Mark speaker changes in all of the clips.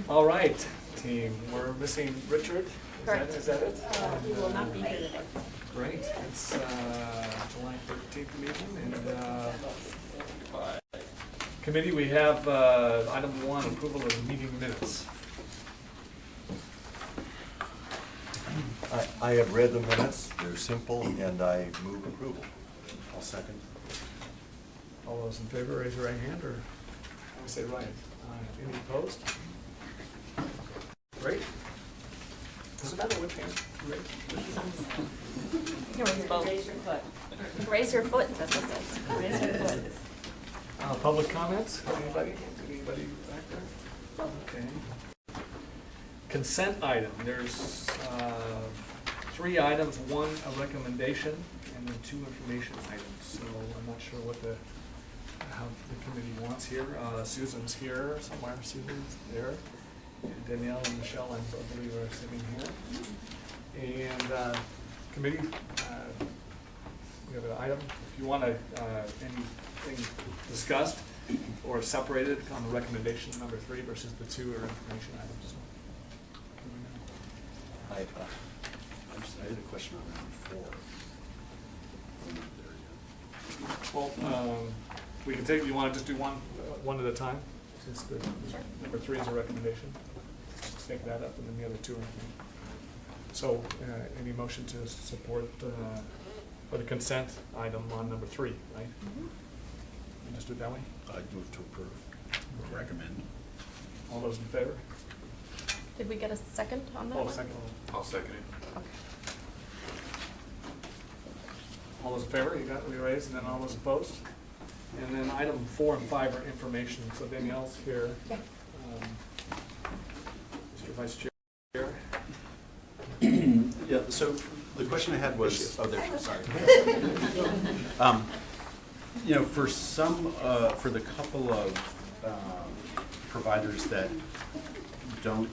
Speaker 1: All right, team. We're missing Richard. Is that it?
Speaker 2: He will not be here today.
Speaker 1: Great. It's July 13th meeting. And committee, we have item 1, approval of meeting minutes.
Speaker 3: I have read the minutes. They're simple, and I move approval.
Speaker 4: I'll second.
Speaker 1: All those in favor, raise your right hand, or I say right. Any opposed? Great. Does it matter which hand? Great.
Speaker 2: You can raise both. Raise your foot. Raise your foot, that's what it says. Raise your foot.
Speaker 1: Public comments? Anybody? Anybody back there? Okay. Consent item. There's 3 items, 1 a recommendation, and then 2 information items. So I'm not sure what how the committee wants here. Susan's here somewhere. Susan's there. And Danielle and Michelle, I believe, are sitting here. And committee, we have an item. If you want anything discussed or separated on the recommendation number 3 versus the 2 or information items.
Speaker 4: I had a question on number 4.
Speaker 1: Well, we can take. You want to just do one at a time, since the number 3 is a recommendation. Just take that up, and then the other 2 are. So, any motion to support for the consent item on number 3, right?
Speaker 2: Mm-hmm.
Speaker 1: You just do it that way.
Speaker 4: I'd move to approve. Recommend.
Speaker 1: All those in favor?
Speaker 2: Did we get a second on that
Speaker 1: Oh,
Speaker 2: one?
Speaker 1: second.
Speaker 4: I'll second it.
Speaker 2: Okay.
Speaker 1: All those in favor? You got it raised, and then all those opposed. And then item 4 and 5 are information. So Danielle's here.
Speaker 2: Yeah.
Speaker 1: Mr. Vice Chair.
Speaker 4: Yeah, so the question I had was, oh, there, sorry. You know, for the couple of providers that don't,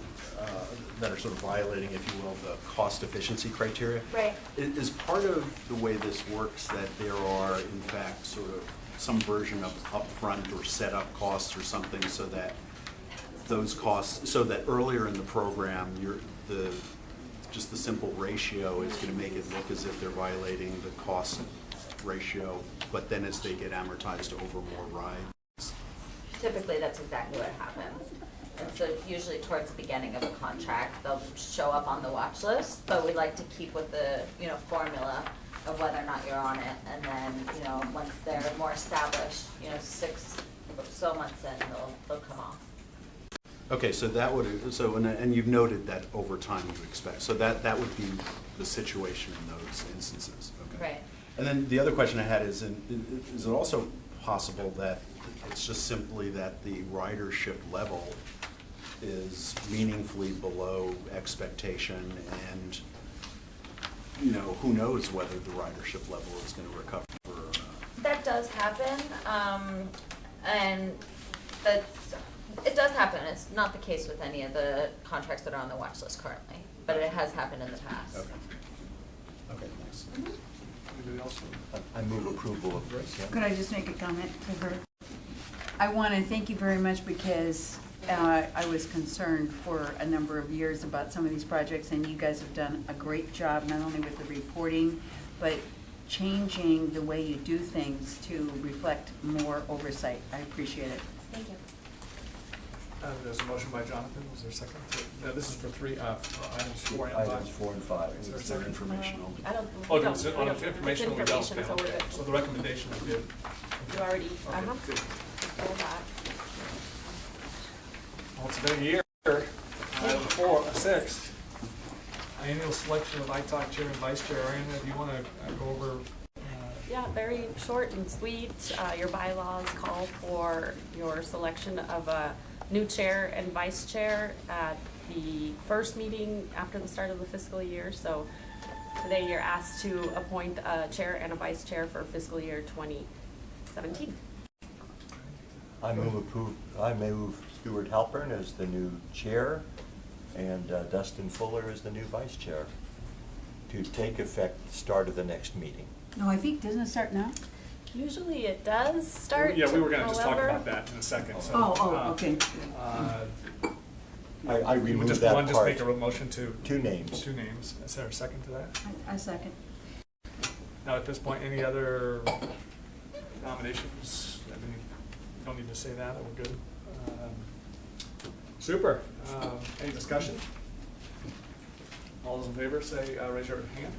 Speaker 4: that are sort of violating, if you will, the cost efficiency criteria.
Speaker 2: Right.
Speaker 4: Is part of the way this works that there are, in fact, sort of some version of upfront or setup costs or something, so that those costs, so that earlier in the program, just the simple ratio is going to make it look as if they're violating the cost ratio, but then as they get amortized over more rides?
Speaker 5: Typically, that's exactly what happens. And so usually towards the beginning of a contract, they'll show up on the watch list, but we like to keep with the formula of whether or not you're on it. And then, once they're more established, 6 or so months in, they'll come off.
Speaker 4: Okay, so that would, and you've noted that over time you expect, so that would be the situation in those instances. Okay.
Speaker 5: Right.
Speaker 4: And then the other question I had is it also possible that it's just simply that the ridership level is meaningfully below expectation, and who knows whether the ridership level is going to recover or not?
Speaker 5: That does happen, and it does happen. It's not the case with any of the contracts that are on the watch list currently, but it has happened in the past.
Speaker 4: Okay. Okay, thanks.
Speaker 1: Anybody else?
Speaker 3: I move approval of this. Yeah.
Speaker 6: Could I just make a comment to her? I want to thank you very much, because I was concerned for a number of years about some of these projects, and you guys have done a great job, not only with the reporting, but changing the way you do things to reflect more oversight. I appreciate it.
Speaker 5: Thank you.
Speaker 1: There's a motion by Jonathan. Was there a second? No, this is for 3 items 4 and 5.
Speaker 3: Items 4 and 5.
Speaker 1: Is there a
Speaker 4: It's
Speaker 1: second?
Speaker 4: information only.
Speaker 2: I don't.
Speaker 1: Oh,
Speaker 2: we don't-
Speaker 1: it's
Speaker 2: we
Speaker 1: on
Speaker 2: don't-
Speaker 1: information.
Speaker 2: It's information, so we're good.
Speaker 1: So the recommendation is good.
Speaker 2: You already.
Speaker 1: Okay, good.
Speaker 2: All that.
Speaker 1: Well, it's been a year. Item 6. Annual selection of ITOC chair and vice chair. Ariana, do you want to go over?
Speaker 2: Yeah, very short and sweet. Your bylaws call for your selection of a new chair and vice chair at the first meeting after the start of the fiscal year. So today you're asked to appoint a chair and a vice chair for fiscal year 2017.
Speaker 3: I move Stuart Halpern as the new chair, and Dustin Fuller as the new vice chair, to take effect start of the next meeting.
Speaker 6: No, I think, doesn't it start now?
Speaker 2: Usually it does start.
Speaker 1: Yeah, we were going to just talk
Speaker 2: November.
Speaker 1: about that in a second. So,
Speaker 6: Okay.
Speaker 3: I
Speaker 1: You would
Speaker 3: removed
Speaker 1: just
Speaker 3: that
Speaker 1: want to just
Speaker 3: part.
Speaker 1: make a motion to.
Speaker 3: Two names.
Speaker 1: Two names. Is there a second to that?
Speaker 6: I second.
Speaker 1: Now, at this point, any other nominations? I mean, you don't need to say that, we're good. Super. Any discussion? All those in favor, say, raise your hand.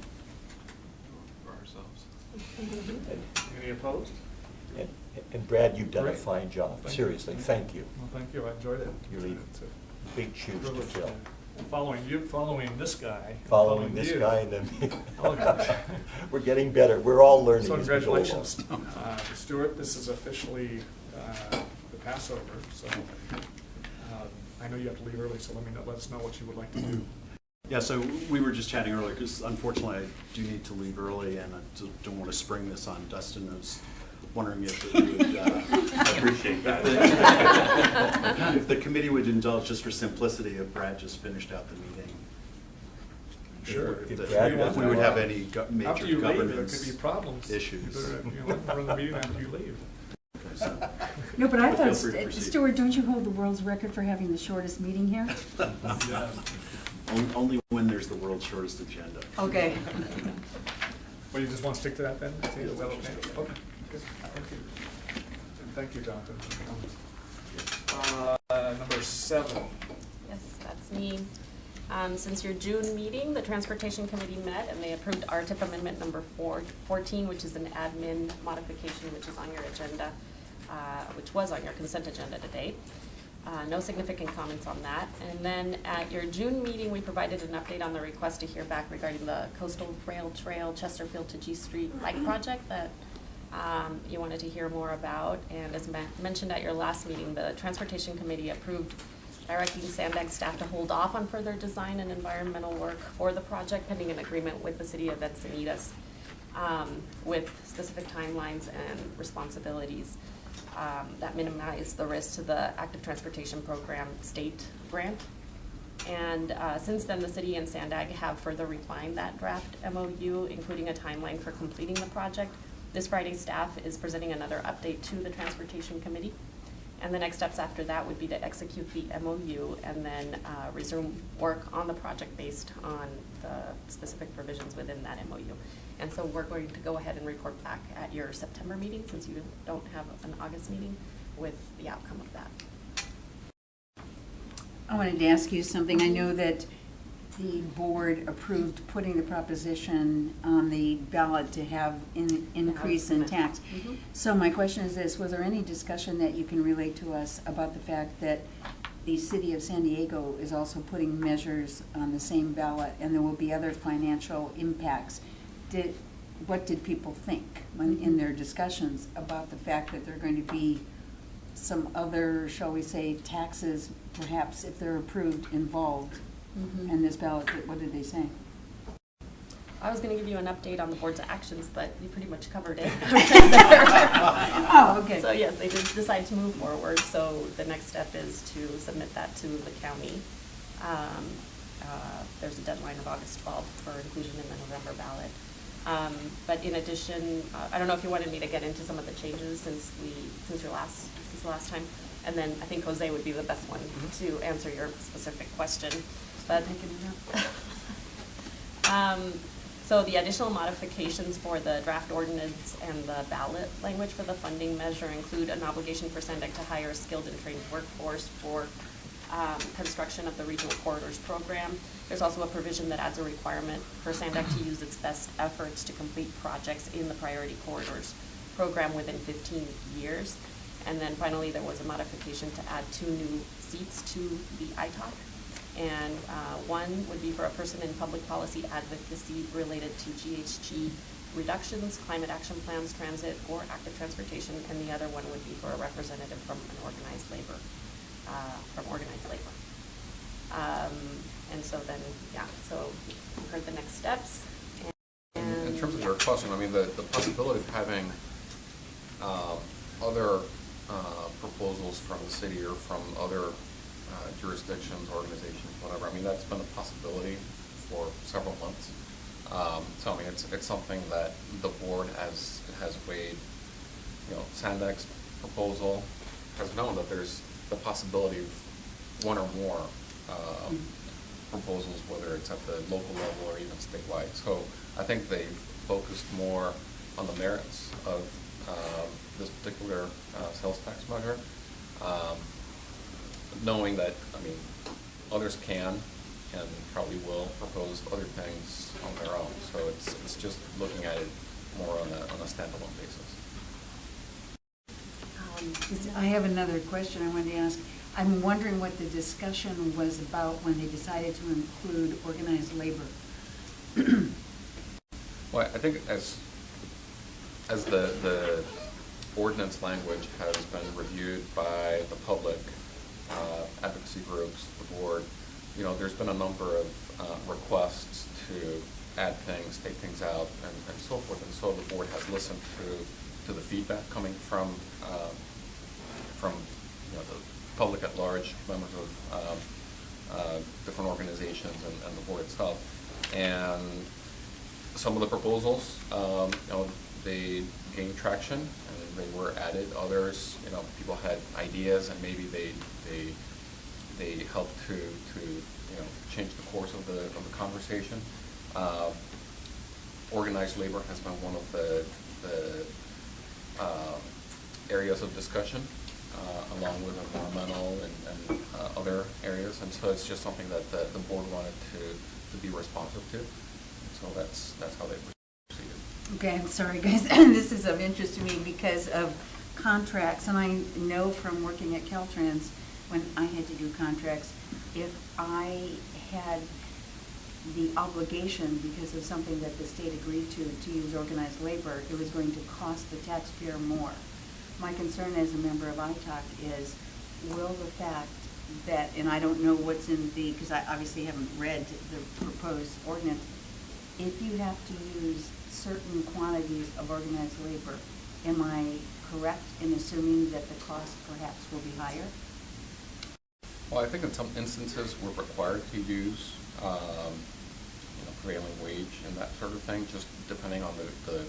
Speaker 7: For ourselves.
Speaker 1: Any opposed?
Speaker 3: And Brad, you've done a
Speaker 1: Great.
Speaker 3: fine job.
Speaker 1: Thank you.
Speaker 3: Seriously, thank you.
Speaker 1: Well, thank you, I enjoyed it.
Speaker 3: You leave
Speaker 1: It's a
Speaker 3: big shoes to
Speaker 1: privilege.
Speaker 3: fill.
Speaker 1: And following this guy.
Speaker 3: Following this
Speaker 1: you.
Speaker 3: guy and then
Speaker 1: Oh, gosh.
Speaker 3: we're getting better. We're all learning
Speaker 1: So
Speaker 3: as we go along.
Speaker 1: congratulations. Stuart, this is officially the Passover, so I know you have to leave early, so let us know what you would like to do.
Speaker 4: Yeah, so we were just chatting earlier, because unfortunately I do need to leave early, and I don't want to spring this on Dustin, who's wondering if it would,
Speaker 1: I appreciate that.
Speaker 4: if the committee would indulge, just for simplicity, if Brad just finished out the meeting.
Speaker 1: Sure.
Speaker 4: If
Speaker 3: Brad
Speaker 4: if we would have any major
Speaker 1: After you leave, there
Speaker 4: governance
Speaker 1: could be problems.
Speaker 4: issues.
Speaker 1: Run the meeting after you leave.
Speaker 4: Okay, so-
Speaker 6: No, but I
Speaker 4: Feel
Speaker 6: thought,
Speaker 4: free to proceed.
Speaker 6: Stuart, don't you hold the world's record for having the shortest meeting here?
Speaker 1: Yeah.
Speaker 4: Only when there's the world's shortest agenda.
Speaker 6: Okay.
Speaker 1: Well, you just want to stick to that then? Is that okay? Okay, good. Thank you. And thank you, Jonathan. Number 7.
Speaker 2: Yes, that's me. Since your June meeting, the Transportation Committee met and they approved RTIP Amendment number 14, which is an admin modification, which is on your agenda, which was on your consent agenda today. No significant comments on that. And then at your June meeting, we provided an update on the request to hear back regarding the Coastal Rail Trail Chesterfield to G Street bike project that you wanted to hear more about. And as mentioned at your last meeting, the Transportation Committee approved directing Sandag staff to hold off on further design and environmental work for the project pending an agreement with the City of Encinitas with specific timelines and responsibilities that minimize the risk to the Active Transportation Program state grant. And since then, the city and Sandag have further refined that draft MOU, including a timeline for completing the project. This Friday, staff is presenting another update to the Transportation Committee. And the next steps after that would be to execute the MOU and then resume work on the project based on the specific provisions within that MOU. And so we're going to go ahead and report back at your September meeting, since you don't have an August meeting, with the outcome of that.
Speaker 6: I wanted to ask you something. I know that the board approved putting the proposition on the ballot to have an increase in tax.
Speaker 2: Mhm.
Speaker 6: So my question is this: was there any discussion that you can relate to us about the fact that the city of San Diego is also putting measures on the same ballot, and there will be other financial impacts? What did people think when in their discussions about the fact that there are going to be some other, shall we say, taxes, perhaps if they're approved, involved in this ballot? What did they say?
Speaker 2: I was going to give you an update on the board's actions, but you pretty much covered it.
Speaker 6: Oh, okay.
Speaker 2: So yes, they did decide to move forward. So the next step is to submit that to the county. There's a deadline of August 12th for inclusion in the November ballot. But in addition, I don't know if you wanted me to get into some of the changes since the last time, and then I think Jose would be the best one to answer your specific question. But so the additional modifications for the draft ordinance and the ballot language for the funding measure include an obligation for Sandag to hire a skilled and trained workforce for construction of the regional corridors program. There's also a provision that adds a requirement for Sandag to use its best efforts to complete projects in the priority corridors program within 15 years. And then finally, there was a modification to add 2 new seats to the ITOC. And one would be for a person in public policy advocacy related to GHG reductions, climate action plans, transit, or active transportation. And the other one would be for a representative from an organized labor. And so then, yeah, so you heard the next steps. And
Speaker 7: In terms of your question, I mean, the possibility of having other proposals from the city or from other jurisdictions, organizations, whatever, I mean, that's been a possibility for several months. So I mean, it's something that the board has weighed. You know, Sandag's proposal has known that there's the possibility of one or more proposals, whether it's at the local level or even statewide. So I think they've focused more on the merits of this particular sales tax measure, knowing that, I mean, others can and probably will propose other things on their own. So it's just looking at it more on a standalone basis.
Speaker 6: I have another question I wanted to ask. I'm wondering what the discussion was about when they decided to include organized labor.
Speaker 7: Well, I think as the ordinance language has been reviewed by the public, advocacy groups, the board, you know, there's been a number of requests to add things, take things out, and so forth. And so the board has listened to the feedback coming from you know, the public at large, members of different organizations, and the board itself. And some of the proposals, you know, they gained traction and they were added. Others, you know, people had ideas and maybe they helped to you know, change the course of the conversation. Organized labor has been one of the areas of discussion, along with environmental and other areas, and so it's just something that the board wanted to be responsive to. So that's how they proceeded.
Speaker 6: Okay, I'm sorry, guys. This is of interest to me because of contracts, and I know from working at Caltrans when I had to do contracts, if I had the obligation because of something that the state agreed to use organized labor, it was going to cost the taxpayer more. My concern as a member of ITAC is, will the fact that, and I don't know what's in the, because I obviously haven't read the proposed ordinance, if you have to use certain quantities of organized labor, am I correct in assuming that the cost perhaps will be higher?
Speaker 7: Well, I think in some instances we're required to use you know, prevailing wage and that sort of thing, just depending on the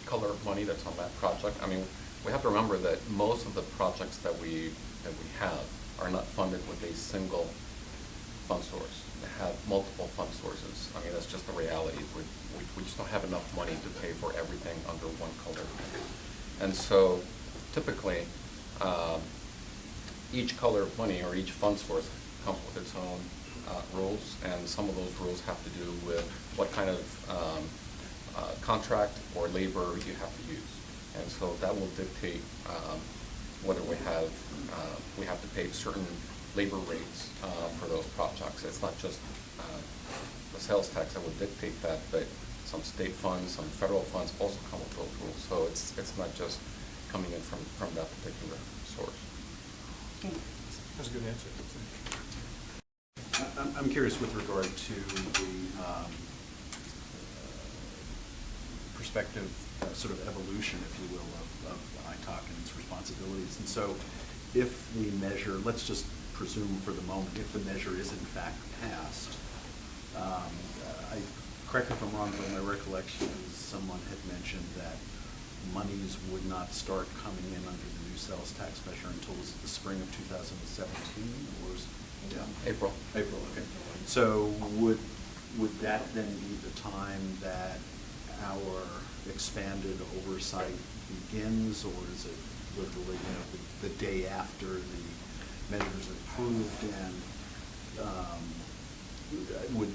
Speaker 7: color of money that's on that project. I mean, we have to remember that most of the projects that we have are not funded with a single fund source. They have multiple fund sources. I mean, that's just the reality. We just don't have enough money to pay for everything under one color. And so typically, each color of money or each fund source comes with its own rules, and some of those rules have to do with what kind of contract or labor you have to use. And so that will dictate whether we have to pay certain labor rates for those projects. It's not just the sales tax that would dictate that, but some state funds, some federal funds also come with those rules. So it's not just coming in from that particular source.
Speaker 6: Okay.
Speaker 1: That's a good answer.
Speaker 4: I'm curious with regard to the perspective, sort of evolution, if you will, of ITAC and its responsibilities. And so if we measure, let's just presume for the moment, if the measure is in fact passed, correct me if I'm wrong, but my recollection is someone had mentioned that monies would not start coming in under the new sales tax measure until the spring of 2017, or was
Speaker 7: April.
Speaker 4: April, okay. So would that then be the time that our expanded oversight begins, or is it literally, you know, the day after the measures are approved? And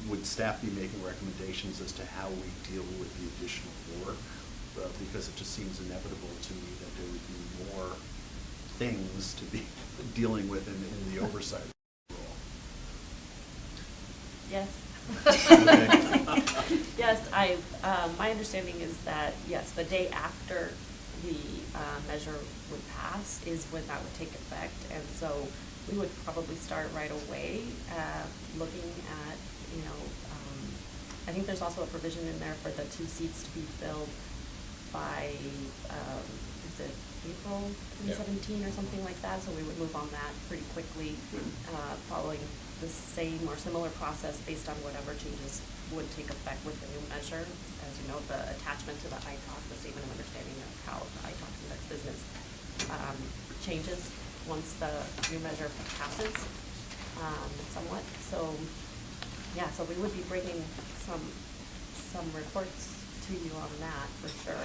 Speaker 4: would staff be making recommendations as to how we deal with the additional work? Because it just seems inevitable to me that there would be more things to be dealing with in the oversight role.
Speaker 2: Yes.
Speaker 4: Okay.
Speaker 2: Yes, my understanding is that, yes, the day after the measure would pass is when that would take effect. And so we would probably start right away looking at, you know, I think there's also a provision in there for the 2 seats to be filled by, is it April 2017 or something like that? So we would move on that pretty quickly, following the same or similar process based on whatever changes would take effect with the new measure. As you know, the attachment to the ITAC, the statement of understanding of how the ITAC conducts business, changes once the new measure passes. somewhat. So, yeah, so we would be bringing some reports to you on that for sure.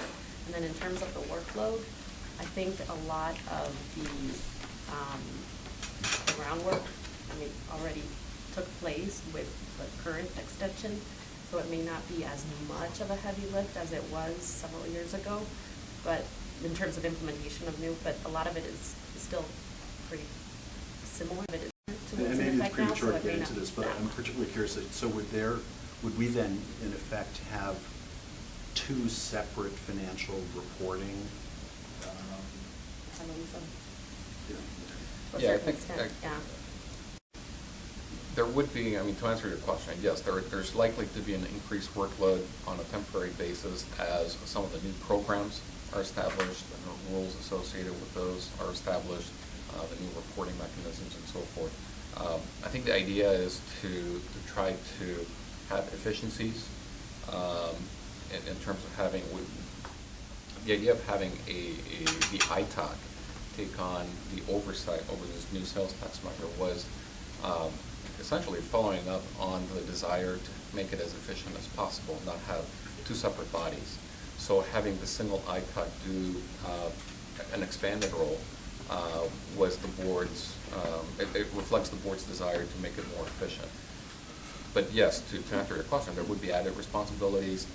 Speaker 2: And then in terms of the workload, I think a lot of the groundwork, already took place with the current extension, so it may not be as much of a heavy lift as it was several years ago, but in terms of implementation of new, but a lot of it is still pretty similar. It is to what's
Speaker 4: And
Speaker 2: in
Speaker 4: maybe it's
Speaker 2: effect now,
Speaker 4: premature
Speaker 2: so
Speaker 4: to
Speaker 2: it
Speaker 4: get
Speaker 2: may
Speaker 4: into
Speaker 2: not
Speaker 4: this, but
Speaker 2: that
Speaker 4: I'm
Speaker 2: much.
Speaker 4: particularly curious, so would we then, in effect, have two separate financial reporting?
Speaker 2: I believe so.
Speaker 4: you know,
Speaker 2: To a
Speaker 7: Yeah, I
Speaker 2: certain
Speaker 7: think,
Speaker 2: extent, yeah.
Speaker 7: There would be, to answer your question, yes, there's likely to be an increased workload on a temporary basis as some of the new programs are established and the rules associated with those are established, the new reporting mechanisms and so forth. I think the idea is to try to have efficiencies in terms of having, the idea of having the ITOC take on the oversight over this new sales tax measure was essentially following up on the desire to make it as efficient as possible, not have two separate bodies. So having the single ITOC do an expanded role was the board's, it reflects the board's desire to make it more efficient. But yes, to answer your question, there would be added responsibilities.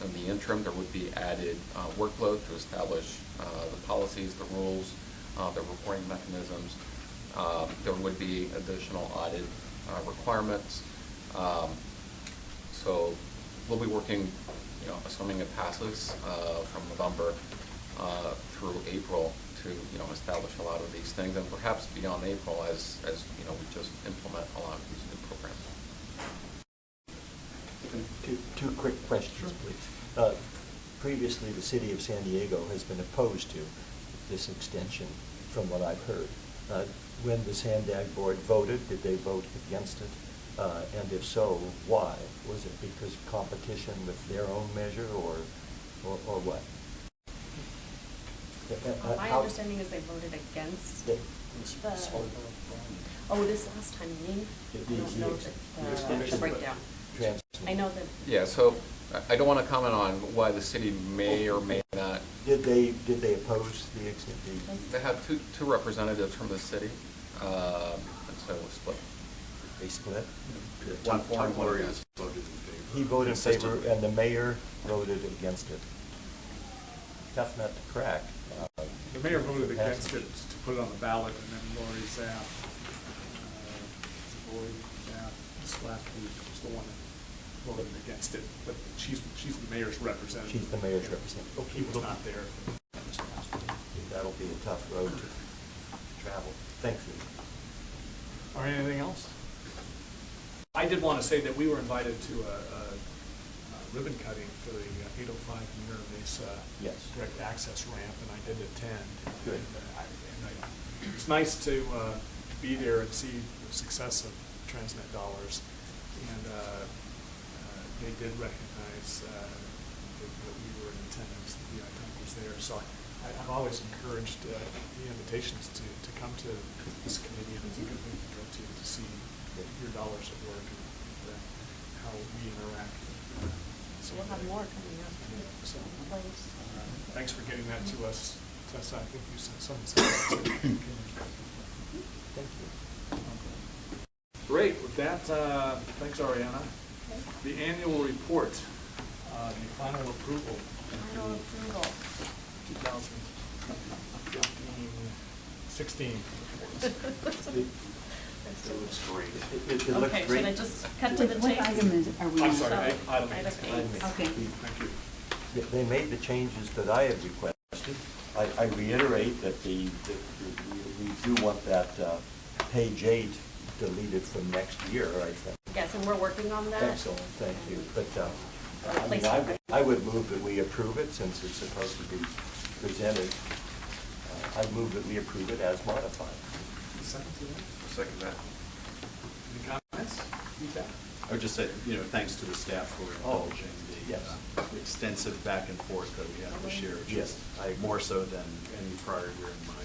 Speaker 7: In the interim, there would be added workload to establish the policies, the rules, the reporting mechanisms. There would be additional audit requirements. So we'll be working, assuming it passes from November through April to, establish a lot of these things, and perhaps beyond April as we just implement a lot of these new programs.
Speaker 3: Two quick questions, please. Previously, the city of San Diego has been opposed to this extension, from what I've heard. When the Sandag board voted, did they vote against it? And if so, why? Was it because of competition with their own measure, or what?
Speaker 2: My understanding is they voted against the, this last time, you mean? I don't know the breakdown. I know that.
Speaker 7: Yeah, so I don't want to comment on why the city may or may not.
Speaker 3: Did they oppose the extension?
Speaker 7: They had two representatives from the city, and so it was split.
Speaker 3: They split?
Speaker 4: Tom Gloria's voted in favor.
Speaker 3: He voted in favor, and the mayor voted against it. Tough nut to crack.
Speaker 1: The mayor voted against it to put it on the ballot, and then Lori Zapp, this last week was the one that voted against it, but she's the mayor's representative.
Speaker 3: She's the mayor's representative.
Speaker 1: He was not there.
Speaker 3: That'll be a tough road to travel. Thank you.
Speaker 1: Or anything else? I did want to say that we were invited to a ribbon cutting for the 805 Mirror Mesa
Speaker 3: Yes.
Speaker 1: direct access ramp, and I did attend.
Speaker 3: Good.
Speaker 1: It's nice to be there and see the success of Transnet dollars, and they did recognize that we were in attendance, the ITOC was there. So I've always encouraged the invitations to come to this committee, and it's a good thing to go to see your dollars at work and how we interact.
Speaker 2: So we'll have more coming up.
Speaker 1: So,
Speaker 2: Place.
Speaker 1: thanks for getting that to us, Tessa. I think you said something.
Speaker 3: Thank you.
Speaker 1: Great. With that, thanks, Ariana. The annual report, the final approval.
Speaker 2: Final approval.
Speaker 1: 2015-16 reports.
Speaker 4: It looks great.
Speaker 3: It looks
Speaker 2: Okay,
Speaker 3: great.
Speaker 2: should I just cut to the chase?
Speaker 6: What item are we on?
Speaker 1: I'm sorry, item
Speaker 2: Item
Speaker 1: eight.
Speaker 2: eight.
Speaker 6: Okay.
Speaker 1: Thank you.
Speaker 3: They made the changes that I had requested. I reiterate that we do want that page 8 deleted from next year, I think.
Speaker 2: Yes, and we're working on that.
Speaker 3: Excellent, thank you. But
Speaker 2: Placeholder.
Speaker 3: I would move that we approve it since it's supposed to be presented. I'd move that we approve it as modified.
Speaker 1: Second to that?
Speaker 4: Second that.
Speaker 1: Any comments? Feedback?
Speaker 4: I would just say, thanks to the staff for indulging the
Speaker 3: yes.
Speaker 4: Extensive back and forth that we had this year, which
Speaker 3: Yes,
Speaker 4: is
Speaker 3: I agree.
Speaker 4: more so than any prior year in my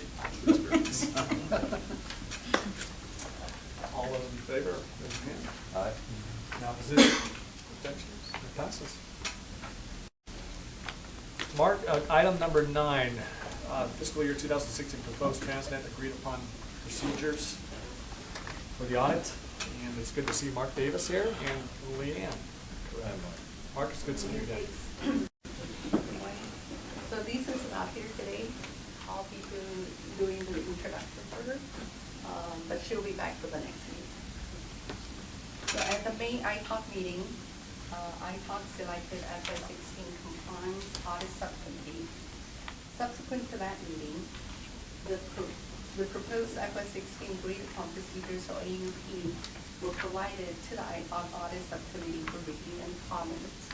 Speaker 4: experience.
Speaker 1: All those favor, raise your hand.
Speaker 3: Aye.
Speaker 1: In opposition, abstentions, it passes. Mark, item number 9, fiscal year 2016 proposed Transnet agreed upon procedures for the audit. And it's good to see Mark Davis here and Leanne. Mark, it's good to see you again.
Speaker 8: So Lisa's not here today. I'll be doing the introduction for her, but she'll be back for the next meeting. So at the May ITALC meeting, ITALC selected FY16 compliance audit subcommittee. Subsequent to that meeting, the proposed FY16 agreed upon procedures or AUP were provided to the ITALC audit subcommittee for review and comments.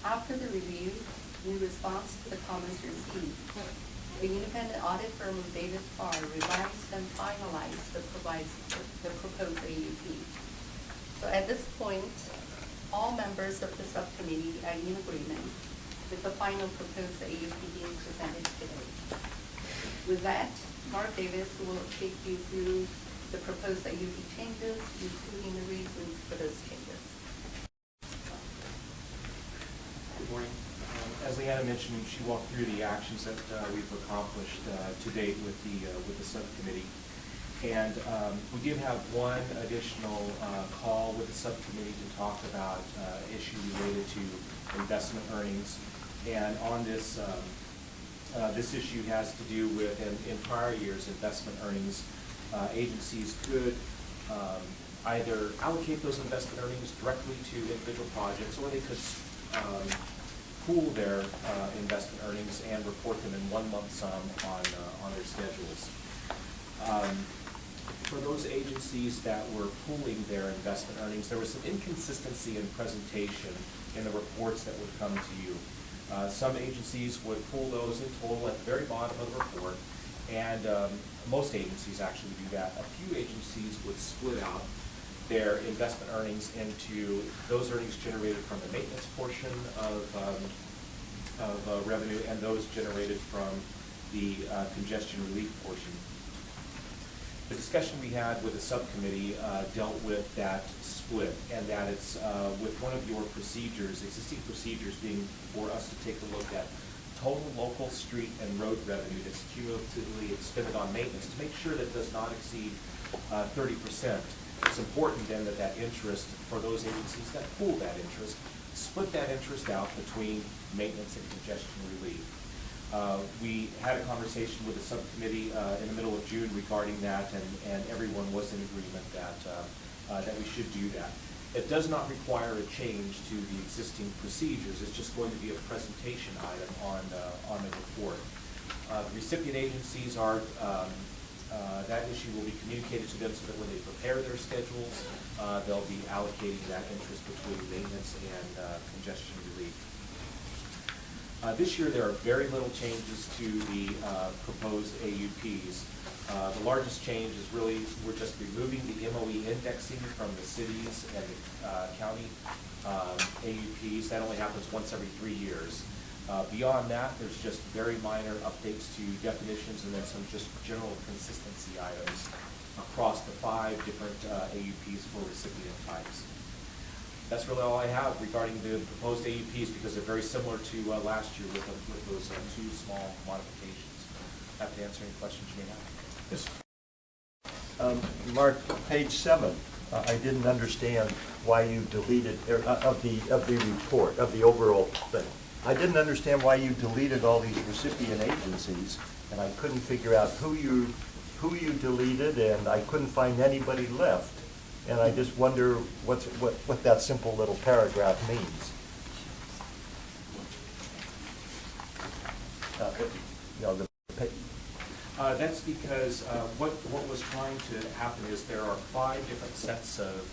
Speaker 8: After the review, in response to the comments received, the independent audit firm of Davis Barr revised and finalized the proposed AUP. So at this point, all members of the subcommittee are in agreement with the final proposed AUP being presented today. With that, Mark Davis will take you through the proposed AUP changes, including the reasons for those changes.
Speaker 9: Good morning. As Leanna mentioned, she walked through the actions that we've accomplished to date with the subcommittee. And we did have one additional call with the subcommittee to talk about issue related to investment earnings. And on this, this issue has to do with, in prior years, investment earnings. Agencies could either allocate those investment earnings directly to individual projects, or they could pool their investment earnings and report them in one lump sum on their schedules. For those agencies that were pooling their investment earnings, there was some inconsistency in presentation in the reports that would come to you. Some agencies would pool those in total at the very bottom of the report, and most agencies actually do that. A few agencies would split out their investment earnings into those earnings generated from the maintenance portion of revenue and those generated from the congestion relief portion. The discussion we had with the subcommittee dealt with that split, and that it's with one of your procedures, existing procedures, being for us to take a look at total local street and road revenue that's cumulatively expended on maintenance to make sure that it does not exceed 30%. It's important then that that interest, for those agencies that pool that interest, split that interest out between maintenance and congestion relief. We had a conversation with the subcommittee in the middle of June regarding that, and everyone was in agreement that we should do that. It does not require a change to the existing procedures. It's just going to be a presentation item on the report. The recipient agencies are, that issue will be communicated to them so that when they prepare their schedules, they'll be allocating that interest between maintenance and congestion relief. This year there are very little changes to the proposed AUPs. The largest change is really we're just removing the MOE indexing from the cities and the county AUPs. That only happens once every 3 years. Beyond that, there's just very minor updates to definitions and then some just general consistency items across the 5 different AUPs for recipient types. That's really all I have regarding the proposed AUPs, because they're very similar to last year with those 2 small modifications. Happy to answer any questions you may have.
Speaker 1: Yes.
Speaker 3: Mark, page 7. I didn't understand why you deleted of the report of the overall thing. I didn't understand why you deleted all these recipient agencies, and I couldn't figure out who you deleted, and I couldn't find anybody left. And I just wonder what that simple little paragraph means.
Speaker 9: That's because what was trying to happen is there are 5 different sets of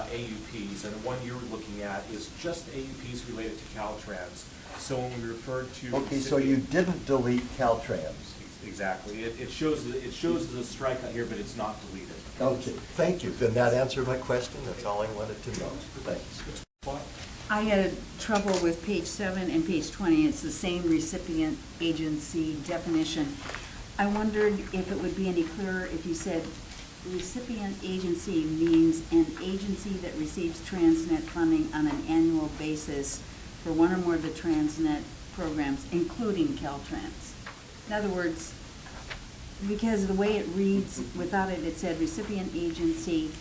Speaker 9: AUPs, and the one you're looking at is just AUPs related to Caltrans. So when we referred to...
Speaker 3: Okay, so you didn't delete Caltrans.
Speaker 9: Exactly. It shows the strikeout here, but it's not deleted.
Speaker 3: Okay, thank you. Then that answered my question. That's all I wanted to know. Thanks.
Speaker 6: I had trouble with page 7 and page 20. It's the same recipient agency definition. I wondered if it would be any clearer if you said recipient agency means an agency that receives Transnet funding on an annual basis for one or more of the Transnet programs, including Caltrans. In other words, because the way it reads, without it, it said recipient agency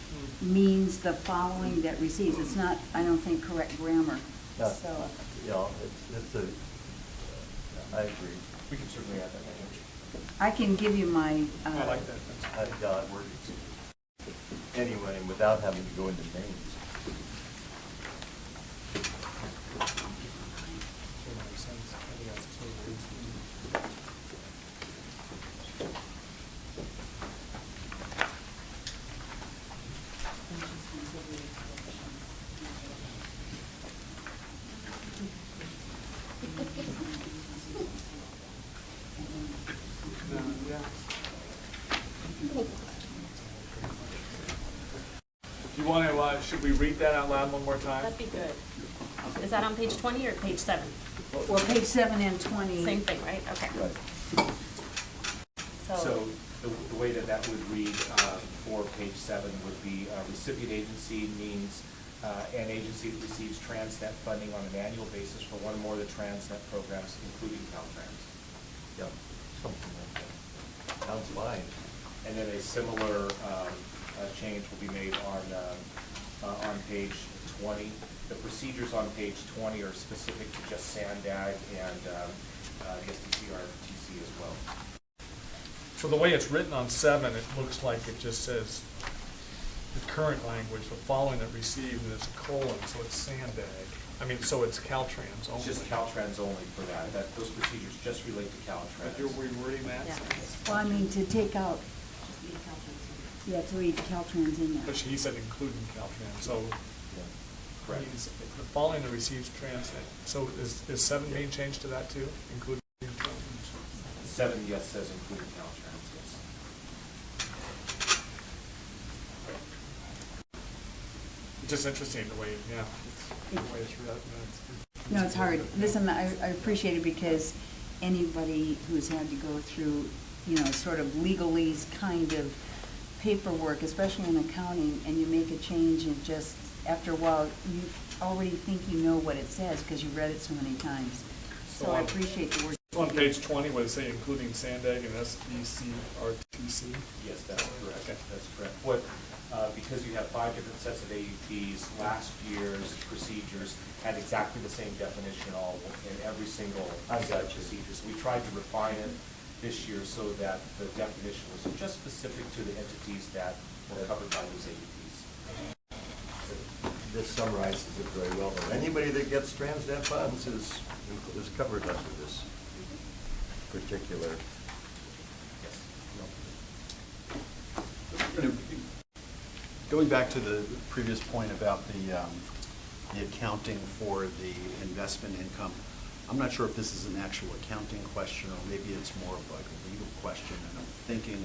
Speaker 6: means the following that receives. It's not, I don't think, correct grammar.
Speaker 3: Yeah,
Speaker 6: So,
Speaker 3: yeah, it's a, I agree.
Speaker 9: We can certainly add that language.
Speaker 6: I can give you my.
Speaker 1: I like that.
Speaker 3: I got word. Anyway, without having to go into names.
Speaker 1: Sure makes sense. I think that's totally Do you want to, should we read that out loud one more time?
Speaker 2: That'd be good. Is that on page 20 or page 7?
Speaker 6: Well, page 7 and 20.
Speaker 2: Same thing, right? Okay.
Speaker 3: Right.
Speaker 9: So the way that that would read for page 7 would be recipient agency means an agency that receives Transnet funding on an annual basis for one or more of the Transnet programs, including Caltrans.
Speaker 3: Yeah, something like that. Sounds fine.
Speaker 9: And then a similar change will be made on page 20. The procedures on page 20 are specific to just SANDAG and the SDCRTC as well.
Speaker 1: So the way it's written on 7, it looks like it just says the current language, the following that received, and it's a colon, so it's SANDAG. I mean, so it's Caltrans only.
Speaker 9: It's just Caltrans only for that. Those procedures just relate to Caltrans.
Speaker 1: But you're rewording that?
Speaker 2: Yeah.
Speaker 6: Well, I mean, to take out, yeah, to read Caltrans in there.
Speaker 1: But he said including Caltrans, so
Speaker 9: Correct.
Speaker 1: means the following that receives Transnet. So is 7 being changed to that too, including Caltrans?
Speaker 9: 7, yes, says including Caltrans, yes.
Speaker 1: It's just interesting the way, yeah, the way it's read.
Speaker 6: No, it's hard. Listen, I appreciate it because anybody who's had to go through, sort of legalese kind of paperwork, especially in accounting, and you make a change and just, after a while, you already think you know what it says because you read it so many times. So I appreciate the word.
Speaker 1: On page 20, what does it say, including SANDAG and SDCRTC?
Speaker 9: Yes, that's correct.
Speaker 1: Okay.
Speaker 9: That's correct. Because you have 5 different sets of AUPs, last year's procedures had exactly the same definition all in every single set of procedures. We tried to refine it this year so that the definition was just specific to the entities that were covered by those AUPs.
Speaker 3: This summarizes it very well. Anybody that gets Transnet funds is covered under this particular.
Speaker 9: Yes.
Speaker 4: Going back to the previous point about the accounting for the investment income, I'm not sure if this is an actual accounting question or maybe it's more of like a legal question, and I'm thinking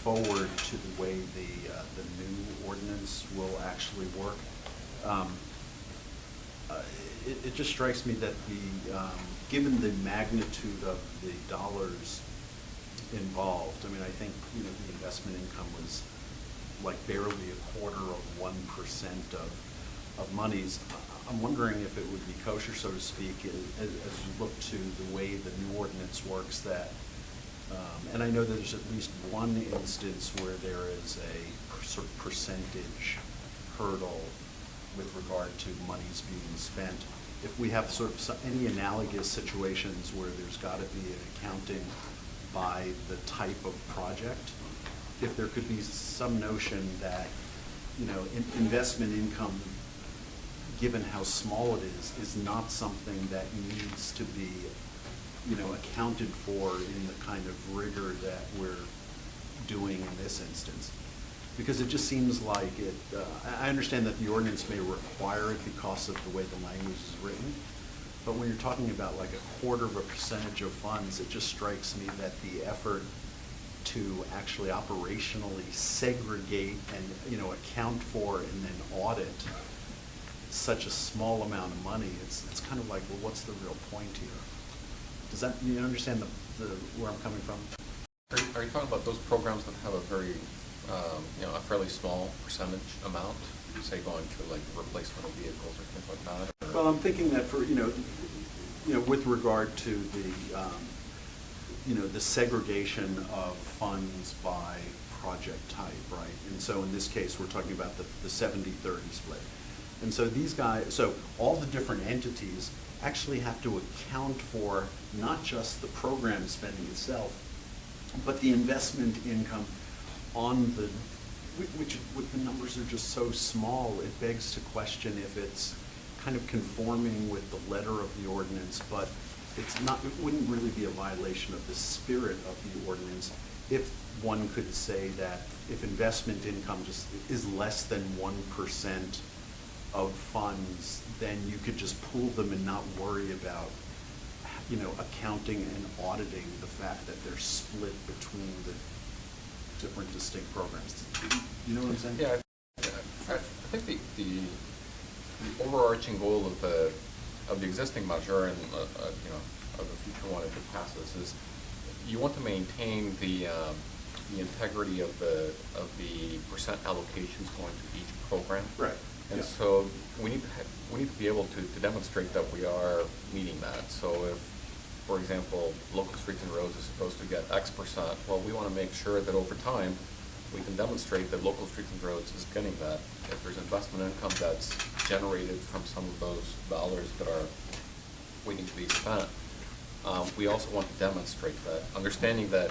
Speaker 4: forward to the way the new ordinance will actually work. It just strikes me that given the magnitude of the dollars involved, I mean, I think the investment income was like barely 1/4 of monies. I'm wondering if it would be kosher, so to speak, as you look to the way the new ordinance works, that, and I know that there's at least one instance where there is a sort of percentage hurdle with regard to monies being spent. If we have sort of any analogous situations where there's got to be an accounting by the type of project, if there could be some notion that, investment income, given how small it is not something that needs to be, accounted for in the kind of rigor that we're doing in this instance. Because it just seems like it, I understand that the ordinance may require it because of the way the language is written, but when you're talking about like 1/4% of funds, it just strikes me that the effort to actually operationally segregate and account for and then audit such a small amount of money, it's kind of like, well, what's the real point here? Does that, you understand where I'm coming from?
Speaker 7: Are you talking about those programs that have a very a fairly small percentage amount, say going to like replacement of vehicles or things like that? Or?
Speaker 4: Well, I'm thinking that for, with regard to the segregation of funds by project type, right? And so in this case, we're talking about the 70-30 split. And so these guys, so all the different entities actually have to account for not just the program spending itself, but the investment income on the, which the numbers are just so small, it begs to question if it's kind of conforming with the letter of the ordinance, but it's not, it wouldn't really be a violation of the spirit of the ordinance if one could say that if investment income just is less than 1% of funds, then you could just pool them and not worry about, accounting and auditing the fact that they're split between the different distinct programs. You know what I'm saying?
Speaker 7: Yeah, I think the overarching goal of the existing measure and of the future one if it passes is you want to maintain the integrity of the percent allocations going to each program.
Speaker 4: Right.
Speaker 7: And
Speaker 4: yeah.
Speaker 7: so we need to be able to demonstrate that we are meeting that. So if, for example, local streets and roads is supposed to get X%, well, we want to make sure that over time we can demonstrate that local streets and roads is getting that. If there's investment income that's generated from some of those dollars that are waiting to be spent, we also want to demonstrate that, understanding that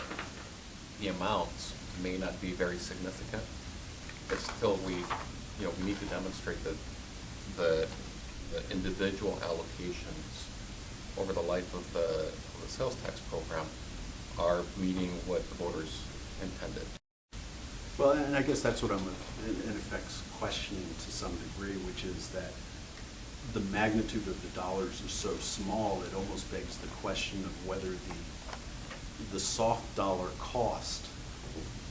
Speaker 7: the amounts may not be very significant, but still we need to demonstrate that the individual allocations over the life of the sales tax program are meeting what the voters intended.
Speaker 4: Well, and I guess that's what I'm in effect questioning to some degree, which is that the magnitude of the dollars is so small, it almost begs the question of whether the soft dollar cost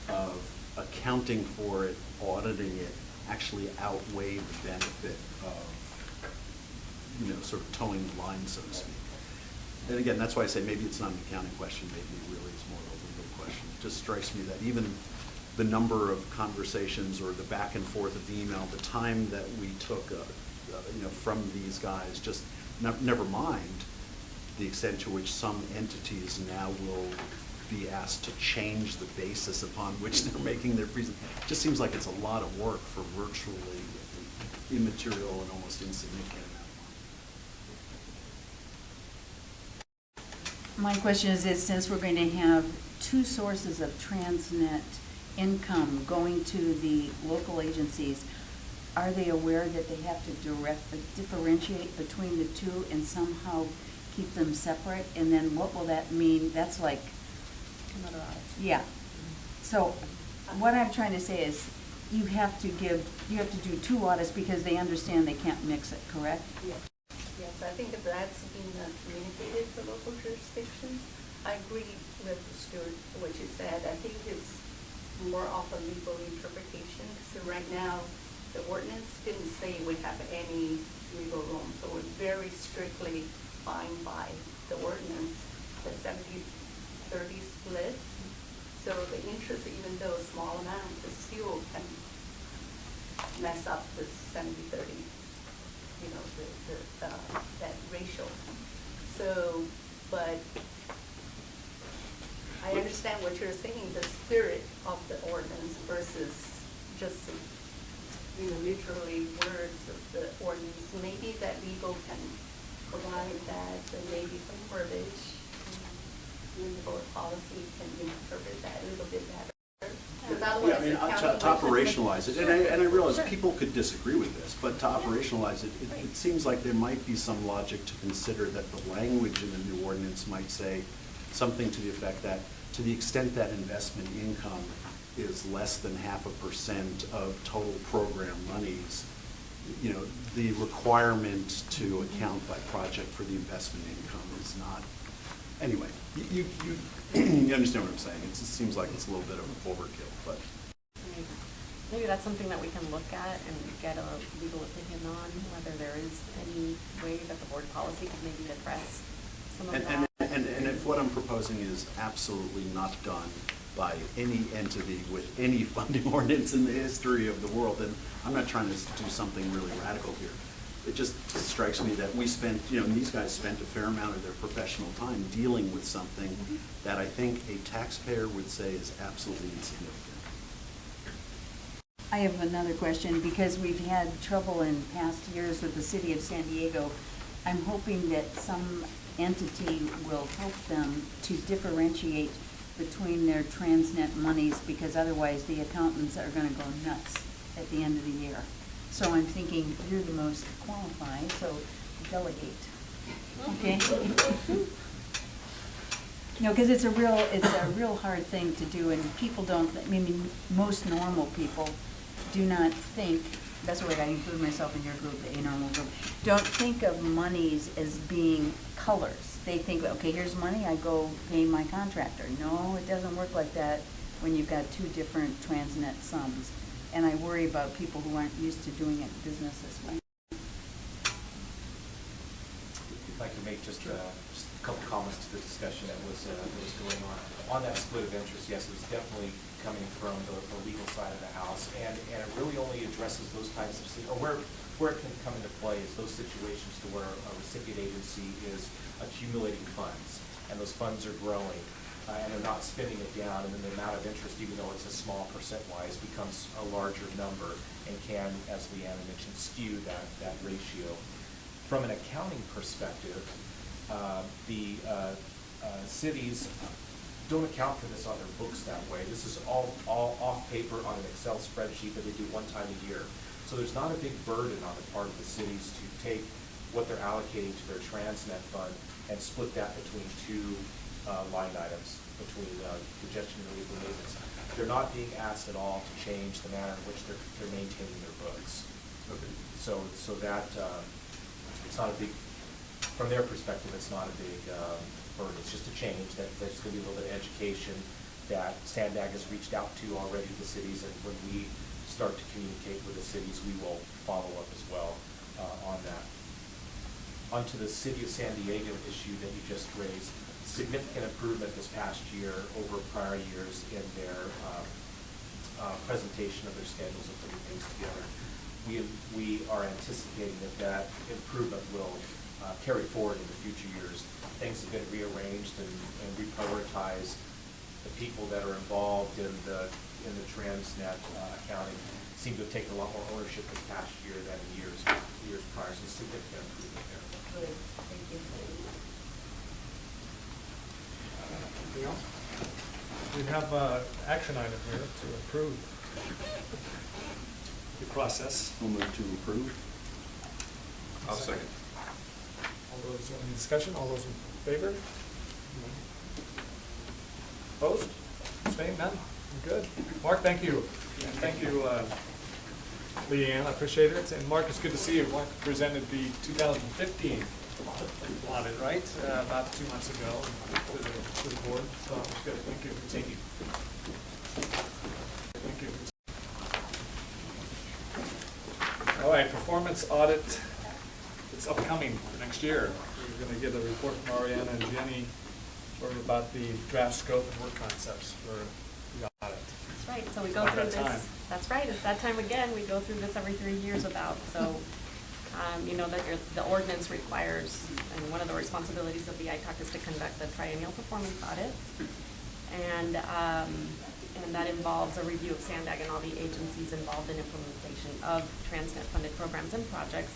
Speaker 4: of accounting for it, auditing it, actually outweigh the benefit of, sort of towing the line, so to speak. And again, that's why I say maybe it's not an accounting question, maybe it really is more of a legal question. It just strikes me that even the number of conversations or the back and forth of the email, the time that we took, from these guys, just never mind the extent to which some entities now will be asked to change the basis upon which they're making their presentation. It just seems like it's a lot of work for virtually immaterial and almost insignificant amount of money.
Speaker 6: My question is since we're going to have two sources of Transnet income going to the local agencies, are they aware that they have to differentiate between the two and somehow keep them separate? And then what will that mean? That's like, yeah. So what I'm trying to say is you have to do two audits because they understand they can't mix it, correct?
Speaker 8: Yes. Yes, I think that's been communicated to local jurisdictions. I agree with Stuart, what you said. I think it's more of a legal interpretation. So right now, the ordinance didn't say we have any legal room, so we're very strictly bound by the ordinance, the 70-30 split. So the interest, even though a small amount, it still can mess up the 70-30, that ratio. So, but I understand what you're saying, the spirit of the ordinance versus just literally words of the ordinance. Maybe that legal can provide that, and maybe some verbiage, the board policy can interpret that a little bit better. Because otherwise,
Speaker 4: to operationalize it, and I realize people could disagree with this, but to operationalize it, it seems like there might be some logic to consider that the language in the new ordinance might say something to the effect that to the extent that investment income is less than 0.5% of total program monies, the requirement to account by project for the investment income is not. Anyway, you understand what I'm saying. It just seems like it's a little bit of an overkill, but.
Speaker 2: Maybe that's something that we can look at and get a legal opinion on, whether there is any way that the board policy could maybe address some of that.
Speaker 4: And if what I'm proposing is absolutely not done, by any entity with any funding ordinance in the history of the world. And I'm not trying to do something really radical here. It just strikes me that we spent, and these guys spent a fair amount of their professional time dealing with something that I think a taxpayer would say is absolutely insignificant.
Speaker 6: I have another question, because we've had trouble in past years with the city of San Diego. I'm hoping that some entity will help them to differentiate between their Transnet monies, because otherwise the accountants are gonna go nuts at the end of the year. So I'm thinking you're the most qualified, so delegate, okay? No, because it's a real hard thing to do, and people don't, most normal people do not think, that's the way I include myself in your group, the A-normal group, don't think of monies as being colors. They think, okay, here's money, I go pay my contractor. No, it doesn't work like that when you've got two different Transnet sums. And I worry about people who aren't used to doing it business this way.
Speaker 9: If I could make just a couple comments to the discussion that was going on. On that split of interest, yes, it was definitely coming from the legal side of the house, and it really only addresses those types of, or where it can come into play is those situations to where a recipient agency is accumulating funds, and those funds are growing, and they're not spending it down, and then the amount of interest, even though it's a small percent-wise, becomes a larger number and can, as Leanna mentioned, skew that ratio. From an accounting perspective, the cities don't account for this on their books that way. This is all off paper on an Excel spreadsheet that they do one time a year. So there's not a big burden on the part of the cities to take what they're allocating to their Transnet fund and split that between two line items, between congestion relief and maintenance. They're not being asked at all to change the manner in which they're maintaining their books. Okay. So that it's not a big, from their perspective, it's not a big burden. It's just a change. There's going to be a little bit of education that Sandag has reached out to already the cities, and when we start to communicate with the cities, we will follow up as well on that. Onto the City of San Diego issue that you just raised, significant improvement this past year over prior years in their presentation of their schedules and putting things together. We are anticipating that improvement will carry forward in the future years. Things have been rearranged and reprioritized. The people that are involved in the Transnet accounting seem to have taken a lot more ownership this past year than in years prior. So significant improvement there.
Speaker 6: Good, thank you.
Speaker 1: Anything else? We have an action item here to approve the process.
Speaker 4: We'll move to approve.
Speaker 7: I'll second.
Speaker 1: All those in discussion, all those in favor? Opposed? Abstained? None? Good. Mark, thank you. And thank you, Leanne. I appreciate it. And Mark, it's good to see you. Mark presented the 2015 audit, right? About 2 months ago to the board. So it's good. Thank you. Thank you. Thank you. All right, performance audit. It's upcoming for next year. We're going to get a report from Ariana and Jenny sort of about the draft scope and work concepts for the audit.
Speaker 2: That's right. So we go
Speaker 1: About
Speaker 2: through
Speaker 1: that
Speaker 2: this.
Speaker 1: time.
Speaker 2: That's right. It's that time again. We go through this every 3 years about. So you know that the ordinance requires, and one of the responsibilities of the ITOC is to conduct the triennial performance audit, and that involves a review of Sandag and all the agencies involved in implementation of Transnet-funded programs and projects.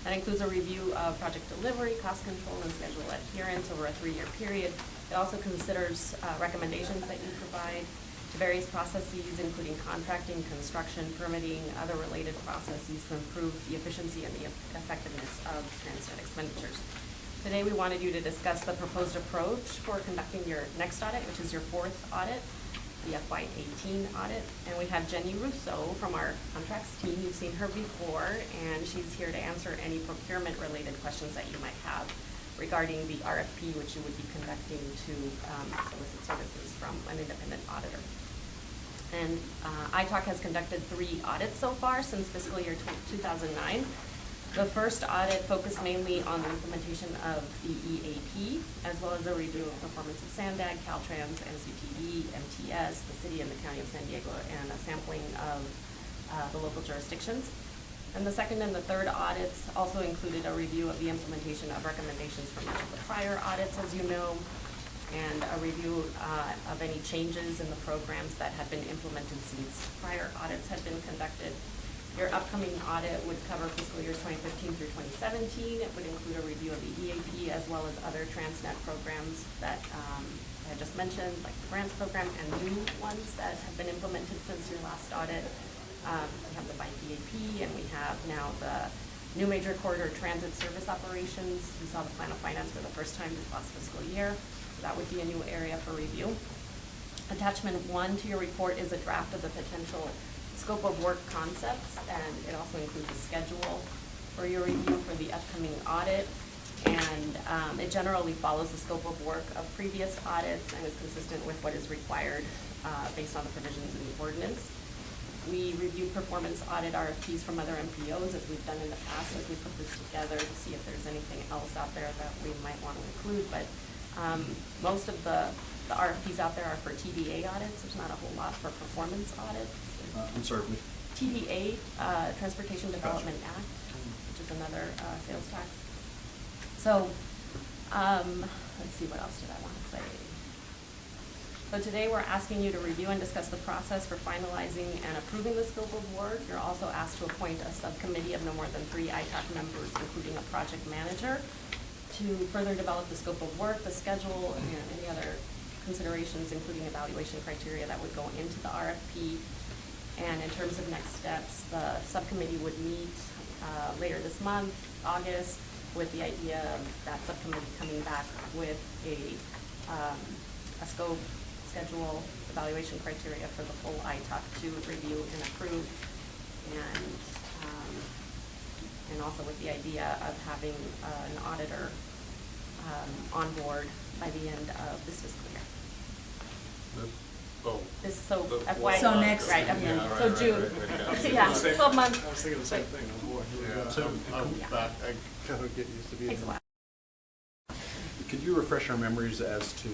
Speaker 2: That includes a review of project delivery, cost control, and schedule adherence over a 3-year period. It also considers recommendations that you provide to various processes, including contracting, construction, permitting, other related processes to improve the efficiency and the effectiveness of Transnet expenditures. Today we wanted you to discuss the proposed approach for conducting your next audit, which is your 4th audit, the FY18 audit. And we have Jenny Rousseau from our contracts team. You've seen her before, and she's here to answer any procurement-related questions that you might have regarding the RFP, which you would be conducting to solicit services from an independent auditor. And ITOC has conducted 3 audits so far since fiscal year 2009. The first audit focused mainly on the implementation of the EAP, as well as a review of performance of SANDAG, Caltrans, NCTE, MTS, the city and the county of San Diego, and a sampling of the local jurisdictions. And the second and the third audits also included a review of the implementation of recommendations from each of the prior audits, as you know, and a review of any changes in the programs that had been implemented since prior audits had been conducted. Your upcoming audit would cover fiscal years 2015 through 2017. It would include a review of the EAP as well as other Transnet programs that I just mentioned, like the grants program, and new ones that have been implemented since your last audit. We have the bike EAP, and we have now the new major corridor transit service operations. We saw the plan of finance for the first time this last fiscal year. So that would be a new area for review. Attachment 1 to your report is a draft of the potential scope of work concepts, and it also includes a schedule for your review for the upcoming audit. And it generally follows the scope of work of previous audits and is consistent with what is required based on the provisions in the ordinance. We review performance audit RFPs from other MPOs, as we've done in the past, as we put this together to see if there's anything else out there that we might want to include. But most of the RFPs out there are for TDA audits. There's not a whole lot for performance audits.
Speaker 4: I'm sorry, which?
Speaker 2: TDA, Transportation Development Act, which is another sales tax. So, let's see, what else did I want to say? So today we're asking you to review and discuss the process for finalizing and approving the scope of work. You're also asked to appoint a subcommittee of no more than 3 ITAC members, including a project manager, to further develop the scope of work, the schedule, and any other considerations, including evaluation criteria that would go into the RFP. And in terms of next steps, the subcommittee would meet later this month, August, with the idea of that subcommittee coming back with a scope, schedule, evaluation criteria for the full ITAC to review and approve, and also with the idea of having an auditor on board by the end of this fiscal year. FY.
Speaker 6: So next-
Speaker 2: Right,
Speaker 6: yeah,
Speaker 2: so June. Yeah, 12 months.
Speaker 1: I was thinking the same thing. Oh, boy, here we go.
Speaker 10: So I'm
Speaker 2: Yeah.
Speaker 10: back, I kind of get used to being.
Speaker 2: Takes a while.
Speaker 4: Could you refresh our memories as to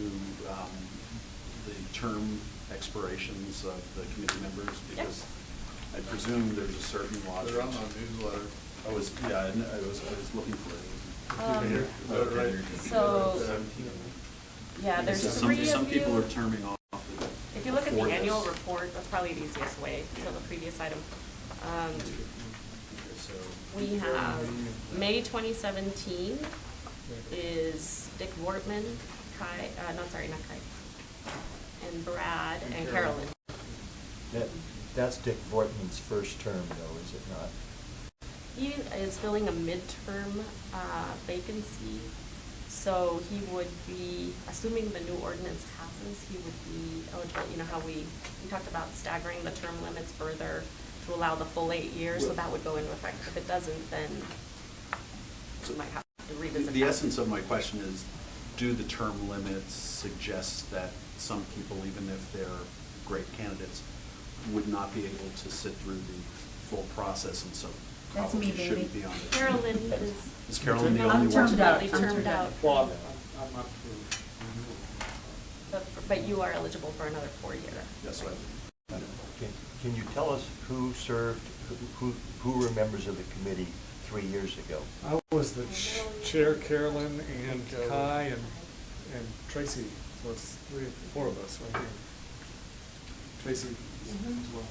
Speaker 4: the term expirations of the committee members? Because I presume there's a certain logic.
Speaker 10: They're on the newsletter.
Speaker 4: I was looking for it.
Speaker 2: So, yeah, there's
Speaker 4: Because
Speaker 2: 3 of you.
Speaker 4: Some people are terming off.
Speaker 2: If you look at the
Speaker 4: before this.
Speaker 2: annual report, that's probably the easiest way to the previous item.
Speaker 4: So
Speaker 2: We have May 2017 is Dick Wortman, Kai, not Kai, and Brad and Carolyn.
Speaker 3: That's Dick Vortman's first term, though, is it not?
Speaker 2: He is filling a midterm vacancy, so he would be, assuming the new ordinance passes, he would be eligible. You know how we talked about staggering the term limits further to allow the full 8 years, so that would go into effect. If it doesn't, then we might have to revisit
Speaker 4: the
Speaker 2: that.
Speaker 4: essence of my question is, do the term limits suggest that some people, even if they're great candidates, would not be able to sit through the full process, and so
Speaker 6: That's me,
Speaker 4: probably shouldn't
Speaker 6: baby.
Speaker 4: be on it?
Speaker 2: Carolyn is
Speaker 4: Is Carolyn the
Speaker 6: I'm
Speaker 4: only one?
Speaker 6: termed out.
Speaker 2: unfortunately turned out,
Speaker 1: Well, I'm not
Speaker 2: but you are eligible for another 4 year.
Speaker 4: Yes, I
Speaker 3: Can you tell us who served, who were members of the committee 3 years ago?
Speaker 1: I was the chair, Carolyn, and Kai, and Tracy. So it's 4 of us right here. Tracy as well.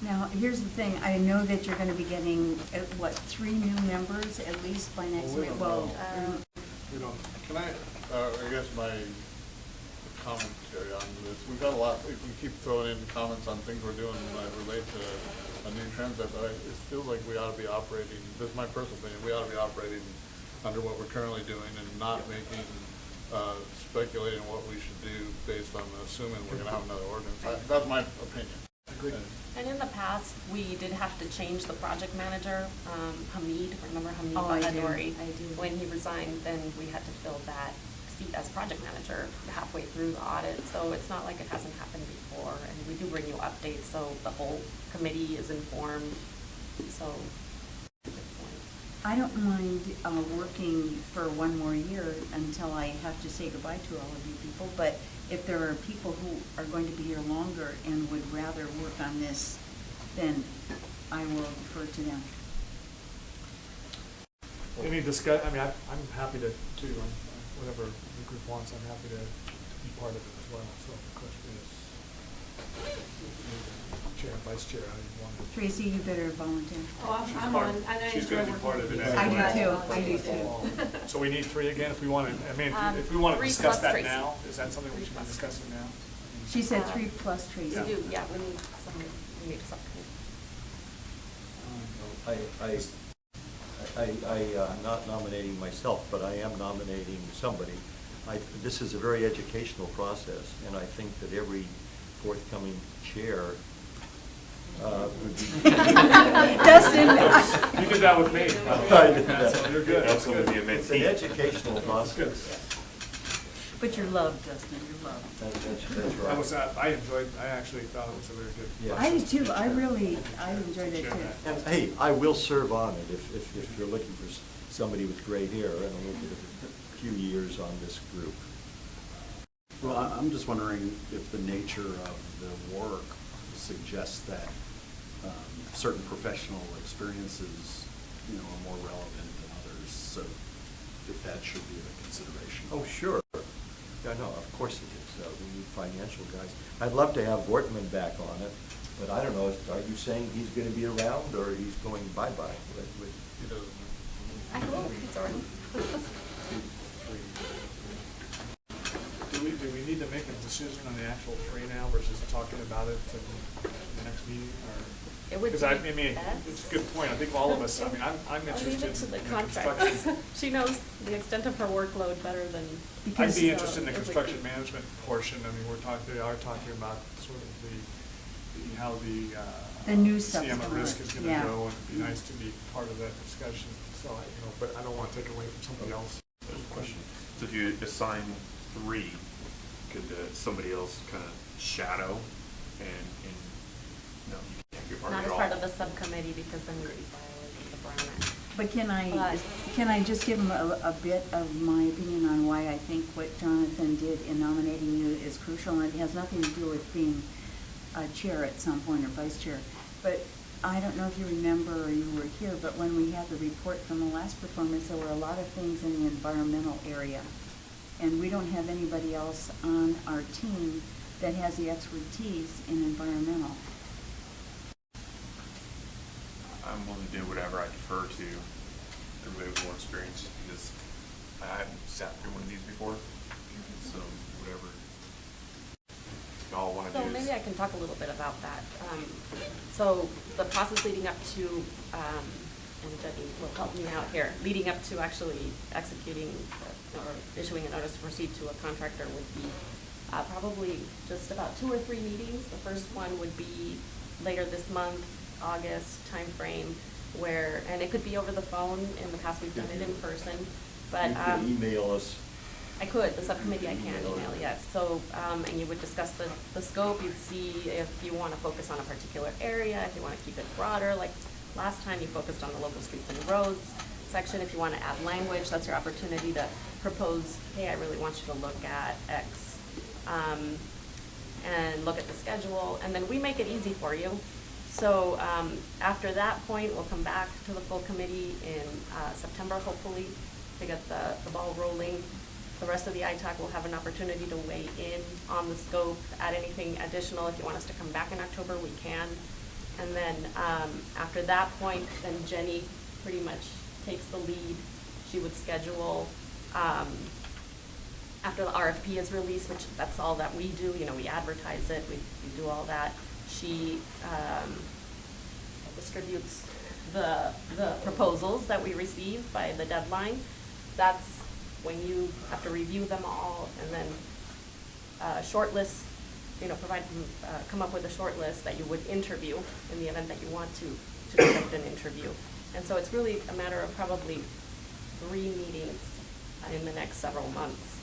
Speaker 6: Now, here's the thing, I know that you're gonna be getting, 3 new members at least by next
Speaker 1: Well, we
Speaker 6: week?
Speaker 1: don't
Speaker 6: Well,
Speaker 1: know. We don't.
Speaker 10: Can I guess my commentary on this, we've got a lot, we keep throwing in comments on things we're doing that relate to a new transit, but it feels like we ought to be operating, this is my personal opinion, we ought to be operating under what we're currently doing and not making, speculating what we should do based on assuming we're gonna have another ordinance. That's my opinion.
Speaker 1: Agreed.
Speaker 2: And in the past, we did have to change the project manager, Hamid, remember Hamid
Speaker 6: Oh, I do.
Speaker 2: Bahadori?
Speaker 6: I do.
Speaker 2: When he resigned, then we had to fill that seat as project manager halfway through the audit, so it's not like it hasn't happened before, and we do bring you updates, so the whole committee is informed, so.
Speaker 6: I don't mind working for one more year until I have to say goodbye to all of you people, but if there are people who are going to be here longer and would rather work on this, then I will defer to them.
Speaker 1: Any discuss, I mean, I'm happy to, whatever the group wants, I'm happy to be part of it as well. So the question is, chair and vice chair, how do you want to?
Speaker 6: Tracy, you better volunteer.
Speaker 8: Oh, I'm on, and I
Speaker 10: She's
Speaker 8: enjoy
Speaker 10: gonna be
Speaker 8: working
Speaker 10: part of
Speaker 8: with
Speaker 10: it
Speaker 8: you.
Speaker 10: anyway.
Speaker 6: I do too, I do too.
Speaker 1: So we need 3 again if we want to, I mean, if we want to
Speaker 2: 3
Speaker 1: discuss
Speaker 2: plus
Speaker 1: that
Speaker 2: Tracy.
Speaker 1: now, is that something we should be discussing now?
Speaker 6: She said 3 plus Tracy.
Speaker 1: Yeah.
Speaker 2: We do, yeah, we need somebody, we need a subcommittee.
Speaker 3: I'm not nominating myself, but I am nominating somebody. This is a very educational process, and I think that every forthcoming chair would be.
Speaker 6: Dustin.
Speaker 1: You did that with me.
Speaker 3: I did that.
Speaker 1: So you're good. That's good.
Speaker 3: It's an educational process.
Speaker 6: But you're loved, Dustin, you're loved.
Speaker 3: That's right.
Speaker 1: I actually thought it was a very good.
Speaker 3: Yeah.
Speaker 6: I did too, I enjoyed it too.
Speaker 3: And hey, I will serve on it if you're looking for somebody with gray hair and a little bit of a few years on this group.
Speaker 4: Well, I'm just wondering if the nature of the work suggests that certain professional experiences, are more relevant than others, so if that should be a consideration.
Speaker 3: Oh, sure. Yeah, no, of course it is. We need financial guys. I'd love to have Wortman back on it, but I don't know, are you saying he's going to be around or he's going bye-bye?
Speaker 10: He doesn't.
Speaker 2: I hope he's already.
Speaker 1: Do we need to make a decision on the actual 3 now versus talking about it in the next meeting, or?
Speaker 2: It would be
Speaker 1: Because I mean,
Speaker 2: best.
Speaker 1: it's a good point. I think all of us, I mean, I'm
Speaker 2: I'll leave
Speaker 1: interested
Speaker 2: it to the
Speaker 1: in the
Speaker 2: contract.
Speaker 1: construction.
Speaker 2: She knows the extent of her workload better than.
Speaker 1: I'd
Speaker 6: Because,
Speaker 1: be interested in the
Speaker 2: if we
Speaker 1: construction
Speaker 2: could-
Speaker 1: management portion. I mean, we are talking about sort of how
Speaker 6: The new stuff's
Speaker 1: CM at
Speaker 6: gonna
Speaker 1: risk
Speaker 6: work.
Speaker 1: is going to
Speaker 6: Yeah.
Speaker 1: go, and it'd be nice to be part of that discussion. So, but I don't want to take away from somebody else.
Speaker 11: Question. So if you assign 3, could somebody else kind of shadow and no, you can't be part
Speaker 2: Not
Speaker 11: of
Speaker 2: as
Speaker 11: it all?
Speaker 2: part of the subcommittee, because then we'd be violating the Brown Act.
Speaker 6: But
Speaker 2: But-
Speaker 6: can I just give him a bit of my opinion on why I think what Jonathan did in nominating you is crucial, and it has nothing to do with being a chair at some point or vice chair. But I don't know if you remember or you were here, but when we had the report from the last performance, there were a lot of things in the environmental area. And we don't have anybody else on our team that has the expertise in environmental.
Speaker 11: I'm willing to do whatever. I defer to everybody with more experience just because I haven't sat through one of these before. So whatever y'all want to
Speaker 2: So
Speaker 11: do. is-
Speaker 2: maybe I can talk a little bit about that. So the process leading up to, and Jenny will help me out here, leading up to actually executing or issuing a notice to proceed to a contractor would be probably just about 2 or 3 meetings. The first one would be later this month, August timeframe, where, and it could be over the phone. In the past, we've done it in person, but.
Speaker 3: You can email us.
Speaker 2: I could, the subcommittee I can email, yes. So, and you would discuss the scope, you'd see if you want to focus on a particular area, if you want to keep it broader, like last time you focused on the local streets and roads section. If you want to add language, that's your opportunity to propose, hey, I really want you to look at X, and look at the schedule, and then we make it easy for you. So after that point, we'll come back to the full committee in September, hopefully, to get the ball rolling. The rest of the ITAC will have an opportunity to weigh in on the scope, add anything additional. If you want us to come back in October, we can. And then after that point, then Jenny pretty much takes the lead. She would schedule, after the RFP is released, which that's all that we do, we advertise it, we do all that. She distributes the proposals that we receive by the deadline. That's when you have to review them all and then shortlist, come up with a short list that you would interview in the event that you want to conduct an interview. And so it's really a matter of probably 3 meetings in the next several months.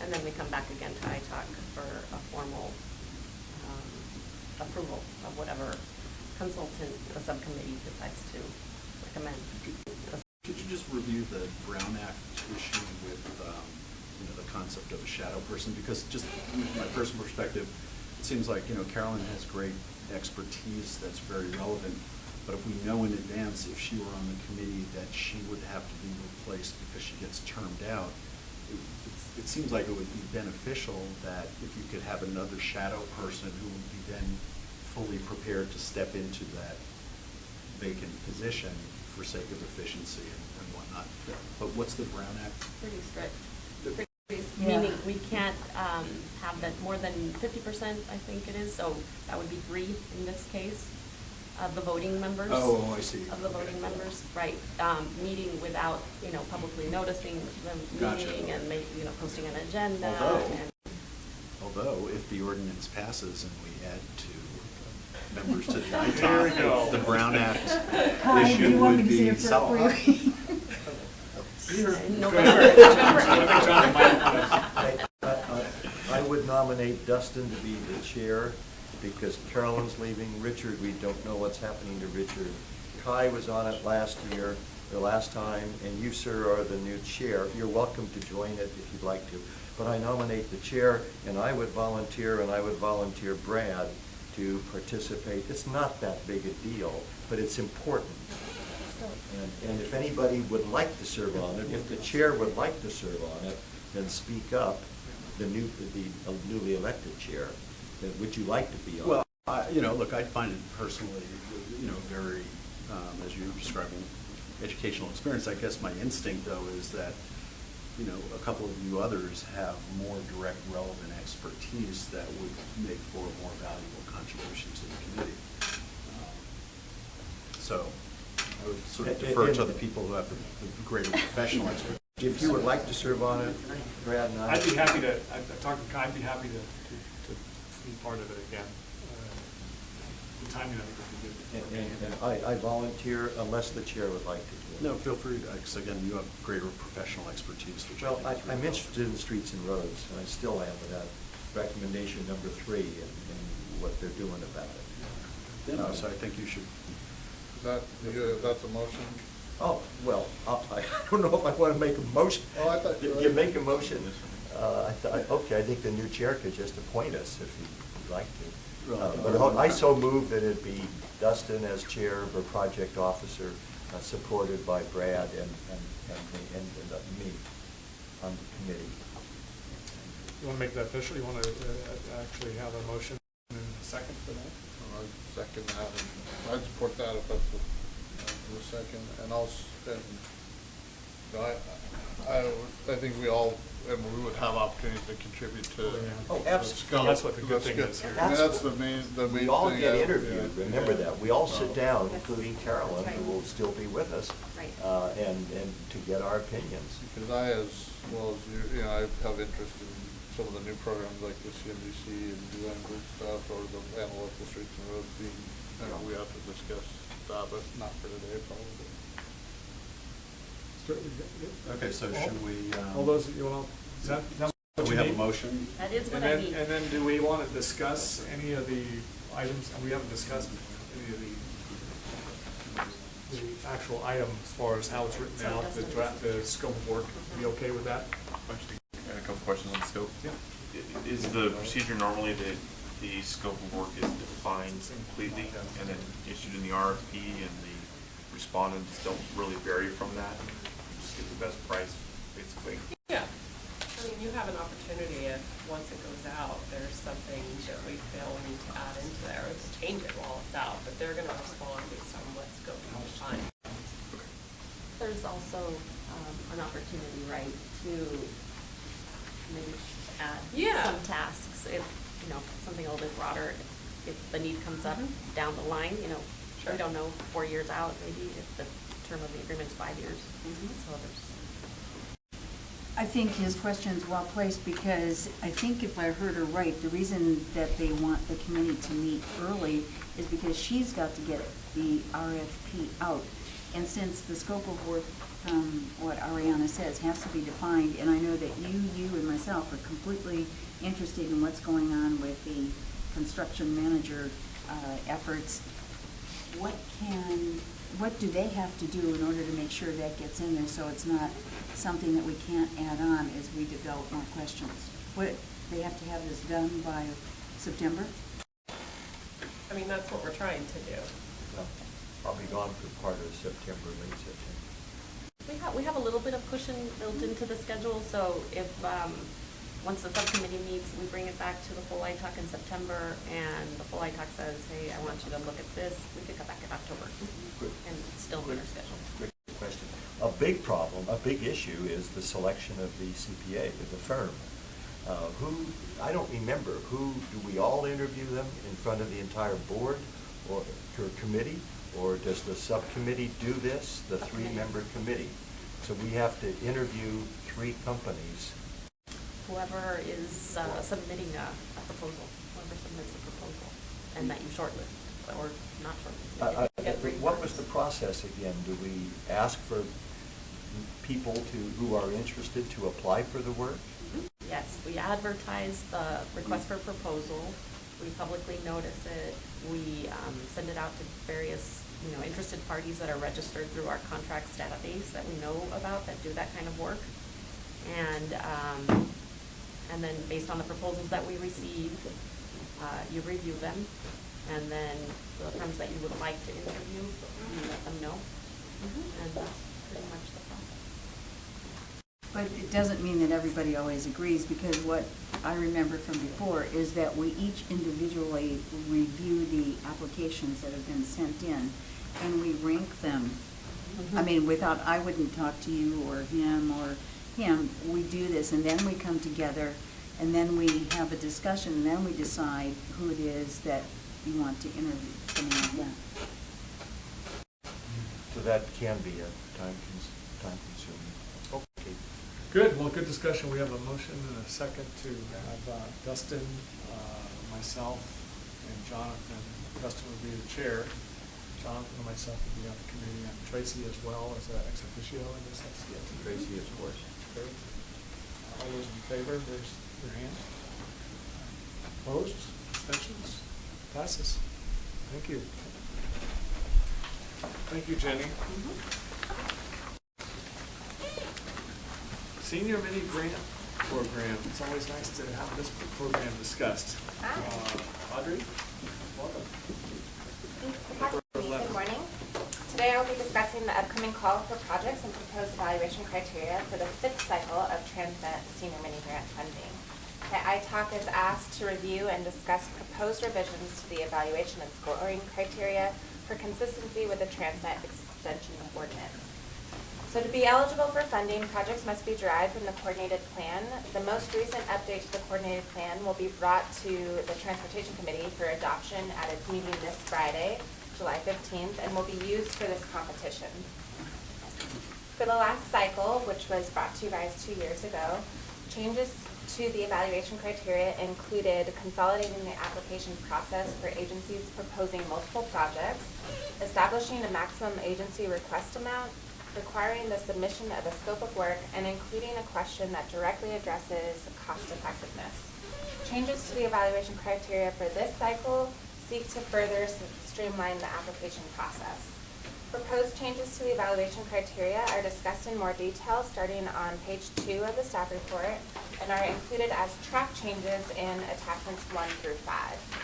Speaker 2: And then we come back again to ITAC for a formal approval of whatever consultant the subcommittee decides to recommend.
Speaker 4: Could you just review the Brown Act issue with, you know, the concept of a shadow person? Because just from my personal perspective, it seems like, you know, Carolyn has great expertise that's very relevant, but if we know in advance if she were on the committee that she would have to be replaced because she gets termed out, it seems like it would be beneficial that if you could have another shadow person who would be then fully prepared to step into that vacant position for sake of efficiency and whatnot.
Speaker 1: Yeah.
Speaker 4: But what's the Brown Act?
Speaker 2: Pretty strict.
Speaker 6: Yeah.
Speaker 2: Meaning we can't have that more than 50%, I think it is, so that would be 3 in this case, of the voting members.
Speaker 4: Oh, I see.
Speaker 2: Of the voting members, right. Meeting without, you know, publicly noticing the
Speaker 4: Gotcha.
Speaker 2: meeting and you know, posting an agenda.
Speaker 4: Although, if the ordinance passes and we add 2 members to the
Speaker 1: There we go.
Speaker 4: ITOP, the Brown Act
Speaker 6: Kai, do
Speaker 4: issue
Speaker 6: you want me
Speaker 4: would
Speaker 6: to say
Speaker 4: be
Speaker 6: it
Speaker 4: solved.
Speaker 2: In
Speaker 1: Go
Speaker 2: November.
Speaker 1: ahead. I think Johnny might
Speaker 3: I would nominate Dustin to be the chair because Carolyn's leaving. Richard, we don't know what's happening to Richard. Kai was on it last year, the last time, and you, sir, are the new chair. You're welcome to join it if you'd like to. But I nominate the chair, and I would volunteer Brad to participate. It's not that big a deal, but it's important. And if anybody would like to serve on it, if the chair would like to serve on it, then speak up, the newly elected chair. Then would you like to be on it?
Speaker 4: Well, you know, look, I find it personally, you know, very, as you're describing, educational experience. I guess my instinct, though, is that, you know, a couple of you others have more direct, relevant expertise that would make for a more valuable contribution to the committee. So I would sort of defer to the people who have the greater professional expertise.
Speaker 3: If you would like to serve on it, Brad and I.
Speaker 1: I'd be happy to, I've talked to Kai, I'd be happy to be part of it again. The timing, I think, would be good.
Speaker 3: And I volunteer unless the chair would like to do it.
Speaker 4: No, feel free to, because again, you have greater professional expertise, which
Speaker 3: Well,
Speaker 4: I think is
Speaker 3: I'm
Speaker 4: really
Speaker 3: interested in streets and roads, and I still am with that recommendation number 3 and what they're doing about it.
Speaker 4: Yeah, no, so I think you should.
Speaker 10: That's a motion?
Speaker 3: Oh, well, I don't know if I want to make a motion.
Speaker 10: Oh, I thought you were-
Speaker 3: You make a motion. Okay, I think the new chair could just appoint us if you'd like to. But I so move that it be Dustin as chair of a project officer, supported by Brad and me on the committee.
Speaker 1: You want to make that official? You want to actually have a motion and a second for that?
Speaker 10: I'd second that, and I'd support that if that's the second, and I think we all, and we would have opportunities to contribute to.
Speaker 3: Oh,
Speaker 10: the
Speaker 3: absolutely.
Speaker 10: scope.
Speaker 1: That's what the good thing is here.
Speaker 10: I mean, that's the main thing.
Speaker 3: We all get interviewed,
Speaker 10: yeah.
Speaker 3: remember
Speaker 10: Yeah.
Speaker 3: that. We all sit down, including Carolyn, who will still be with us,
Speaker 2: Right.
Speaker 3: and to get our opinions.
Speaker 10: Because I, as well as you know, I have interest in some of the new programs like the CNBC and design group stuff, or the analytical streets and roads being, you know, we have to discuss that, but not for today, probably.
Speaker 4: Okay, so should we?
Speaker 1: All those, you want, is that
Speaker 4: So
Speaker 1: what
Speaker 4: we
Speaker 1: you
Speaker 4: have a
Speaker 1: need?
Speaker 4: motion.
Speaker 2: That is what
Speaker 1: And
Speaker 2: I
Speaker 1: then,
Speaker 2: need.
Speaker 1: and then do we want to discuss any of the items, and we haven't discussed any of the actual item as far as how it's written
Speaker 2: So
Speaker 1: out, the
Speaker 2: Dustin-
Speaker 1: draft, the scope of work, be okay with that?
Speaker 11: I had a couple questions on the scope.
Speaker 1: Yeah.
Speaker 11: Is the procedure normally that the scope of work is defined completely and then issued in the RFP and the respondents don't really vary from that? Just get the best price, basically?
Speaker 12: Yeah, I mean, you have an opportunity if, once it goes out, there's something that we feel we need to add into there, or to change it while it's out, but they're gonna respond based on what's going on defined.
Speaker 2: There's also an opportunity, right, to maybe add
Speaker 12: Yeah.
Speaker 2: some tasks, if, you know, something a little bit broader, if the need comes up down the line, you know,
Speaker 12: Sure.
Speaker 2: we don't know 4 years out, maybe, if the term of the agreement is 5 years. So there's.
Speaker 6: I think his question's well placed because I think if I heard her right, the reason that they want the committee to meet early is because she's got to get the RFP out. And since the scope of work, what Ariana says, has to be defined, and I know that you and myself are completely interested in what's going on with the construction manager efforts, what do they have to do in order to make sure that gets in there so it's not something that we can't add on as we develop more questions? What, they have to have this done by September?
Speaker 12: I mean, that's what we're trying to do.
Speaker 3: Well, I'll be gone for part of September, late September.
Speaker 2: We have a little bit of cushion built into the schedule, so if, once the subcommittee meets, we bring it back to the full ITAC in September, and the full ITAC says, hey, I want you to look at this, we could come back in October
Speaker 3: Good.
Speaker 2: and still meet our schedule.
Speaker 3: Quick question. A big problem, a big issue is the selection of the CPA, of the firm. I don't remember, do we all interview them in front of the entire board or committee? Or does the subcommittee do this, the three-member committee? So we have to interview 3 companies.
Speaker 2: Whoever is submitting a proposal, whoever submits a proposal, and that you shortlist, or not shortlist.
Speaker 3: What was the process again? Do we ask for people who are interested to apply for the work?
Speaker 2: Yes, we advertise the request for proposal, we publicly notice it, we send it out to various interested parties that are registered through our contracts database that we know about that do that kind of work. And then based on the proposals that we receive, you review them, and then the firms that you would like to interview, you let them know. And that's pretty much the process.
Speaker 6: But it doesn't mean that everybody always agrees, because what I remember from before is that we each individually review the applications that have been sent in, and we rank them. I mean, I wouldn't talk to you or him or him. We do this, and then we come together, and then we have a discussion, and then we decide who it is that you want to interview, something like that.
Speaker 3: So that can be a time consuming. Okay.
Speaker 1: Good, well, good discussion. We have a motion and a second to have Dustin, myself, and Jonathan. Dustin would be the chair. Jonathan and myself would be on the committee, and Tracy as well as ex officio in this.
Speaker 3: Tracy, of course.
Speaker 1: Okay. All those in favor, raise your hand. Opposed? Abstentions? Passes. Thank you. Thank you, Jenny. Senior Mini Grant Program. It's always nice to have this program discussed.
Speaker 13: Hi.
Speaker 1: Audrey, welcome.
Speaker 13: Good morning. Today I'll be discussing the upcoming call for projects and proposed evaluation criteria for the 5th cycle of Transnet Senior Mini Grant funding. The ITAC is asked to review and discuss proposed revisions to the evaluation and scoring criteria for consistency with the Transnet Extension Ordinance. So to be eligible for funding, projects must be derived from the coordinated plan. The most recent update to the coordinated plan will be brought to the Transportation Committee for adoption at its meeting this Friday, July 15th, and will be used for this competition. For the last cycle, which was brought to you guys 2 years ago, changes to the evaluation criteria included consolidating the application process for agencies proposing multiple projects, establishing a maximum agency request amount, requiring the submission of a scope of work, and including a question that directly addresses cost effectiveness. Changes to the evaluation criteria for this cycle seek to further streamline the application process. Proposed changes to the evaluation criteria are discussed in more detail starting on page 2 of the staff report and are included as track changes in attachments 1 through 5.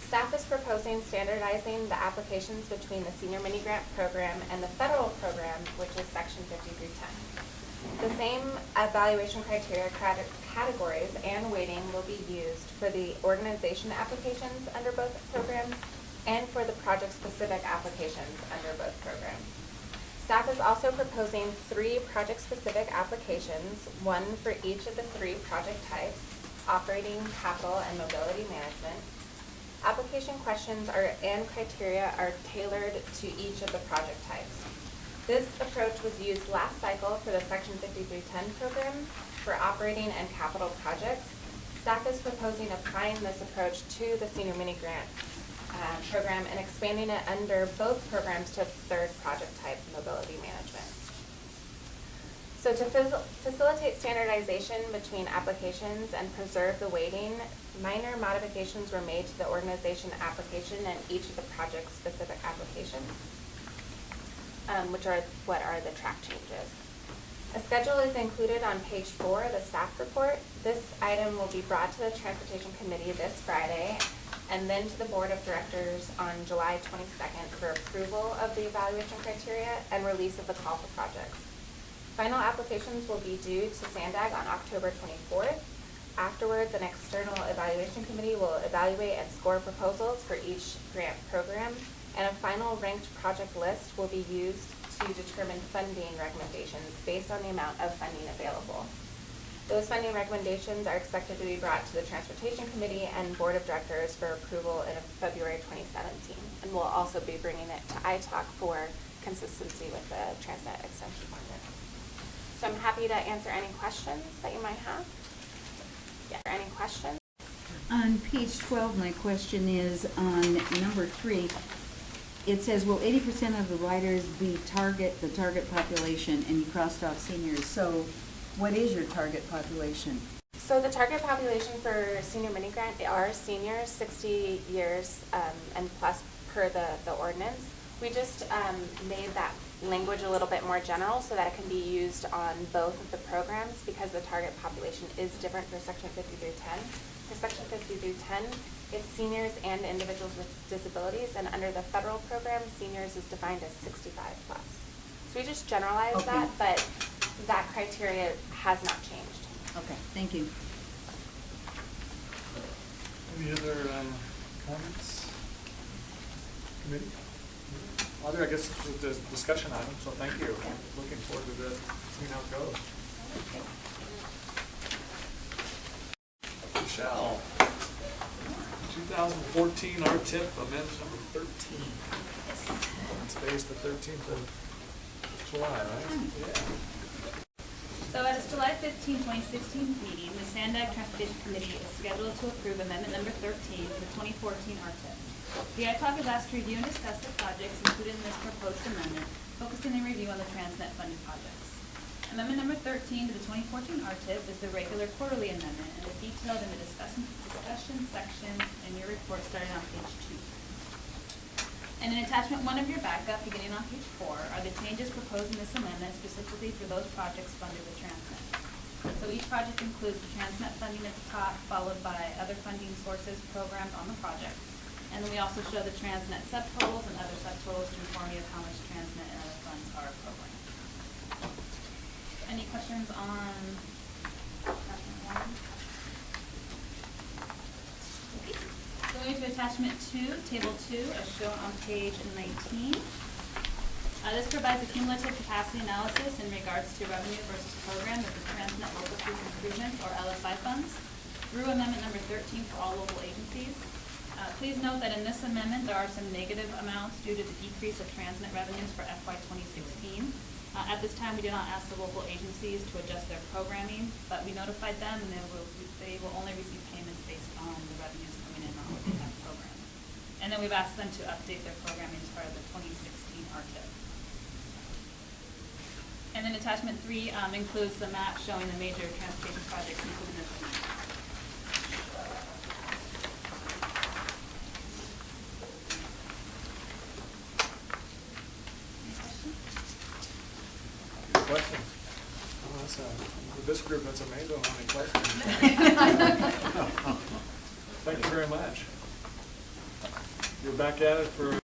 Speaker 13: Staff is proposing standardizing the applications between the Senior Mini Grant Program and the federal program, which is Section 5310. The same evaluation criteria categories and weighting will be used for the organization applications under both programs and for the project-specific applications under both programs. Staff is also proposing 3 project-specific applications, one for each of the 3 project types: operating, capital, and mobility management. Application questions and criteria are tailored to each of the project types. This approach was used last cycle for the Section 5310 program for operating and capital projects. Staff is proposing applying this approach to the Senior Mini Grant program and expanding it under both programs to the 3rd project type, mobility management. So to facilitate standardization between applications and preserve the weighting, minor modifications were made to the organization application and each of the project-specific applications, which are what are the track changes. A schedule is included on page 4 of the staff report. This item will be brought to the Transportation Committee this Friday and then to the Board of Directors on July 22nd for approval of the evaluation criteria and release of the call for projects. Final applications will be due to SANDAG on October 24th. Afterwards, an external evaluation committee will evaluate and score proposals for each grant program, and a final ranked project list will be used to determine funding recommendations based on the amount of funding available. Those funding recommendations are expected to be brought to the Transportation Committee and Board of Directors for approval in February 2017. And we'll also be bringing it to ITALC for consistency with the Transnet Extension Partners. So I'm happy to answer any questions that you might have. Yeah, any questions?
Speaker 6: On page 12, my question is on number 3. It says, will 80% of the riders be the target population, and you crossed off seniors. So what is your target population?
Speaker 13: So the target population for senior mini grant are seniors 60 years and plus per the ordinance. We just made that language a little bit more general so that it can be used on both of the programs because the target population is different for Section 50 through 10. For Section 50 through 10, it's seniors and individuals with disabilities, and under the federal program, seniors is defined as 65 plus. So we just generalized that, but that criteria has not changed.
Speaker 6: Okay, thank you.
Speaker 1: Any other comments? Committee? Other, I guess, it's a discussion item, so thank you. Looking forward to seeing how it goes. Michelle, 2014 RTIP amendment number 13. Today's the 13th of July, right? Yeah.
Speaker 14: So at its July 15, 2016 meeting, the SANDAG Transportation Committee is scheduled to approve amendment number 13 to the 2014 RTIP. The ITALC is asked to review and discuss the projects included in this proposed amendment, focusing the review on the Transnet funded projects. Amendment number 13 to the 2014 RTIP is the regular quarterly amendment and is detailed in the discussion section in your report starting on page 2. And in attachment 1 of your backup, beginning on page 4, are the changes proposed in this amendment specifically for those projects funded with Transnet. So each project includes the Transnet funding at the top, followed by other funding sources programmed on the project. And then we also show the Transnet subtotals and other subtotals to inform you of how much Transnet and other funds are programmed. Any questions on attachment 1? Okay. Going to attachment 2, table 2, as shown on page 19. This provides a cumulative capacity analysis in regards to revenue versus program of the Transnet Local Street Improvements, or LSI funds, through amendment number 13 for all local agencies. Please note that in this amendment, there are some negative amounts due to the decrease of Transnet revenues for FY 2016. At this time, we did not ask the local agencies to adjust their programming, but we notified them, and they will only receive payments based on the revenues coming in on what they have programmed. And then we've asked them to update their programming as part of the 2016 RTIP. And then attachment 3 includes the map showing the major transportation projects included in this amendment.
Speaker 1: Questions? Oh, with this group, that's amazing how many questions. Thank you very much. You're back at it for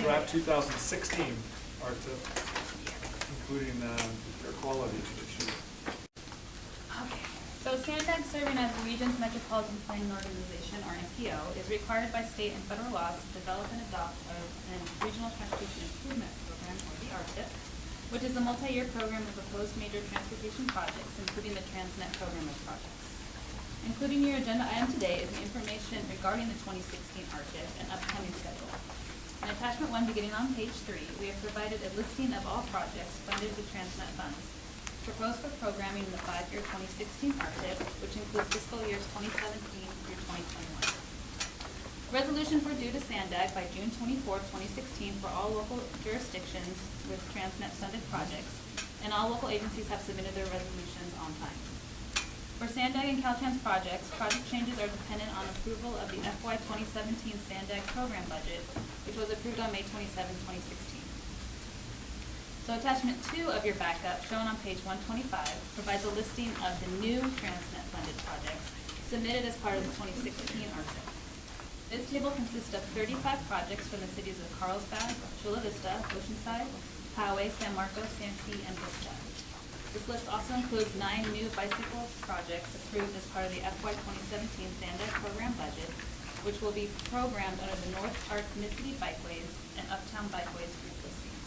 Speaker 1: draft 2016 RTIP, including air quality issues.
Speaker 14: Okay. So SANDAG, serving as the region's Metropolitan Planning Organization, or MPO, is required by state and federal laws to develop and adopt a Regional Transportation Improvement Program, or the RTIP, which is a multi-year program of proposed major transportation projects, including the Transnet program of projects. Including your agenda item today is the information regarding the 2016 RTIP and upcoming schedule. In attachment 1, beginning on page 3, we have provided a listing of all projects funded with Transnet funds, proposed for programming in the 5-year 2016 RTIP, which includes fiscal years 2017 through 2021. Resolutions were due to SANDAG by June 24, 2016 for all local jurisdictions with Transnet funded projects, and all local agencies have submitted their resolutions on time. For Sandag and Caltrans projects, project changes are dependent on approval of the FY 2017 Sandag program budget, which was approved on May 27, 2016. So attachment 2 of your backup, shown on page 125, provides a listing of the new Transnet funded projects submitted as part of the 2016 RTIP. This table consists of 35 projects from the cities of Carlsbad, Chula Vista, Oceanside, Poway, San Marcos, Santee, and Vista. This list also includes 9 new bicycle projects approved as part of the FY 2017 Sandag program budget, which will be programmed under the North Park Mid-City Bikeways and Uptown Bikeways group listings.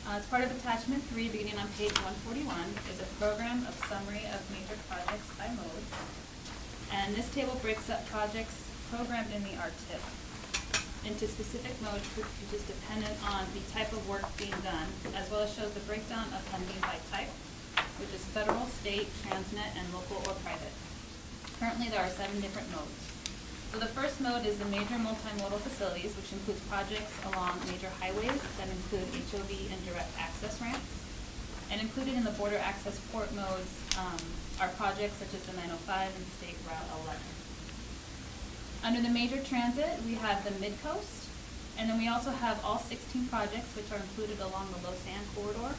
Speaker 14: As part of attachment 3, beginning on page 141, is a program of summary of major projects by mode. And this table breaks up projects programmed in the RTIP into specific modes, which is dependent on the type of work being done, as well as shows the breakdown of funding by type, which is federal, state, transnet, and local or private. Currently, there are 7 different modes. So the first mode is the major multimodal facilities, which includes projects along major highways that include HOV and direct access ramps. And included in the border access port modes are projects such as the 905 and State Route 11. Under the major transit, we have the Mid-Coast, and then we also have all 16 projects which are included along the Lausanne corridor.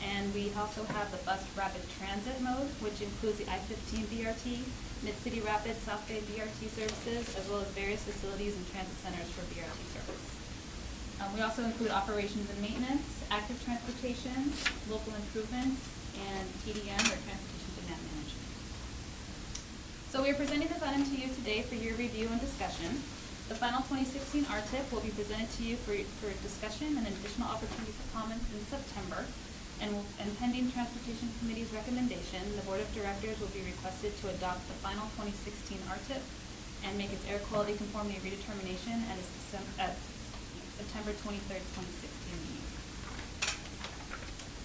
Speaker 14: And we also have the bus rapid transit mode, which includes the I-15 BRT, Mid-City Rapid, South Bay BRT services, as well as various facilities and transit centers for BRT service. We also include operations and maintenance, active transportation, local improvements, and TDM, or transportation demand management. So we are presenting this item to you today for your review and discussion. The final 2016 RTIP will be presented to you for discussion and additional opportunity for comments in September. And pending Transportation Committee's recommendation, the Board of Directors will be requested to adopt the final 2016 RTIP and make its air quality conformity redetermination at September 23rd, 2016 meeting.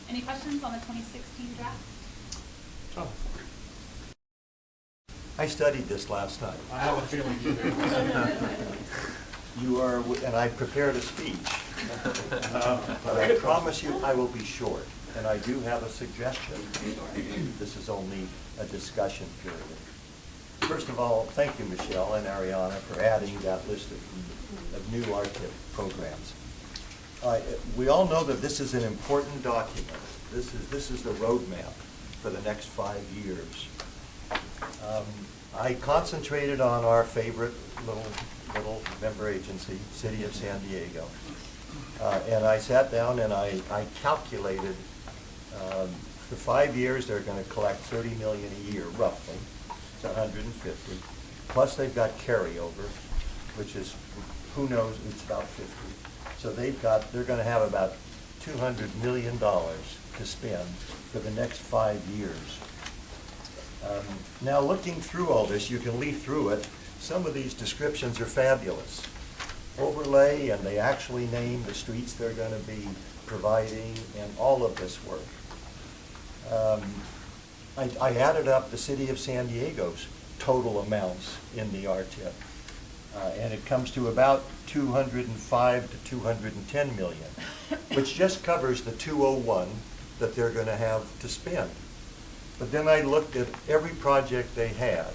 Speaker 14: Any questions on the 2016 draft?
Speaker 1: John?
Speaker 3: I studied this last night.
Speaker 1: I have a feeling you do.
Speaker 3: You are, and I prepared a speech, but I promise you I will be short. And I do have a suggestion. This is only a discussion period. First of all, thank you, Michelle and Ariana, for adding that list of new RTIP programs. We all know that this is an important document. This is the roadmap for the next 5 years. I concentrated on our favorite little member agency, City of San Diego. And I sat down and I calculated for 5 years they're going to collect $30 million a year, roughly. It's 150. Plus they've got carryover, which is, who knows, it's about 50. So they're going to have about $200 million to spend for the next 5 years. Now looking through all this, you can leaf through it. Some of these descriptions are fabulous. Overlay, and they actually name the streets they're going to be providing, and all of this work. I added up the City of San Diego's total amounts in the RTIP, and it comes to about 205 to 210 million, which just covers the 201 that they're going to have to spend. But then I looked at every project they had,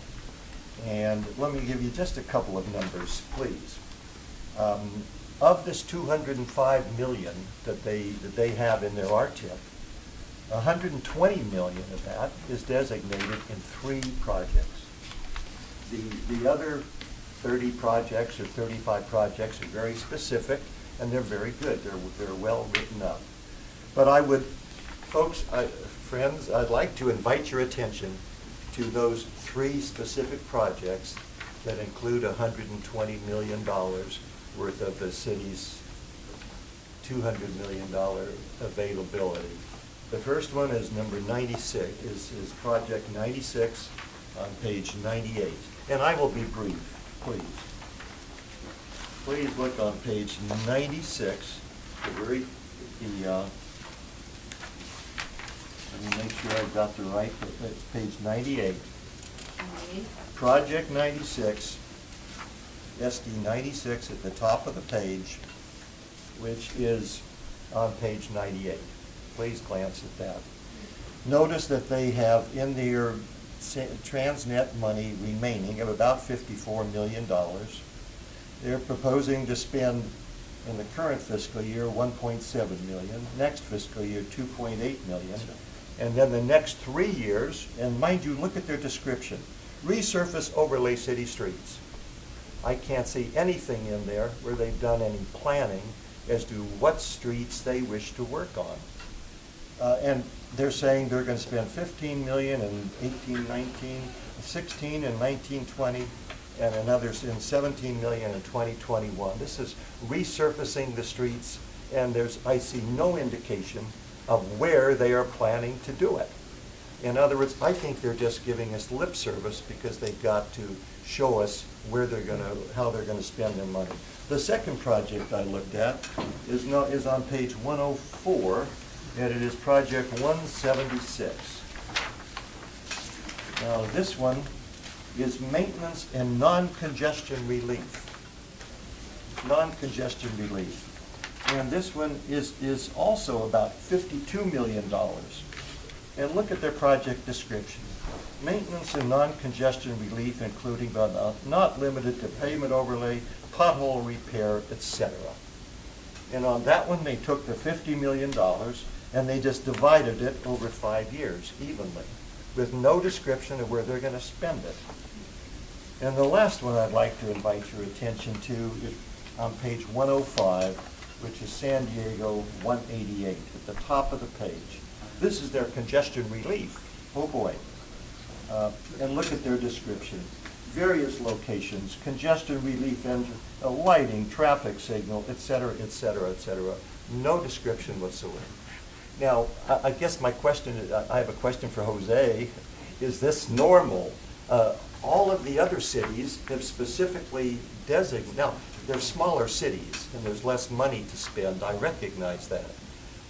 Speaker 3: and let me give you just a couple of numbers, please. Of this 205 million that they have in their RTIP, 120 million of that is designated in 3 projects. The other 30 projects or 35 projects are very specific, and they're very good. They're well written up. But I would, folks, friends, I'd like to invite your attention to those 3 specific projects that include $120 million worth of the city's $200 million availability. The first one is number 96, is project 96 on page 98. And I will be brief, please. Please look on page 96, let me make sure I've got the right, it's page 98. Project 96, SD 96 at the top of the page, which is on page 98. please glance at that. Notice that they have in their Transnet money remaining of about $54 million. They're proposing to spend in the current fiscal year 1.7 million, next fiscal year 2.8 million, and then the next 3 years, and mind you, look at their description, resurface overlay city streets. I can't see anything in there where they've done any planning as to what streets they wish to work on. And they're saying they're going to spend 15 million in 18-19, 16 in 19-20, and another in 17 million in 2021. This is resurfacing the streets, and I see no indication of where they are planning to do it. In other words, I think they're just giving us lip service because they've got to show us where they're going to, how they're going to spend their money. The second project I looked at is on page 104, and it is project 176. Now this one is maintenance and non-congestion relief. Non-congestion relief. And this one is also about $52 million. And look at their project description. Maintenance and non-congestion relief, including but not limited to pavement overlay, pothole repair, etc. And on that one, they took the $50 million and they just divided it over 5 years evenly, with no description of where they're going to spend it. And the last one I'd like to invite your attention to is on page 105, which is San Diego 188, at the top of the page. This is their congestion relief. Oh boy. And look at their description. Various locations, congestion relief engine, lighting, traffic signal, etc., etc., etc. No description whatsoever. Now, I guess my question is, I have a question for Jose. Is this normal? All of the other cities have specifically designated, now, they're smaller cities and there's less money to spend, I recognize that.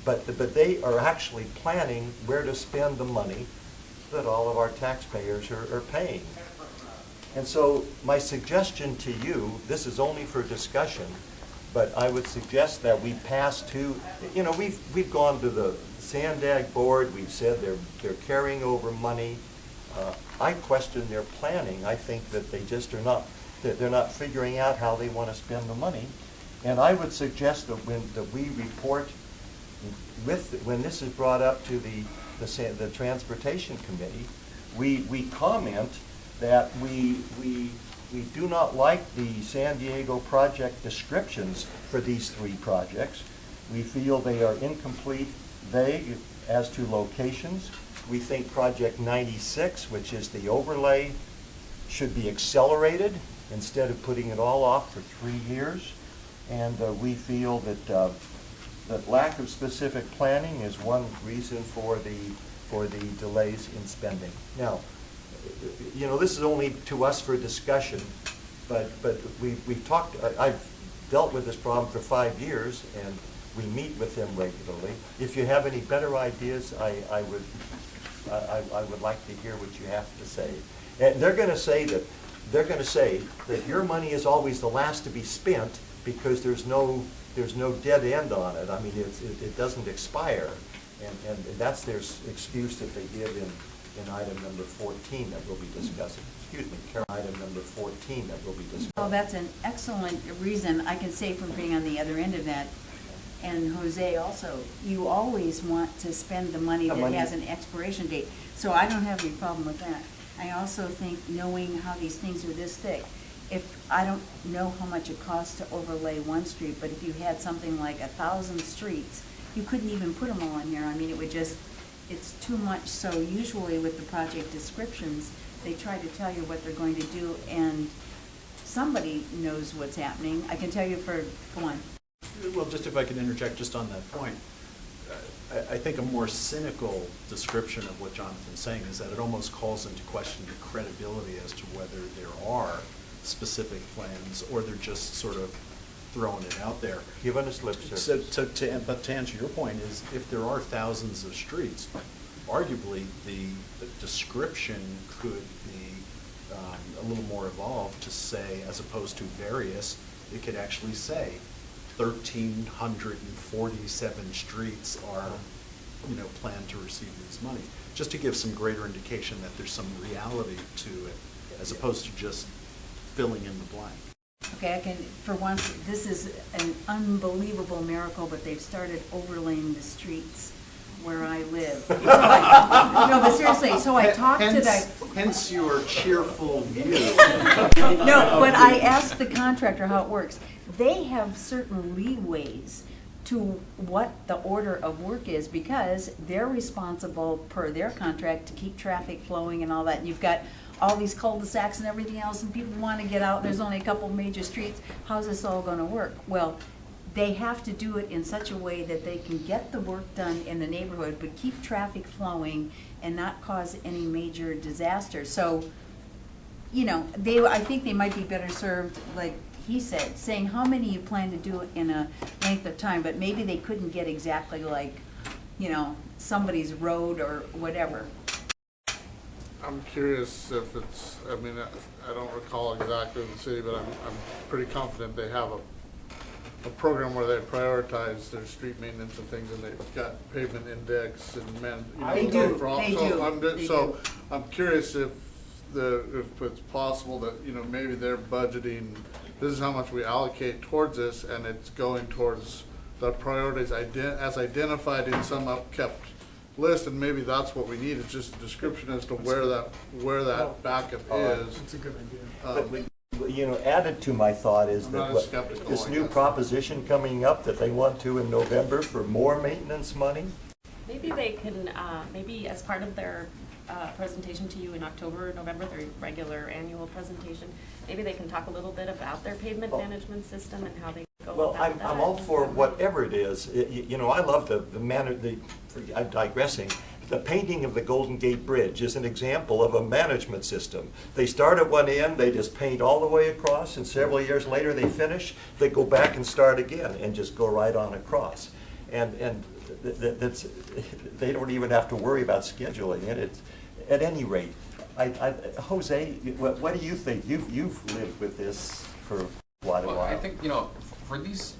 Speaker 3: But they are actually planning where to spend the money that all of our taxpayers are paying. And so my suggestion to you, this is only for discussion, but I would suggest that we pass to, you know, we've gone to the Sandag board, we've said they're carrying over money. I question their planning. I think that they just are not, they're not figuring out how they want to spend the money. And I would suggest that we report when this is brought up to the Transportation Committee, we comment that we do not like the San Diego project descriptions for these 3 projects. We feel they are incomplete, vague as to locations. We think project 96, which is the overlay, should be accelerated instead of putting it all off for 3 years. And we feel that that lack of specific planning is one reason for the delays in spending. Now, you know, this is only to us for discussion, but we've talked. I've dealt with this problem for 5 years, and we meet with them regularly. If you have any better ideas, I would like to hear what you have to say. And they're going to say that your money is always the last to be spent because there's no dead end on it. I mean, it doesn't expire, and that's their excuse that they give in item number 14 that we'll be discussing. Excuse me, item number 14 that we'll be discussing.
Speaker 6: Well, that's an excellent reason. I can say from being on the other end of that, and Jose also, you always want to spend the money that has an expiration date. So I don't have any problem with that. I also think knowing how these things are this thick, if I don't know how much it costs to overlay one street, but if you had something like 1,000 streets, you couldn't even put them all in here. I mean, it would just, it's too much. So usually with the project descriptions, they try to tell you what they're going to do, and somebody knows what's happening. I can tell you go on.
Speaker 4: Well, just if I could interject just on that point, I think a more cynical description of what Jonathan's saying is that it almost calls into question the credibility as to whether there are specific plans or they're just sort of throwing it out there.
Speaker 3: Giving us lip service.
Speaker 4: So, but to answer your point is, if there are thousands of streets, arguably the description could be a little more evolved to say, as opposed to various, it could actually say 1,347 streets are plan to receive this money, just to give some greater indication that there's some reality to it, as opposed to just filling in the blank.
Speaker 6: Okay, I can, for once, this is an unbelievable miracle, but they've started overlaying the streets where I live. No, but seriously, so I talked to the...
Speaker 4: Hence your cheerful view.
Speaker 6: No, but I asked the contractor how it works. They have certain leeways to what the order of work is, because they're responsible per their contract to keep traffic flowing and all that. And you've got all these cul-de-sacs and everything else, and people want to get out, and there's only a couple major streets. How's this all going to work? Well, they have to do it in such a way that they can get the work done in the neighborhood, but keep traffic flowing and not cause any major disaster. So, you know, I think they might be better served, like he said, saying how many you plan to do in a length of time, but maybe they couldn't get exactly like, you know, somebody's road or whatever.
Speaker 10: I'm curious if it's, I mean, I don't recall exactly the city, but I'm pretty confident they have a program where they prioritize their street maintenance and things, and they've got pavement index and
Speaker 6: They do.
Speaker 10: So I'm curious if it's possible that, you know, maybe they're budgeting, this is how much we allocate towards this, and it's going towards the priorities as identified in some upkept list, and maybe that's what we need. It's just a description as to where that backup is.
Speaker 1: It's a good idea.
Speaker 3: You know, added to my thought is
Speaker 10: I'm
Speaker 3: that
Speaker 10: not as skeptical,
Speaker 3: this
Speaker 10: I
Speaker 3: new
Speaker 10: guess.
Speaker 3: proposition coming up that they want to in November for more maintenance money.
Speaker 2: Maybe they can, maybe as part of their presentation to you in October, November, their regular annual presentation, maybe they can talk a little bit about their pavement management system and how they go
Speaker 3: Well,
Speaker 2: about that.
Speaker 3: I'm all for whatever it is. You know, I love I'm digressing. The painting of the Golden Gate Bridge is an example of a management system. They start at one end, they just paint all the way across, and several years later they finish, they go back and start again and just go right on across. And that's, they don't even have to worry about scheduling it. At any rate, Jose, what do you think? You've lived with this for quite a while.
Speaker 7: I think, you know, for these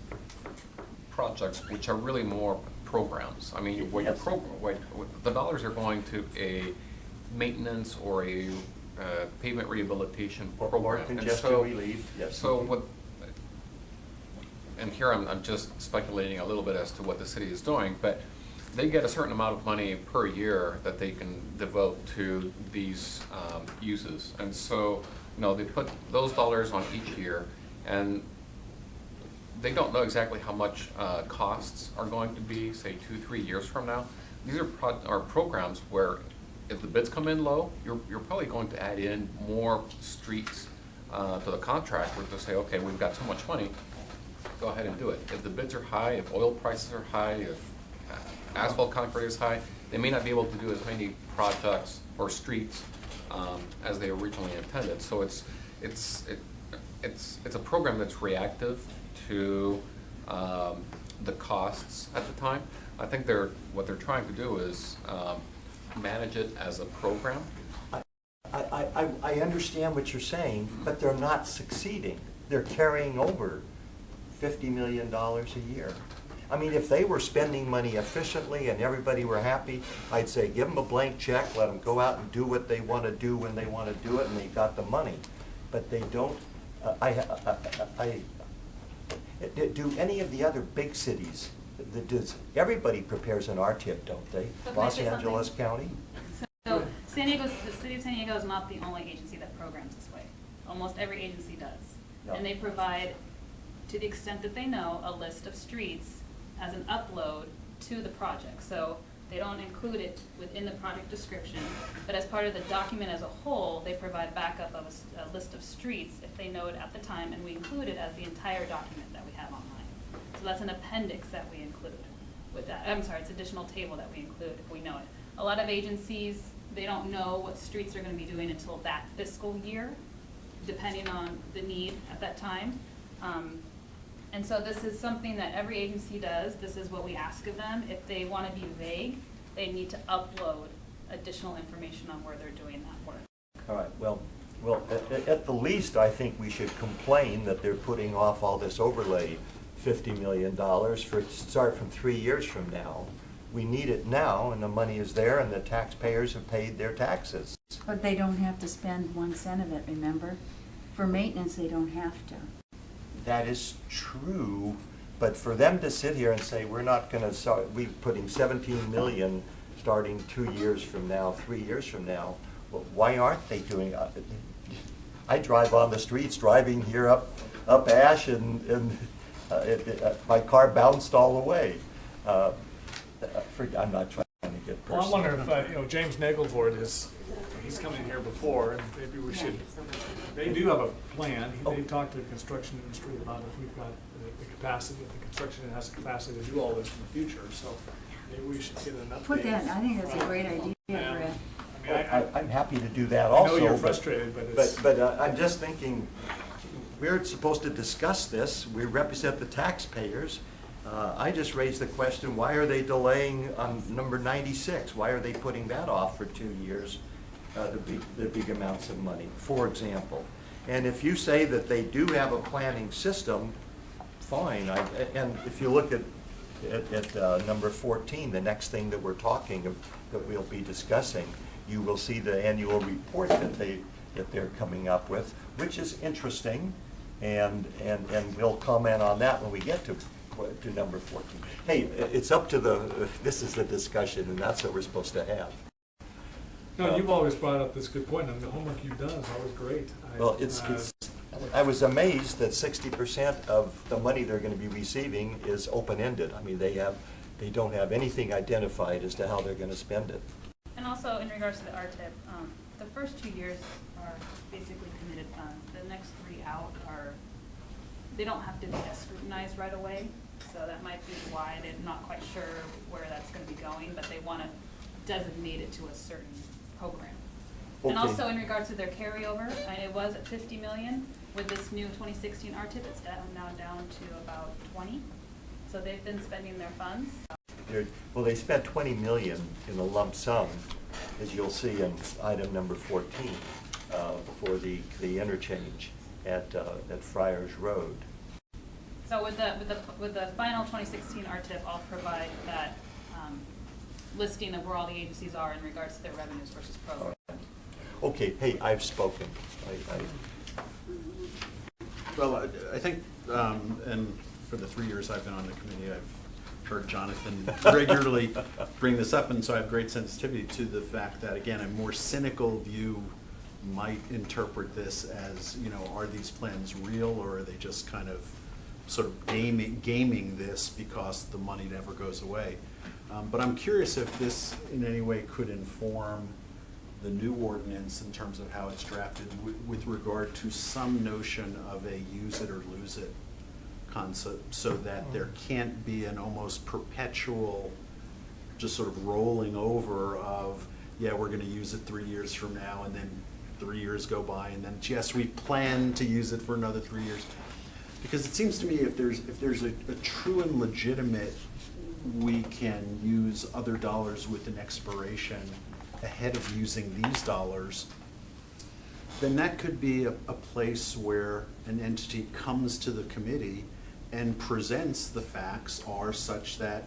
Speaker 7: projects, which are really more programs, I mean, what
Speaker 3: Yes.
Speaker 7: the dollars are going to a maintenance or a pavement rehabilitation
Speaker 3: Or
Speaker 7: program.
Speaker 3: congestion relief, yes.
Speaker 7: So what, and here I'm just speculating a little bit as to what the city is doing, but they get a certain amount of money per year that they can devote to these uses. And so, you know, they put those dollars on each year, and they don't know exactly how much costs are going to be, say, 2-3 years from now. These are programs where if the bids come in low, you're probably going to add in more streets to the contract, where to say, okay, we've got so much money, go ahead and do it. If the bids are high, if oil prices are high, if asphalt concrete is high, they may not be able to do as many projects or streets as they originally intended. So it's a program that's reactive to the costs at the time. I think what they're trying to do is manage it as a program.
Speaker 3: I understand what you're saying, but they're not succeeding. They're carrying over $50 million a year. I mean, if they were spending money efficiently and everybody were happy, I'd say give them a blank check, let them go out and do what they want to do when they want to do it, and they got the money. But they don't. Do any of the other big cities? Everybody prepares an RTIP, don't they?
Speaker 14: So can I
Speaker 3: Los
Speaker 14: say something?
Speaker 3: Angeles County.
Speaker 14: So the city of San Diego is not the only agency that programs this way. Almost every agency does.
Speaker 3: No.
Speaker 14: And they provide, to the extent that they know, a list of streets as an upload to the project. So they don't include it within the project description, but as part of the document as a whole, they provide backup of a list of streets if they know it at the time, and we include it as the entire document that we have online. So that's an appendix that we include with that. I'm sorry, it's an additional table that we include if we know it. A lot of agencies, they don't know what streets they're going to be doing until that fiscal year, depending on the need at that time. And so this is something that every agency does. This is what we ask of them. If they want to be vague, they need to upload additional information on where they're doing that work.
Speaker 3: All right, well, at the least, I think we should complain that they're putting off all this overlay $50 million start from 3 years from now, we need it now, and the money is there, and the taxpayers have paid their taxes.
Speaker 6: But they don't have to spend 1 cent of it, remember? For maintenance, they don't have to.
Speaker 3: That is true, but for them to sit here and say, we're not gonna start, we're putting 17 million starting 2 years from now, 3 years from now, well, why aren't they doing it? I drive on the streets, driving here up Ash, and my car bounced all the way. I'm not trying to get
Speaker 1: Well,
Speaker 3: personal.
Speaker 1: I'm wondering if, James Nagelvoort he's come in here before, and maybe we should, they do have a plan. They've talked to the construction industry about if we've got the capacity, if the construction has the capacity to do all this in the future, so maybe we should get an update.
Speaker 6: Put that, I think that's a great idea,
Speaker 1: Yeah.
Speaker 6: Brett.
Speaker 1: I mean,
Speaker 3: I'm happy to do that
Speaker 1: I
Speaker 3: also.
Speaker 1: know you're frustrated, but it's.
Speaker 3: But I'm just thinking, we're supposed to discuss this, we represent the taxpayers. I just raised the question, why are they delaying on number 96? Why are they putting that off for 2 years, the big amounts of money, for example? And if you say that they do have a planning system, fine. And if you look at number 14, the next thing that we're that we'll be discussing, you will see the annual report that they're coming up with, which is interesting, and we'll comment on that when we get to number 14. Hey, it's up to this is the discussion, and that's what we're supposed to have.
Speaker 1: No, you've always brought up this good point, and the homework you've done is always great.
Speaker 3: Well, I was amazed that 60% of the money they're going to be receiving is open-ended. I mean, they don't have anything identified as to how they're going to spend it.
Speaker 14: And also, in regards to the RTIP, the first 2 years are basically committed funds. The next 3 out they don't have to be as scrutinized right away. So that might be why they're not quite sure where that's going to be going, but they want to designate it to a certain program.
Speaker 3: Okay.
Speaker 14: And also, in regards to their carryover, it was at 50 million. With this new 2016 RTIP, it's now down to about 20. So they've been spending their funds.
Speaker 3: Well, they spent 20 million in a lump sum, as you'll see in item number 14, for the interchange at Friars Road.
Speaker 14: So with the final 2016 RTIP, I'll provide that listing of where all the agencies are in regards to their revenues versus program.
Speaker 3: Okay, hey, I've spoken.
Speaker 4: Well, I think, and for the 3 years I've been on the committee, I've heard Jonathan regularly bring this up, and so I have great sensitivity to the fact that, again, a more cynical view might interpret this as, are these plans real, or are they just kind of sort of gaming this because the money never goes away? But I'm curious if this in any way could inform the new ordinance in terms of how it's drafted with regard to some notion of a use it or lose it concept, so that there can't be an almost perpetual just sort of rolling over of, yeah, we're going to use it 3 years from now, and then 3 years go by, and then yes, we plan to use it for another 3 years. Because it seems to me if there's a true and legitimate, we can use other dollars with an expiration ahead of using these dollars, then that could be a place where an entity comes to the committee and presents the facts are such that,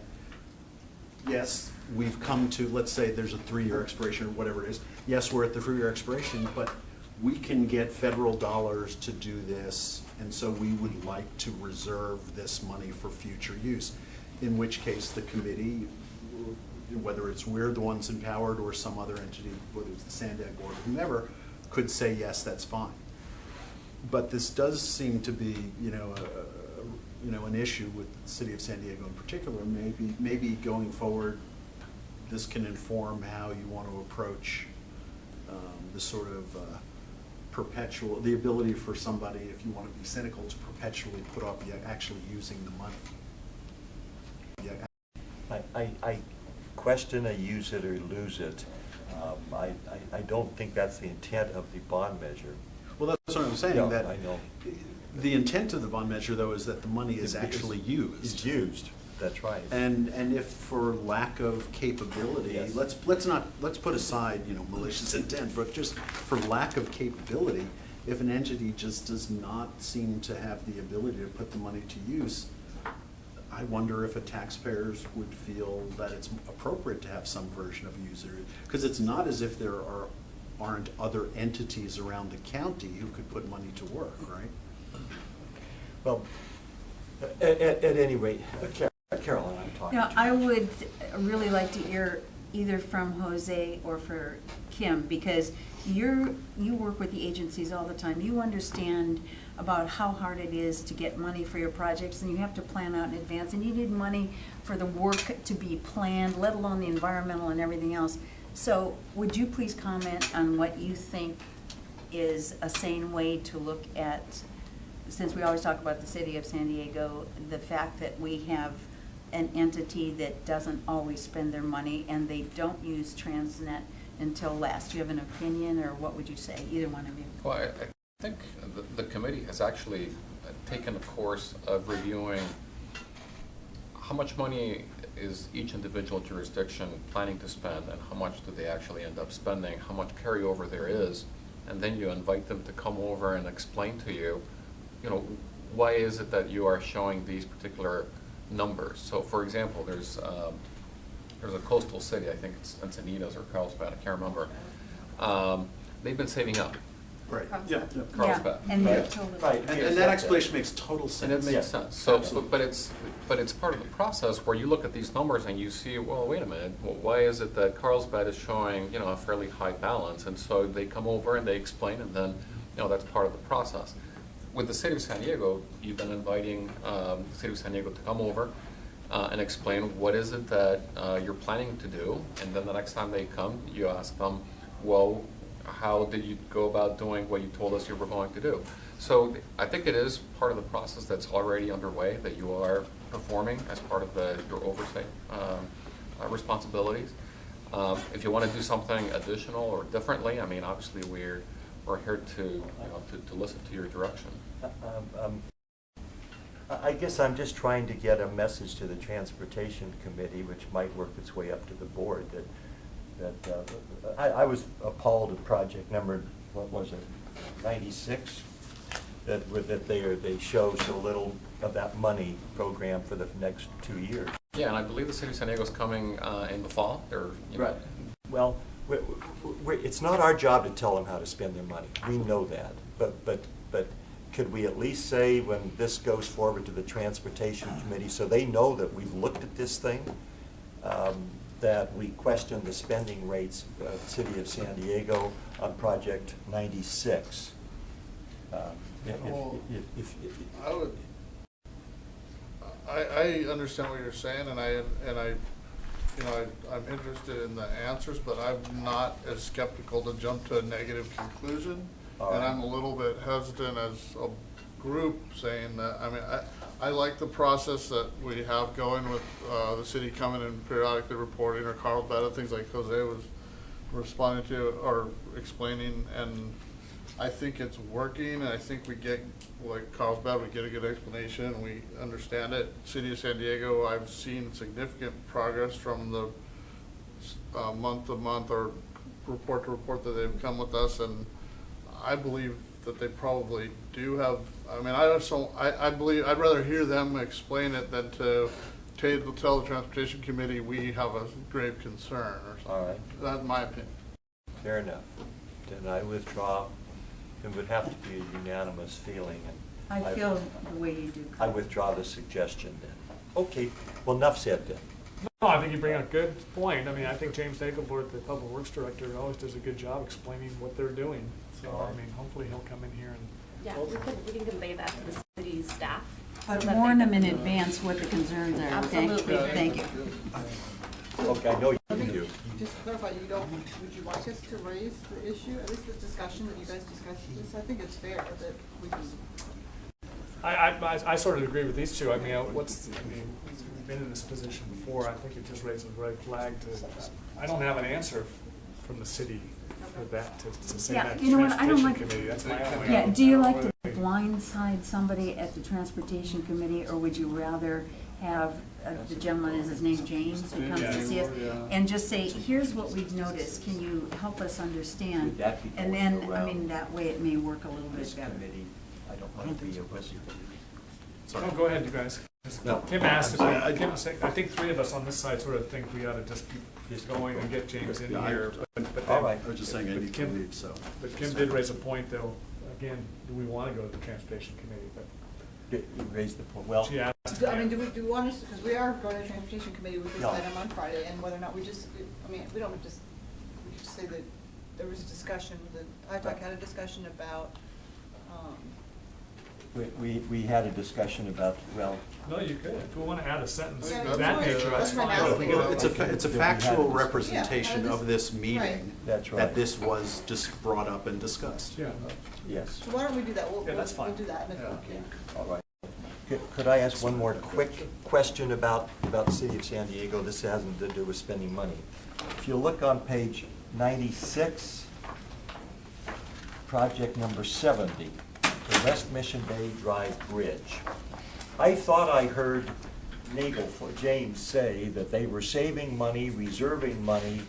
Speaker 4: yes, we've come to, let's say there's a 3-year expiration or whatever it is. Yes, we're at the 3-year expiration, but we can get federal dollars to do this, and so we would like to reserve this money for future use. In which case the committee, whether it's we're the ones empowered or some other entity, whether it's the Sandag board or whomever, could say, yes, that's fine. But this does seem to be, an issue with the city of San Diego in particular. Maybe going forward, this can inform how you want to approach the sort of the ability for somebody, if you want to be cynical, to perpetually put off actually using the money.
Speaker 3: I question a use it or lose it. I don't think that's the intent of the bond measure.
Speaker 4: Well, that's what I'm saying.
Speaker 3: Yeah,
Speaker 4: that
Speaker 3: I know.
Speaker 4: The intent of the bond measure, though, is that the money is actually used.
Speaker 3: It's used. That's right.
Speaker 4: And if for lack of capability,
Speaker 3: Yes.
Speaker 4: let's put aside malicious intent, but just for lack of capability, if an entity just does not seem to have the ability to put the money to use, I wonder if taxpayers would feel that it's appropriate to have some version of user, because it's not as if there aren't other entities around the county who could put money to work, right?
Speaker 3: Well, at any rate, Carolyn, I'm talking
Speaker 6: Now,
Speaker 3: to.
Speaker 6: I would really like to hear either from Jose or for Kim, because you work with the agencies all the time. You understand about how hard it is to get money for your projects, and you have to plan out in advance, and you need money for the work to be planned, let alone the environmental and everything else. So would you please comment on what you think is a sane way to look at, since we always talk about the city of San Diego, the fact that we have an entity that doesn't always spend their money and they don't use Transnet until last. Do you have an opinion, or what would you say, either one of you?
Speaker 7: Well, I think the committee has actually taken a course of reviewing how much money is each individual jurisdiction planning to spend and how much do they actually end up spending, how much carryover there is, and then you invite them to come over and explain to you, why is it that you are showing these particular numbers. So for example, there's a coastal city, I think it's Encinitas or Carlsbad, I can't remember. They've been saving up.
Speaker 4: Right.
Speaker 6: Carlsbad.
Speaker 4: Yeah.
Speaker 7: Carlsbad.
Speaker 6: Yeah, and
Speaker 7: right?
Speaker 6: they're totally
Speaker 3: Right.
Speaker 4: And that explanation makes total sense.
Speaker 7: And it makes
Speaker 3: Yeah.
Speaker 7: sense. So,
Speaker 4: Absolutely.
Speaker 7: but it's part of the process where you look at these numbers and you see, well, wait a minute, why is it that Carlsbad is showing, a fairly high balance? And so they come over and they explain, and then, that's part of the process. With the city of San Diego, you've been inviting the city of San Diego to come over and explain what is it that you're planning to do, and then the next time they come, you ask them, well, how did you go about doing what you told us you were going to do? So I think it is part of the process that's already underway that you are performing as part of your oversight responsibilities. If you want to do something additional or differently, obviously we're here to listen to your direction.
Speaker 3: I guess I'm just trying to get a message to the Transportation Committee, which might work its way up to the board, that I was appalled at project number, what was it, 96? That they show so little of that money programmed for the next 2 years.
Speaker 7: Yeah, and I believe the city of San Diego is coming in the fall.
Speaker 3: Right. Well, it's not our job to tell them how to spend their money. We know that. But could we at least say, when this goes forward to the Transportation Committee, so they know that we've looked at this thing, that we question the spending rates of the city of San Diego on project 96?
Speaker 10: I understand what you're saying, and I'm interested in the answers, but I'm not as skeptical to jump to a negative conclusion. And I'm a little bit hesitant as a group saying that. I like the process that we have going with the city coming and periodically reporting, or Carlsbad, things like Jose was responding to or explaining, and I think it's working, and I think we get, like Carlsbad, we get a good explanation, and we understand it. City of San Diego, I've seen significant progress from the month to month or report to report that they've come with us, and I believe that they probably do have. I believe I'd rather hear them explain it than to tell the Transportation Committee we have a grave concern or something.
Speaker 3: All right.
Speaker 10: That's my opinion.
Speaker 3: Fair enough. Then I withdraw. It would have to be a unanimous feeling. And
Speaker 6: I feel the way you do.
Speaker 3: I withdraw the suggestion then. Okay, well, enough said then.
Speaker 1: No, I think you bring up a good point. I think James Nagelbort, the Public Works Director, always does a good job explaining what they're doing. So, hopefully he'll come in here and...
Speaker 2: Yeah, we can convey that to the city staff.
Speaker 6: But
Speaker 2: so that
Speaker 6: warn
Speaker 2: they
Speaker 6: them in
Speaker 2: can-
Speaker 6: advance what the concerns are, okay?
Speaker 2: Absolutely.
Speaker 6: Thank you.
Speaker 3: Okay, I know you do.
Speaker 15: Just to clarify, would you like us to raise the issue, at least this discussion that you guys discussed this? I think it's fair that we can.
Speaker 1: I sort of agree with these two. We've been in this position before. I think it just raises a red flag to... I don't have an answer from the city for that, to say that to the Transportation Committee. That's my only...
Speaker 6: Yeah, do you like to blindside somebody at the Transportation Committee, or would you rather have the gentleman, is his name James, who comes to see us, and just say, here's what we've noticed, can you help us understand?
Speaker 3: Would that be
Speaker 6: And
Speaker 3: going
Speaker 6: then,
Speaker 3: around
Speaker 6: that way it may work a little
Speaker 3: this
Speaker 6: bit better.
Speaker 3: committee? I don't want to be a whistle.
Speaker 1: Oh, go ahead, you guys.
Speaker 4: No.
Speaker 1: Kim asked if, Kim said, I think three of us on this side sort of think we ought to just keep going and get James in
Speaker 4: Yeah,
Speaker 1: here. But then-
Speaker 3: All right.
Speaker 4: I was just saying I
Speaker 1: but
Speaker 4: need to
Speaker 1: Kim-
Speaker 4: leave, so.
Speaker 1: But Kim did raise a point though, again, do we want to go to the transportation committee? But
Speaker 3: You raised the point, well,
Speaker 1: she asked.
Speaker 15: I mean, do we want to, because we are going to the transportation committee with this
Speaker 3: Yeah.
Speaker 15: item on Friday, and whether or not we just, I mean, we don't just, we could just say that there was a discussion, that ITAC had a discussion about,
Speaker 3: we had a discussion about, well,
Speaker 1: No, you could. If we want to add a sentence
Speaker 15: Yeah,
Speaker 1: of
Speaker 15: that's
Speaker 1: that
Speaker 15: what-
Speaker 1: nature, that's
Speaker 15: that's what
Speaker 1: fine.
Speaker 15: I'm
Speaker 1: If we get
Speaker 15: asking.
Speaker 1: a-
Speaker 4: It's a
Speaker 3: That we had
Speaker 4: factual
Speaker 3: this-
Speaker 4: representation
Speaker 15: Yeah,
Speaker 4: of this
Speaker 15: right.
Speaker 4: meeting.
Speaker 3: That's right.
Speaker 4: That this was just brought up and discussed.
Speaker 1: Yeah.
Speaker 3: yes.
Speaker 15: so why don't we do that?
Speaker 1: Yeah, that's fine.
Speaker 15: We'll do that. And if-
Speaker 1: Yeah.
Speaker 15: yeah.
Speaker 3: All right. Could I ask one more quick question about the city of San Diego? This hasn't to do with spending money. If you look on page 96, project number 70, the West Mission Bay Drive Bridge. I thought I heard James say that they were saving money, reserving money,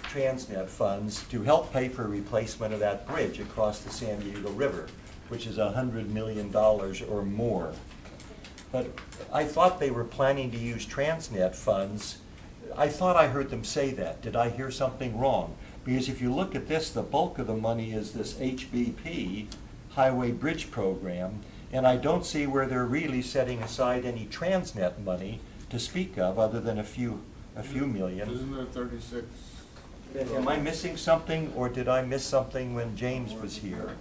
Speaker 3: Transnet funds, to help pay for replacement of that bridge across the San Diego River, which is $100 million or more. But I thought they were planning to use Transnet funds. I thought I heard them say that. Did I hear something wrong? Because if you look at this, the bulk of the money is this HBP, Highway Bridge Program, and I don't see where they're really setting aside any Transnet money to speak of, other than a few million.
Speaker 10: Isn't there 36?
Speaker 3: Am I missing something, or did I miss something when James was here?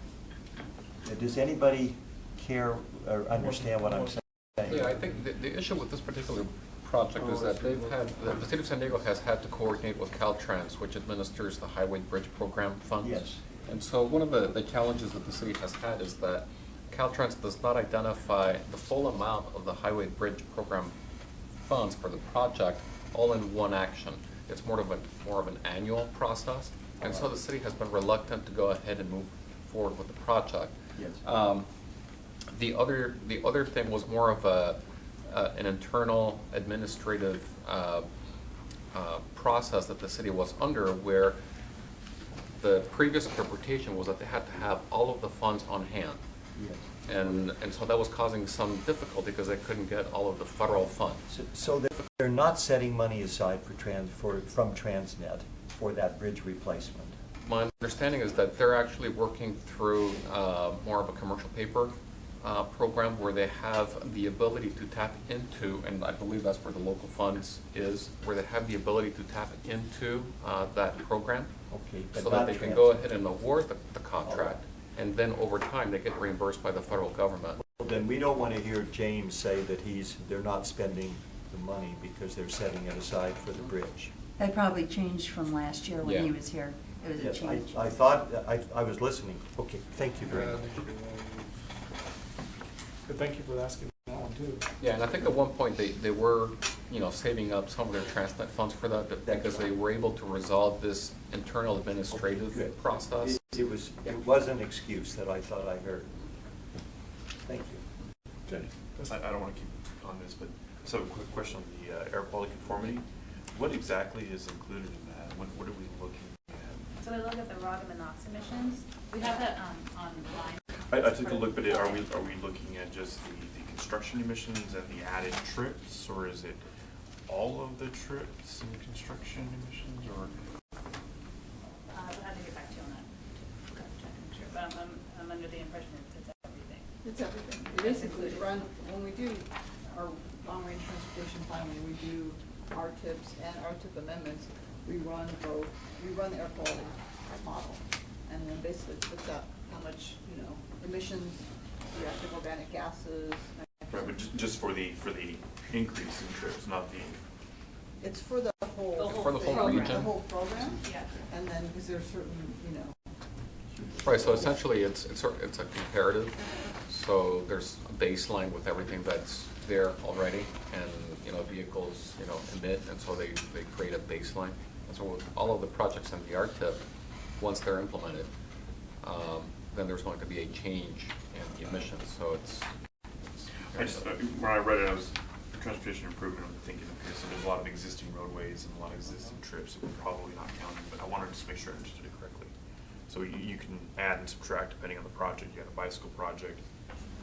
Speaker 3: Does anybody care or understand what I'm saying?
Speaker 7: Yeah, I think the issue with this particular project is that the city of San Diego has had to coordinate with Caltrans, which administers the Highway Bridge Program funds.
Speaker 3: Yes.
Speaker 7: And so one of the challenges that the city has had is that Caltrans does not identify the full amount of the Highway Bridge Program funds for the project all in one action. It's more of an annual process, and so the city has been reluctant to go ahead and move forward with the project.
Speaker 3: Yes.
Speaker 7: The other thing was more of an internal administrative process that the city was under, where the previous interpretation was that they had to have all of the funds on hand.
Speaker 3: Yes.
Speaker 7: And so that was causing some difficulty because they couldn't get all of the federal funds.
Speaker 3: So they're not setting money aside from Transnet for that bridge replacement?
Speaker 7: My understanding is that they're actually working through more of a commercial paper program where they have the ability to tap into, and I believe that's where the local funds is, where they have the ability to tap into that program.
Speaker 3: Okay, but
Speaker 7: So
Speaker 3: not
Speaker 7: that they can
Speaker 3: Transnet.
Speaker 7: go ahead and award the contract, and then over time they get reimbursed by the federal government.
Speaker 3: Well, then we don't want to hear James say that they're not spending the money because they're setting it aside for the bridge.
Speaker 6: That probably changed from last year when he
Speaker 7: Yeah.
Speaker 6: was here. It was a
Speaker 3: Yes,
Speaker 6: change.
Speaker 3: I thought, I was listening. Okay, thank you very much.
Speaker 1: But thank you for asking that one too.
Speaker 7: Yeah, and I think at one point they were, saving up some of their Transnet funds for that, but because they were able to resolve this internal administrative
Speaker 3: Good.
Speaker 7: process.
Speaker 3: It was an excuse that I thought I heard. Thank you.
Speaker 1: Okay.
Speaker 11: I don't want to keep on this, but so a quick question on the air quality conformity. What exactly is included in that? What are we looking at?
Speaker 14: So we look at the ROG and the NOx emissions. We have that online.
Speaker 11: I took a look, but are we looking at just the construction emissions and the added trips, or is it all of the trips and construction emissions, or?
Speaker 14: I'll have to get back to you on that. Check, I'm sure, but I'm under the impression it's everything.
Speaker 15: It's everything. We basically run, when we do our long-range transportation plan, when we do our tips and our tip amendments, we run both, we run the air quality model. And then basically puts out how much, emissions, reactive organic gases.
Speaker 11: Right, but just for the increase in trips, not the.
Speaker 15: It's for the whole.
Speaker 7: For the whole
Speaker 15: program,
Speaker 7: region.
Speaker 15: The whole program.
Speaker 14: Yeah.
Speaker 15: And then, is there certain,
Speaker 7: Right, so essentially it's a comparative. So there's a baseline with everything that's there already, and vehicles emit, and so they create a baseline. And so with all of the projects in the RTIP, once they're implemented, then there's going to be a change in the emissions. So
Speaker 11: When I read it, I was transportation improvement. I'm thinking, okay, so there's a lot of existing roadways and a lot of existing trips that we're probably not counting. But I wanted to just make sure I understood it correctly. So you can add and subtract depending on the project. You have a bicycle project,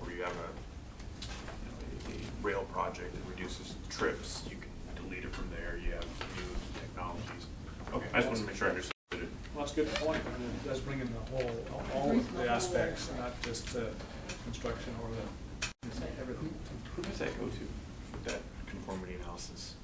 Speaker 11: or you have a rail project. project, it reduces trips, you can delete it from there, you have new technologies. Okay, I just wanted to make sure I understood it.
Speaker 1: Well, that's a good point, and it does bring in the whole, all of the aspects, not just construction or everything.
Speaker 11: Who does that go to, with that conformity analysis?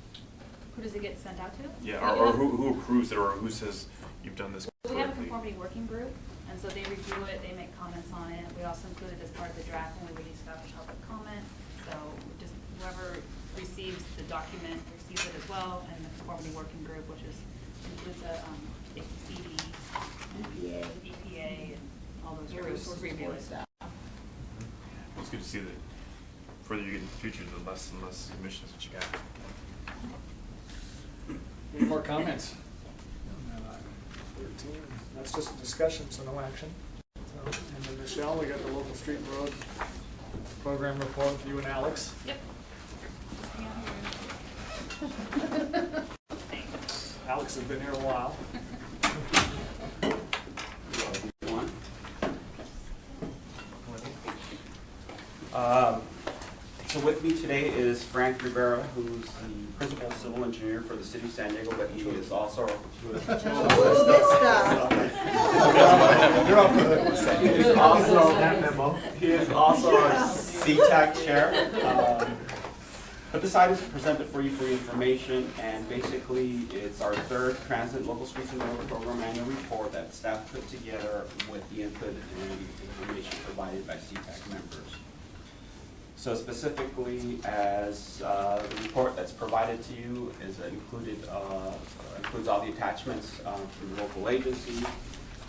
Speaker 14: Who does it get sent out to?
Speaker 11: Yeah,
Speaker 14: So you
Speaker 11: or
Speaker 14: have-
Speaker 11: who approves it, or who says you've done this
Speaker 14: We have a
Speaker 11: correctly?
Speaker 14: conformity working group, and so they review it, they make comments on it. We also include it as part of the draft when we release it out for public comment. So just whoever receives the document receives it as well, and the conformity working group, which includes the APCD, EPA, and all those groups review it.
Speaker 11: It's good to see that the further you get in the future, the less and less emissions that you got.
Speaker 1: Any more comments? on that item? 13, that's just a discussion, so no action. So, and then Michelle, we got the local street and road program report with you and Alex.
Speaker 14: Yep.
Speaker 1: Alex has been here a while.
Speaker 16: So with me today is Frank Rivera, who's the principal civil engineer for the city of San Diego, but he is also he is also our CTAC chair. But this item is presented for you for your information, and basically it's our third Transit Local Streets and Road Program annual report that staff put together with the input and information provided by CTAC members. So specifically, as the report that's provided to you is includes all the attachments from the local agency.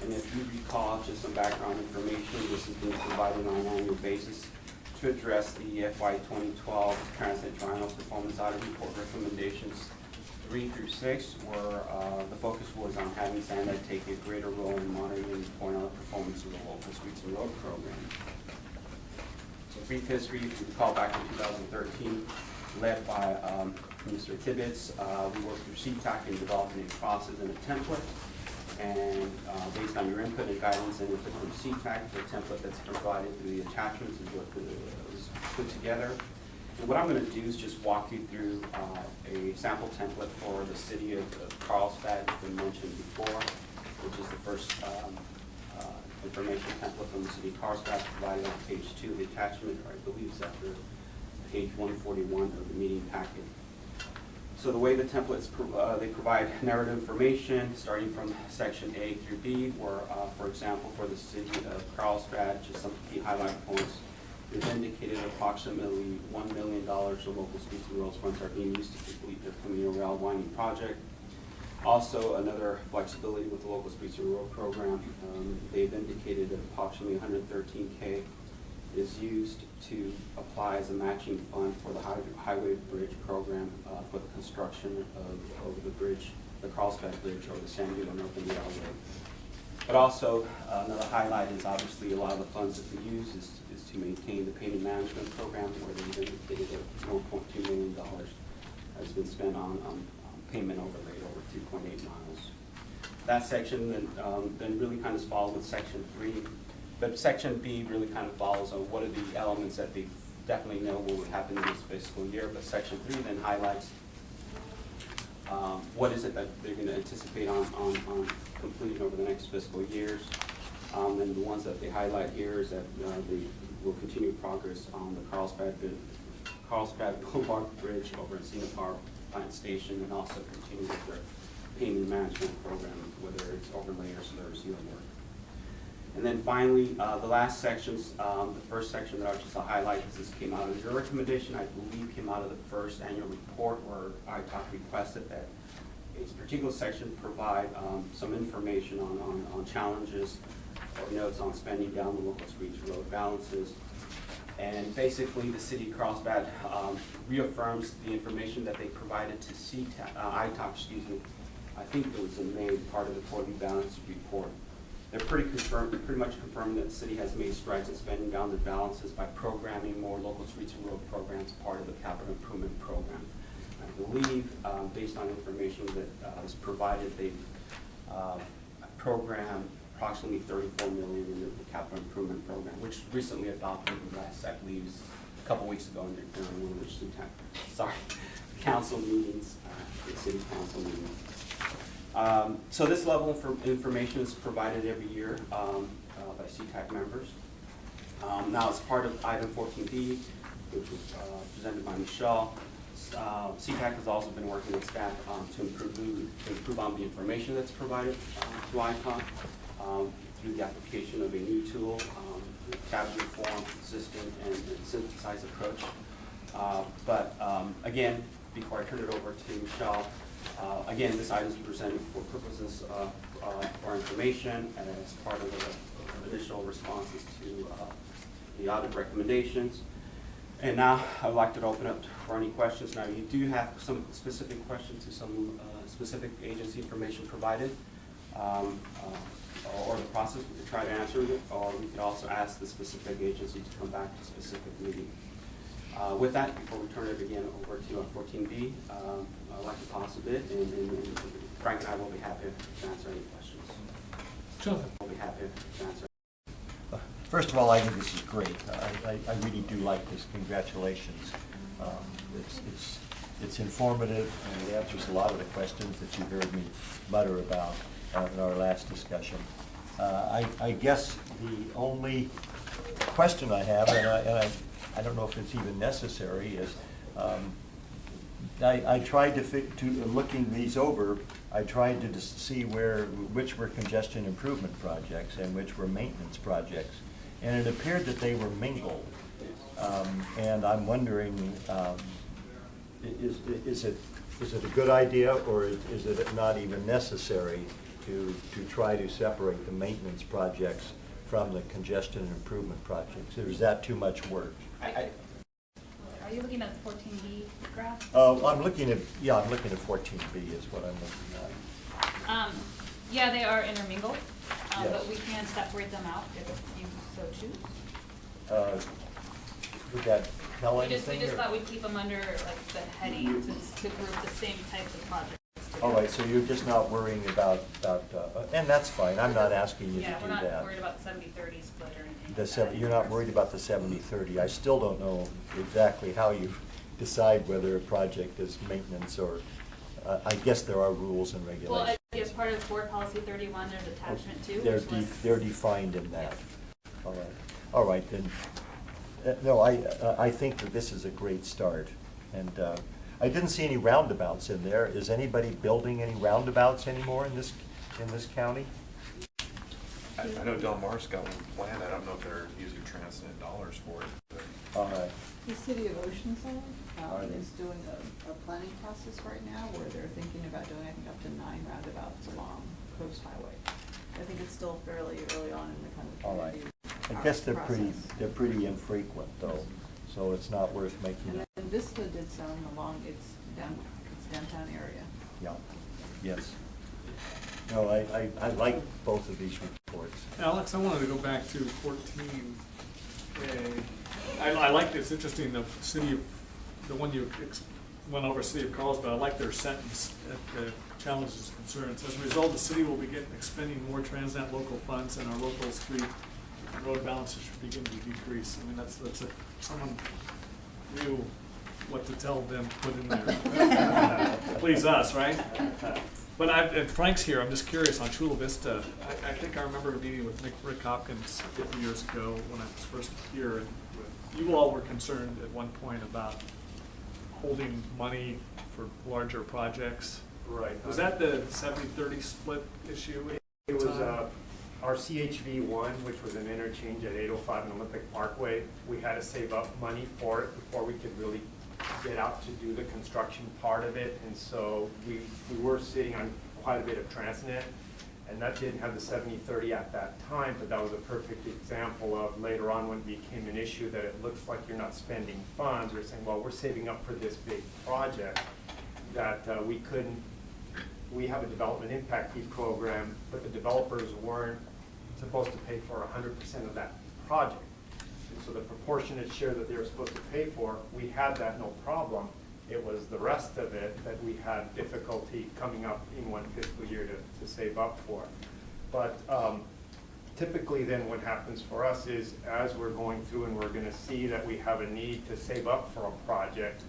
Speaker 16: And if you recall, just some background information, this is being provided on an annual basis to address the FY 2012 Transit Triennial Performance Audit Report recommendations 3 through 6, where the focus was on having SANDAG take a greater role in monitoring and reporting on the performance of the local streets and road program. So brief history, if you recall back in 2013, led by Mr. Tibbetts, we worked through CTAC in developing a process and a template. And based on your input and guidance and input from CTAC, the template that's provided through the attachments is what was put together. And what I'm going to do is just walk you through a sample template for the city of Carlsbad, that's been mentioned before, which is the first information template from the city of Carlsbad provided on page 2 of the attachment, or I believe it's after page 141 of the meeting packet. So the way the templates, they provide narrative information starting from section A through B, where, for example, for the city of Carlsbad, just some key highlight points. We've indicated approximately $1 million of local streets and roads funds are being used to complete the Camino Real winding project. Also, another flexibility with the local streets and road program, they've indicated that approximately $113K is used to apply as a matching fund for the highway bridge program for the construction of the bridge, the Carlsbad Bridge, or the San Diego North and Railway. But also, another highlight is obviously a lot of the funds that we use is to maintain the payment management program, where they've indicated that $1.2 million has been spent on payment overlay over 2.8 miles. That section then really kind of follows with section 3. But section B really kind of follows on what are the elements that they definitely know will happen in this fiscal year. But section 3 then highlights what is it that they're going to anticipate on completing over the next fiscal years. And the ones that they highlight here is that they will continue progress on the Carlsbad Boulevard Bridge over at Cena Power Plant Station, and also continue with their payment management program, whether it's overlay or seal work. And then finally, the last sections, the first section that I just highlight, this came out of your recommendation, I believe came out of the first annual report, where ITOC requested that a particular section provide some information on challenges or notes on spending down the local streets road balances. And basically, the city of Carlsbad reaffirms the information that they provided to ITOC, I think it was in May, part of the quarterly balance report. They're pretty much confirmed that the city has made strides in spending down the balances by programming more local streets and road programs, part of the capital improvement program. I believe, based on information that was provided, they've programmed approximately $34 million in the capital improvement program, which recently adopted the last, I believe, couple weeks ago during one of the council meetings, the city council meetings. So this level of information is provided every year by CTAC members. Now, as part of item 14B, which was presented by Michelle, CTAC has also been working with staff to improve on the information that's provided to ICON through the application of a new tool, cabinet-informed, consistent, and synthesized approach. But again, before I turn it over to Michelle, again, this item is presented for purposes of for information and as part of the additional responses to the audit recommendations. And now I'd like to open up for any questions. Now, you do have some specific questions to some specific agency information provided, or the process. We could try to answer it, or we could also ask the specific agency to come back to a specific meeting. With that, before we turn it again over to 14B, I'd like to pause a bit, and Frank and I will be happy to answer any questions.
Speaker 1: Jonathan.
Speaker 16: We'll be happy to answer.
Speaker 3: First of all, I think this is great. I really do like this. Congratulations. It's informative, and it answers a lot of the questions that you heard me mutter about in our last discussion. I guess the only question I have, and I don't know if it's even necessary, is I tried to looking these over, I tried to see which were congestion improvement projects and which were maintenance projects. And it appeared that they were mingled. And I'm wondering, is it a good idea, or is it not even necessary to try to separate the maintenance projects from the congestion improvement projects? Or is that too much work?
Speaker 14: Are you looking at the 14B graph?
Speaker 3: I'm looking at 14B is what I'm looking at.
Speaker 14: Yeah, they are intermingled,
Speaker 3: Yes.
Speaker 14: but we can separate them out if you so choose.
Speaker 3: Would that tell
Speaker 14: We
Speaker 3: anything?
Speaker 14: just thought we'd keep them under like the heading to group the same types of projects.
Speaker 3: All right, so you're just not worrying about and that's fine. I'm not asking you to do that.
Speaker 14: Yeah, we're not worried about the 70-30 split or anything.
Speaker 3: You're not worried about the 70-30. I still don't know exactly how you decide whether a project is maintenance or, I guess there are rules and regulations.
Speaker 14: Well, as part of Board Policy 31, there's attachment 2.
Speaker 3: They're defined in that. All right. All right, then. No, I think that this is a great start. And I didn't see any roundabouts in there. Is anybody building any roundabouts anymore in this county?
Speaker 11: I know Del Mar's got one planned. I don't know if they're using transit dollars for it. But.
Speaker 3: All right.
Speaker 15: The city of Oceanside is doing a planning process right now where they're thinking about doing, I think, up to 9 roundabouts along Coast Highway. I think it's still fairly early on in the kind of
Speaker 3: All right.
Speaker 15: community
Speaker 3: I guess they're
Speaker 15: process.
Speaker 3: pretty infrequent though, so it's not worth making.
Speaker 15: And Vista did some along its downtown area.
Speaker 3: Yeah. Yes. No, I like both of these reports.
Speaker 1: Alex, I wanted to go back to 14. I like this. Interesting. The one you went over, City of Carlsbad. I like their sentence at the challenges and concerns. As a result, the city will begin expending more Transnet local funds, and our local street and road balances should begin to decrease. I mean, someone knew what to tell them to put in there. Please us, right? But and Frank's here. I'm just curious on Chula Vista. I think I remember a meeting with Rick Hopkins 50 years ago when I was first here, and you all were concerned at one point about holding money for larger projects.
Speaker 17: Right.
Speaker 1: Was that the 70-30 split issue?
Speaker 17: It was our CHV1, which was an interchange at 805 and Olympic Parkway. We had to save up money for it before we could really get out to do the construction part of it. And so we were sitting on quite a bit of Transnet, and that didn't have the 70-30 at that time, but that was a perfect example of later on when it became an issue that it looks like you're not spending funds. We're saying, well, we're saving up for this big project that we have a development impact fee program, but the developers weren't supposed to pay for 100% of that project. And so the proportionate share that they were supposed to pay for, we had that no problem. It was the rest of it that we had difficulty coming up in one fiscal year to save up for. But typically then what happens for us is, as we're going through and we're gonna see that we have a need to save up for a project,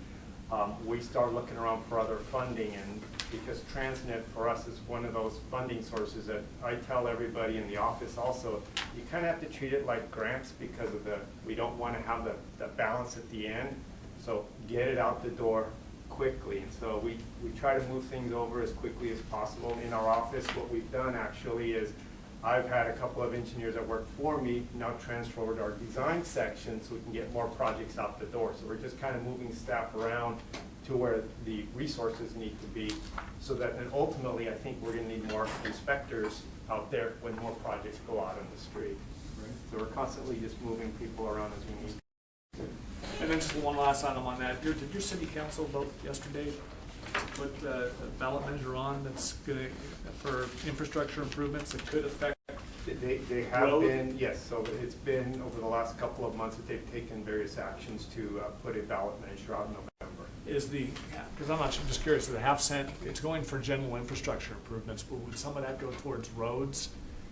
Speaker 17: we start looking around for other funding, and because Transnet for us is one of those funding sources that I tell everybody in the office also, you kind of have to treat it like grants because of we don't want to have the balance at the end, so get it out the door quickly. And so we try to move things over as quickly as possible. In our office, what we've done actually is I've had a couple of engineers that work for me now transfer over to our design section so we can get more projects out the door. So we're just kind of moving staff around to where the resources need to be, so that then ultimately I think we're going to need more inspectors out there when more projects go out on the street. Right. So we're constantly just moving people around as we need.
Speaker 1: And then just one last item on that. Did your city council vote yesterday to put a ballot measure on that's going to, for infrastructure improvements that could affect
Speaker 17: They have been, yes, so it's been over the last couple of months that they've taken various actions to put a ballot measure out in November.
Speaker 1: Is the, because I'm just curious, the half-cent, it's going for general infrastructure improvements, but would some of that go towards roads?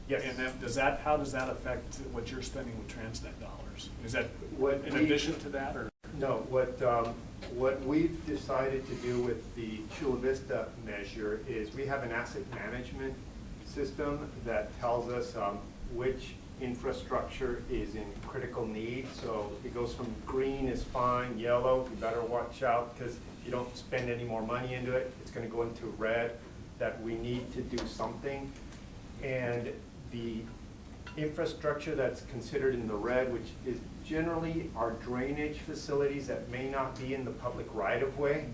Speaker 17: Yes.
Speaker 1: And then how does that affect what you're spending with Transnet dollars? Is that in addition to that, or?
Speaker 17: No, what we've decided to do with the Chula Vista measure is we have an asset management system that tells us which infrastructure is in critical need. So it goes from green is fine, yellow, you better watch out because if you don't spend any more money into it, it's going to go into red, that we need to do something. And the infrastructure that's considered in the red, which is generally our drainage facilities that may not be in the public right-of-way,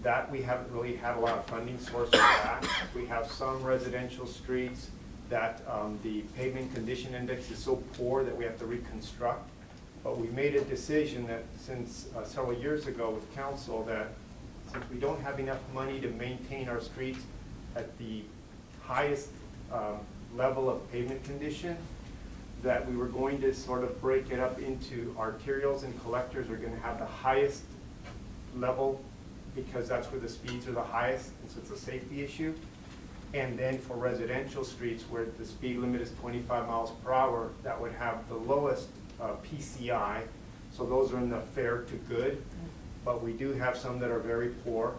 Speaker 17: that we haven't really had a lot of funding source for that. We have some residential streets that the pavement condition index is so poor that we have to reconstruct. But we made a decision that since several years ago with council that since we don't have enough money to maintain our streets at the highest level of pavement condition, that we were going to sort of break it up into arterials and collectors are going to have the highest level because that's where the speeds are the highest, and so it's a safety issue. And then for residential streets where the speed limit is 25 miles per hour, that would have the lowest PCI. So those are in the fair to good, but we do have some that are very poor,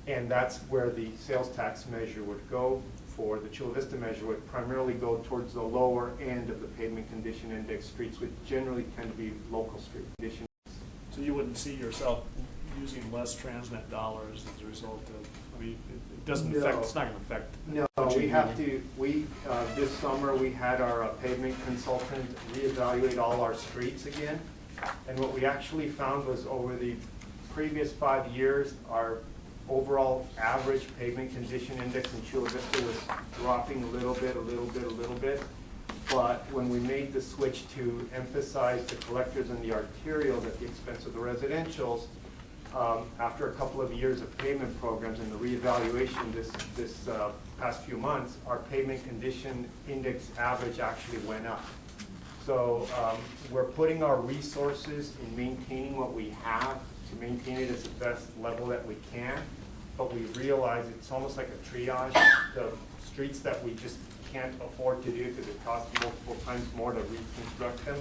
Speaker 17: and that's where the sales tax measure would go. For the Chula Vista measure would primarily go towards the lower end of the pavement condition index streets, which generally tend to be local street conditions.
Speaker 1: So you wouldn't see yourself using less Transnet dollars as a result of, I mean, it doesn't affect, it's not going to affect.
Speaker 17: No, we have to, this summer we had our pavement consultant reevaluate all our streets again. And what we actually found was over the previous 5 years, our overall average pavement condition index in Chula Vista was dropping a little bit. But when we made the switch to emphasize the collectors and the arterials at the expense of the residentials, after a couple of years of pavement programs and the reevaluation this past few months, our pavement condition index average actually went up. So we're putting our resources in maintaining what we have to maintain it at the best level that we can, but we realize it's almost like a triage. The streets that we just can't afford to do because it costs multiple times more to reconstruct them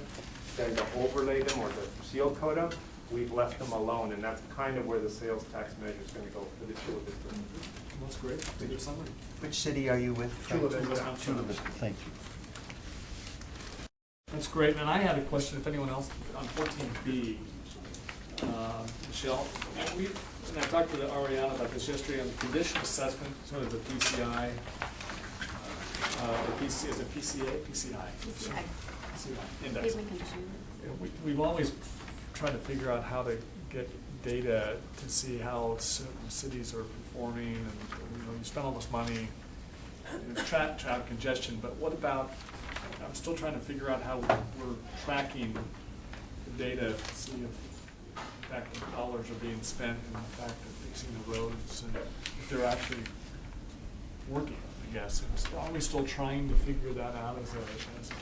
Speaker 17: than to overlay them or to seal coat them, we've left them alone, and that's kind of where the sales tax measure is going to go for the Chula Vista.
Speaker 1: That's great. That's a good summary.
Speaker 3: Which city are you with?
Speaker 17: Chula Vista.
Speaker 3: Chula Vista, thank you.
Speaker 1: That's great. And I had a question, if anyone else, on 14B, Michelle, and I talked to Ariana about this yesterday on the condition assessment, sort of the PCI, is it PCA? PCI index. We've always tried to figure out how to get data to see how cities are performing, and you spend all this money and track congestion, but what about, I'm still trying to figure out how we're tracking the data to see if in fact the dollars are being spent and in fact they're fixing the roads and if they're actually working, I guess. And so are we still trying to figure that out as a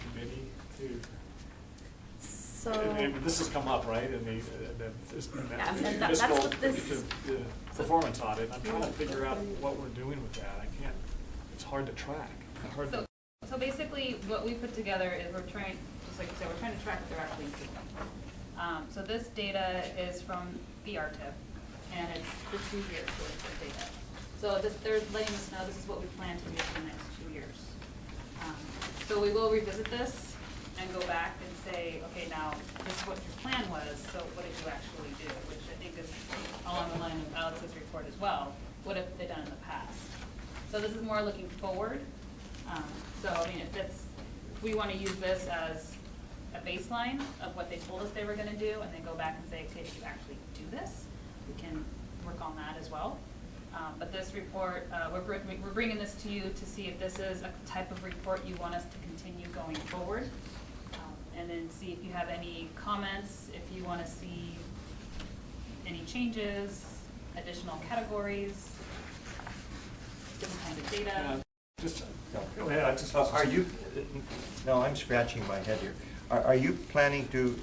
Speaker 1: committee too?
Speaker 2: So
Speaker 1: and this has come up, right? And
Speaker 2: that's what this
Speaker 1: the performance audit. I'm trying to figure out what we're doing with that. I can't. It's hard to track.
Speaker 14: So basically, what we put together is we're trying, just like you said, we're trying to track what they're actually doing. So this data is from the RTIP, and it's for 2 years worth of data. So they're letting us know this is what we plan to do for the next 2 years. So we will revisit this and go back and say, okay, now this is what your plan was, so what did you actually do? Which I think is along the line of Alex's report as well. What have they done in the past? So this is more looking forward. So I mean, if we want to use this as a baseline of what they told us they were going to do, and then go back and say, okay, did you actually do this? We can work on that as well. But this report, we're bringing this to you to see if this is a type of report you want us to continue going forward, and then see if you have any comments, if you want to see any changes, additional categories, different kind of data.
Speaker 3: Go ahead. Are you, no, I'm scratching my head here. Are you planning to,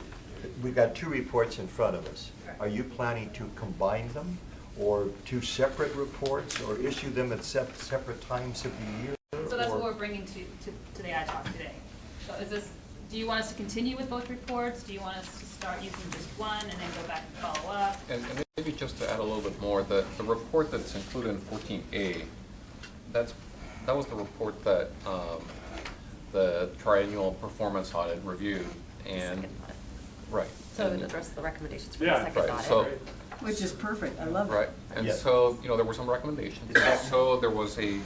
Speaker 3: we've got 2 reports in front of us.
Speaker 14: Correct.
Speaker 3: Are you planning to combine them, or 2 separate reports, or issue them at separate times of the year?
Speaker 14: So that's what we're bringing to the ITALK today. So is this, do you want us to continue with both reports? Do you want us to start using just one and then go back and follow up?
Speaker 7: And maybe just to add a little bit more, the report that's included in 14A, that was the report that the triennial performance audit reviewed, and right.
Speaker 2: So
Speaker 7: and,
Speaker 2: it addressed the recommendations for
Speaker 7: yeah,
Speaker 2: the second
Speaker 7: right.
Speaker 2: audit.
Speaker 7: So,
Speaker 6: Which is perfect, I love it.
Speaker 7: right, and
Speaker 3: Yes.
Speaker 7: so there were some recommendations. So there was a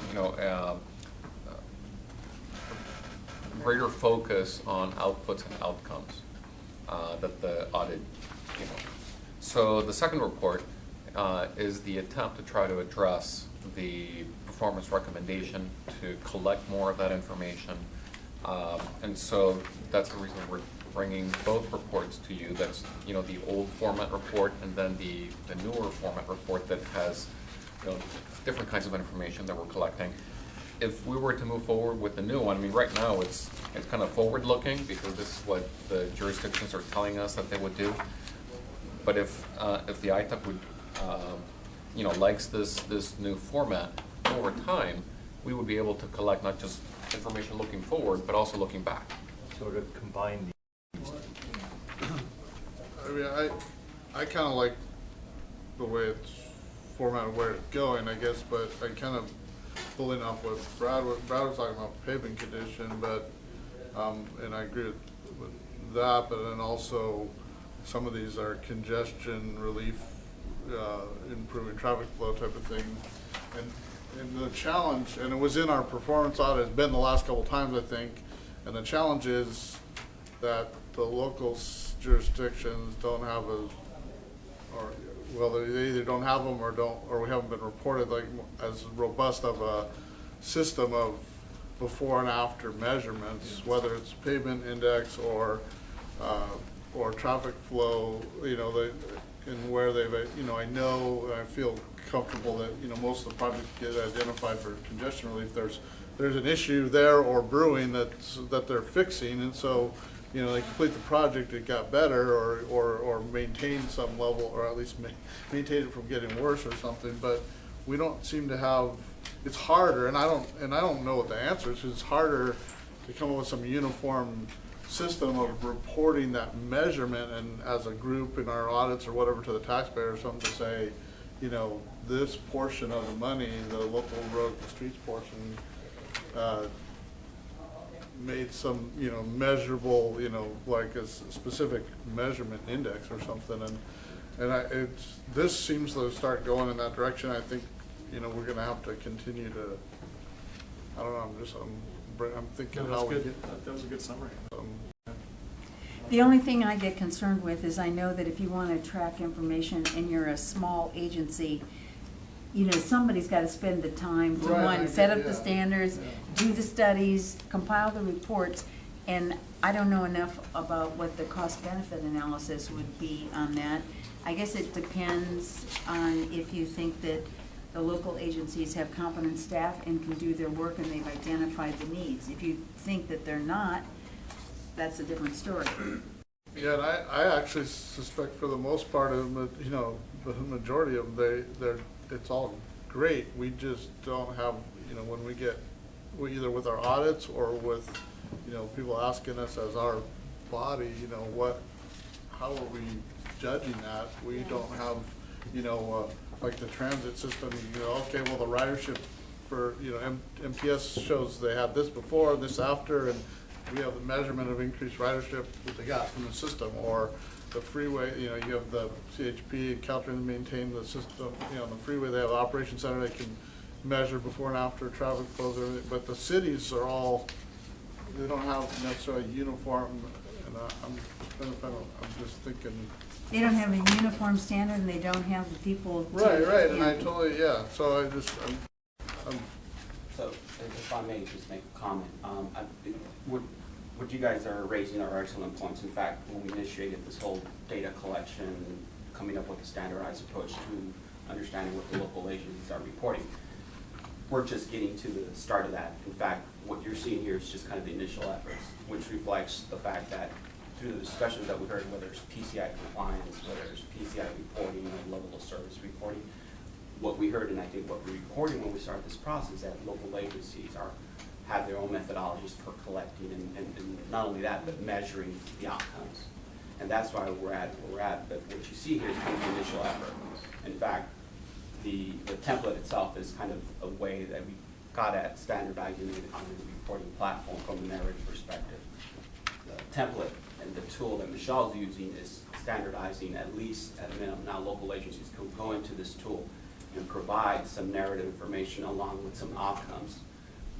Speaker 7: greater focus on outputs and outcomes that the audit So the second report is the attempt to try to address the performance recommendation, to collect more of that information. And so that's the reason we're bringing both reports to you. That's the old format report, and then the newer format report that has different kinds of information that we're collecting. If we were to move forward with the new one, I mean, right now it's kind of forward-looking because this is what the jurisdictions are telling us that they would do. But if the ITAC would likes this new format, over time we would be able to collect not just information looking forward, but also looking back.
Speaker 3: Sort of combine these.
Speaker 10: I mean, I kind of like the way it's formatted, where it's going, I guess, but I kind of pulling off what Brad was talking about paving condition, but and I agree with that, but then also some of these are congestion relief, improving traffic flow type of thing, and the challenge, and it was in our performance audit, it's been the last couple times I think, and the challenge is that the local jurisdictions don't have they either don't have them or we haven't been reported like as robust of a system of before and after measurements, whether it's pavement index or traffic flow, and where they've, I feel comfortable that, most of the projects get identified for congestion relief. There's an issue there or brewing that they're fixing, and so, they complete the project, it got better or maintained some level, or at least maintain it from getting worse or something, but we don't seem to have, it's harder, and I don't know what the answer is. It's harder to come up with some uniform system of reporting that measurement, and as a group in our audits or whatever to the taxpayer or something to say, this portion of the money, the local road and streets portion, made some, measurable, like a specific measurement index or something, and this seems to start going in that direction. I think, we're going to have to continue to. I don't know. I'm thinking how we get.
Speaker 1: That was a good summary.
Speaker 6: The only thing I get concerned with is I know that if you want to track information and you're a small agency, somebody's got to spend the time to one, set up the standards, do the studies, compile the reports, and I don't know enough about what the cost-benefit analysis would be on that. I guess it depends on if you think that the local agencies have competent staff and can do their work and they've identified the needs. If you think that they're not, that's a different story.
Speaker 10: Yeah, and I actually suspect for the most part of them, the majority of them, it's all great. We just don't have, when we get either with our audits or with, you know, people asking us as our body, you know, how are we judging that? We don't have, you know, like the transit system, you know, okay, well, the ridership for, you know, MTS shows they had this before, this after, and we have the measurement of increased ridership that they got from the system, or the freeway, you know, you have the CHP and Caltrans maintain the system, you know, the freeway, they have an operation center, they can measure before and after traffic flows, everything, but the cities are all, they don't have necessarily uniform, and I'm just thinking.
Speaker 6: They don't have a uniform standard and they don't have the people.
Speaker 10: Right, and I totally, yeah, so I just,
Speaker 16: So, if I may just make a comment, what you guys are raising are excellent points. In fact, when we initiated this whole data collection, coming up with a standardized approach to understanding what the local agencies are reporting, we're just getting to the start of that. In fact, what you're seeing here is just kind of the initial efforts, which reflects the fact that through the discussions that we heard, whether it's PCI compliance, whether it's PCI reporting, or level of service reporting, what we heard, and I think what we're reporting when we start this process, that local agencies have their own methodologies for collecting and not only that, but measuring the outcomes. And that's why we're at where we're at. But what you see here is kind of the initial effort. In fact, the template itself is kind of a way that we got at standardizing it on the reporting platform from a narrative perspective. The template and the tool that Michelle's using is standardizing at least at a minimum. Now local agencies can go into this tool and provide some narrative information along with some outcomes.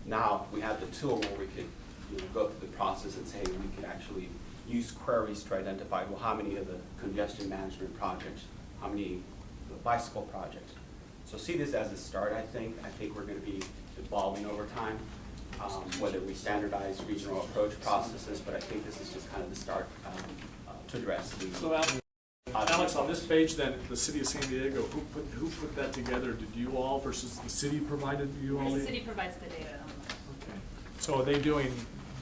Speaker 16: Now we have the tool where we could, you know, go through the process and say we could actually use queries to identify, well, how many of the congestion management projects, how many of the bicycle projects. So see this as a start, I think. I think we're going to be evolving over time, whether we standardize regional approach processes, but I think this is just kind of the start to address the...
Speaker 1: So Alex, on this page then, the city of San Diego, who put that together? Did you all versus the city provided you all?
Speaker 14: The city provides the data.
Speaker 1: Okay. So are they doing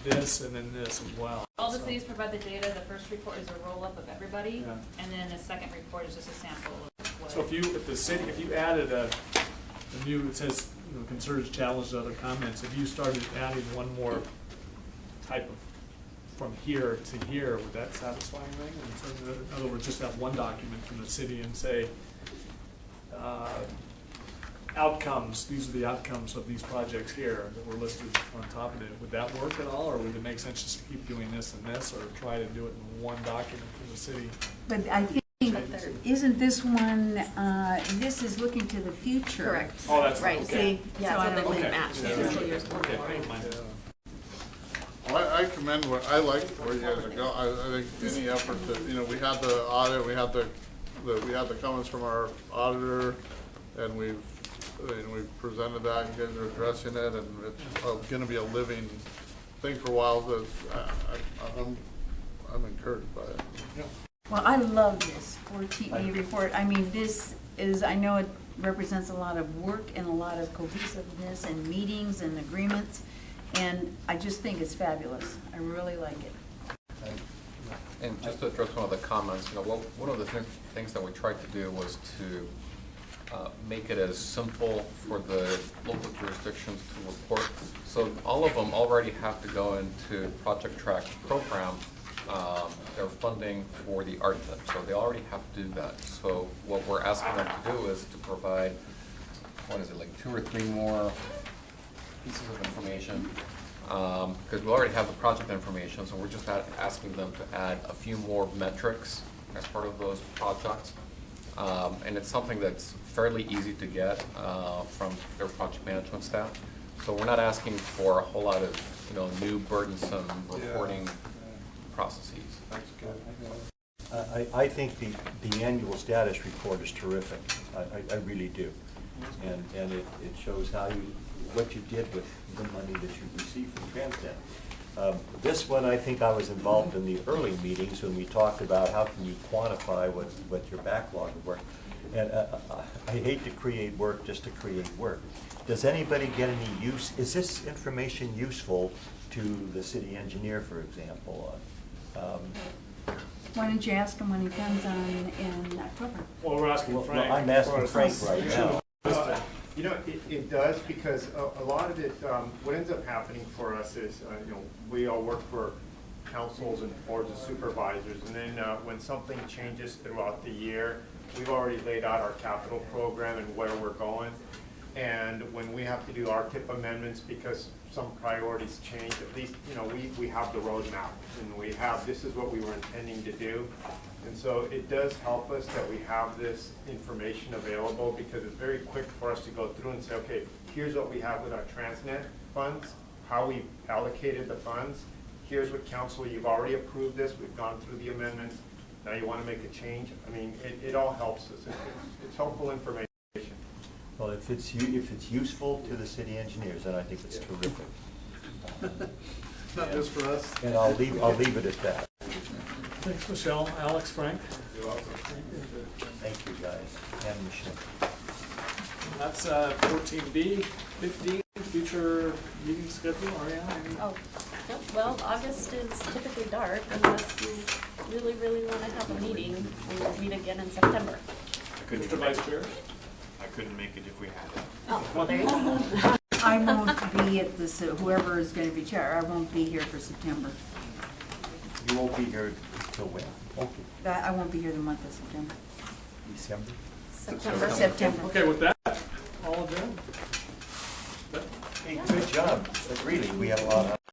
Speaker 1: this and then this as well?
Speaker 14: All the cities provide the data. The first report is a roll-up of everybody,
Speaker 1: yeah.
Speaker 14: And then the second report is just a sample of what...
Speaker 1: So if you added a new, it says, you know, concerns, challenges, other comments, if you started adding one more type of from here to here, would that satisfy anything? In other words, just have one document from the city and say, outcomes, these are the outcomes of these projects here that were listed on top of it. Would that work at all, or would it make sense just to keep doing this and this, or try to do it in one document from the city?
Speaker 6: But I think, isn't this one, this is looking to the future?
Speaker 2: Correct.
Speaker 1: Oh, that's
Speaker 2: right.
Speaker 1: Okay.
Speaker 2: See, yeah, so that wouldn't match the fiscal year's
Speaker 1: Okay.
Speaker 10: Well, I commend I like where you guys are going. I think any effort to, you know, we had the audit, we had the comments from our auditor, and we've presented that. You guys are addressing it, and it's going to be a living thing for a while. That I'm encouraged by it. Yeah.
Speaker 6: Well, I love this 4TE report. I mean, this is, I know it represents a lot of work and a lot of cohesiveness and meetings and agreements, and I just think it's fabulous. I really like it.
Speaker 7: And just to address one of the comments, you know, one of the things that we tried to do was to make it as simple for the local jurisdictions to report. So all of them already have to go into Project Track program their funding for the RTIP. So they already have to do that. So what we're asking them to do is to provide, what is it, like 2 or 3 more pieces of information, because we already have the project information, so we're just asking them to add a few more metrics as part of those projects. And it's something that's fairly easy to get from their project management staff. So we're not asking for a whole lot of, you know, new burdensome reporting processes.
Speaker 10: That's good.
Speaker 3: I think the annual status report is terrific. I really do. And it shows what you did with the money that you received from Transnet. This one, I think I was involved in the early meetings when we talked about how can you quantify what your backlog of work. And I hate to create work just to create work. Does anybody get any use? Is this information useful to the city engineer, for example?
Speaker 6: Why don't you ask him when he comes on in October?
Speaker 1: Well, we're asking Frank.
Speaker 3: Well, I'm asking Frank right now.
Speaker 17: You know, it does, because a lot of it, what ends up happening for us is, we all work for councils and boards of supervisors, and then when something changes throughout the year, we've already laid out our capital program and where we're going. And when we have to do our RTIP amendments because some priorities change, at least, we have the roadmap, and we have, this is what we were intending to do. And so it does help us that we have this information available, because it's very quick for us to go through and say, okay, here's what we have with our Transnet funds, how we allocated the funds. Here's what council, you've already approved this, we've gone through the amendments, now you want to make a change. I mean, it all helps us. It's helpful information.
Speaker 3: Well, if it's useful to the city engineers, then I think it's terrific.
Speaker 10: Not just for us.
Speaker 3: And I'll leave it at that.
Speaker 1: Thanks, Michelle. Alex, Frank?
Speaker 10: You're welcome.
Speaker 3: Thank you, guys, and Michelle.
Speaker 1: That's 14B, 15, future meeting schedule. Ariana, any?
Speaker 2: Oh, yep, well, August is typically dark unless you really, really want to have a meeting, and we'll meet again in September.
Speaker 1: Mr. Vice Chair?
Speaker 11: I couldn't make it if we had it.
Speaker 2: Oh, well, there you go.
Speaker 6: I won't be at this, whoever is going to be chair, I won't be here for September.
Speaker 3: You won't be here till when? Okay.
Speaker 6: I won't be here the month of September.
Speaker 3: December?
Speaker 6: September.
Speaker 1: Okay, with that, all adjourned.
Speaker 3: Hey, good job. Really, we had a lot of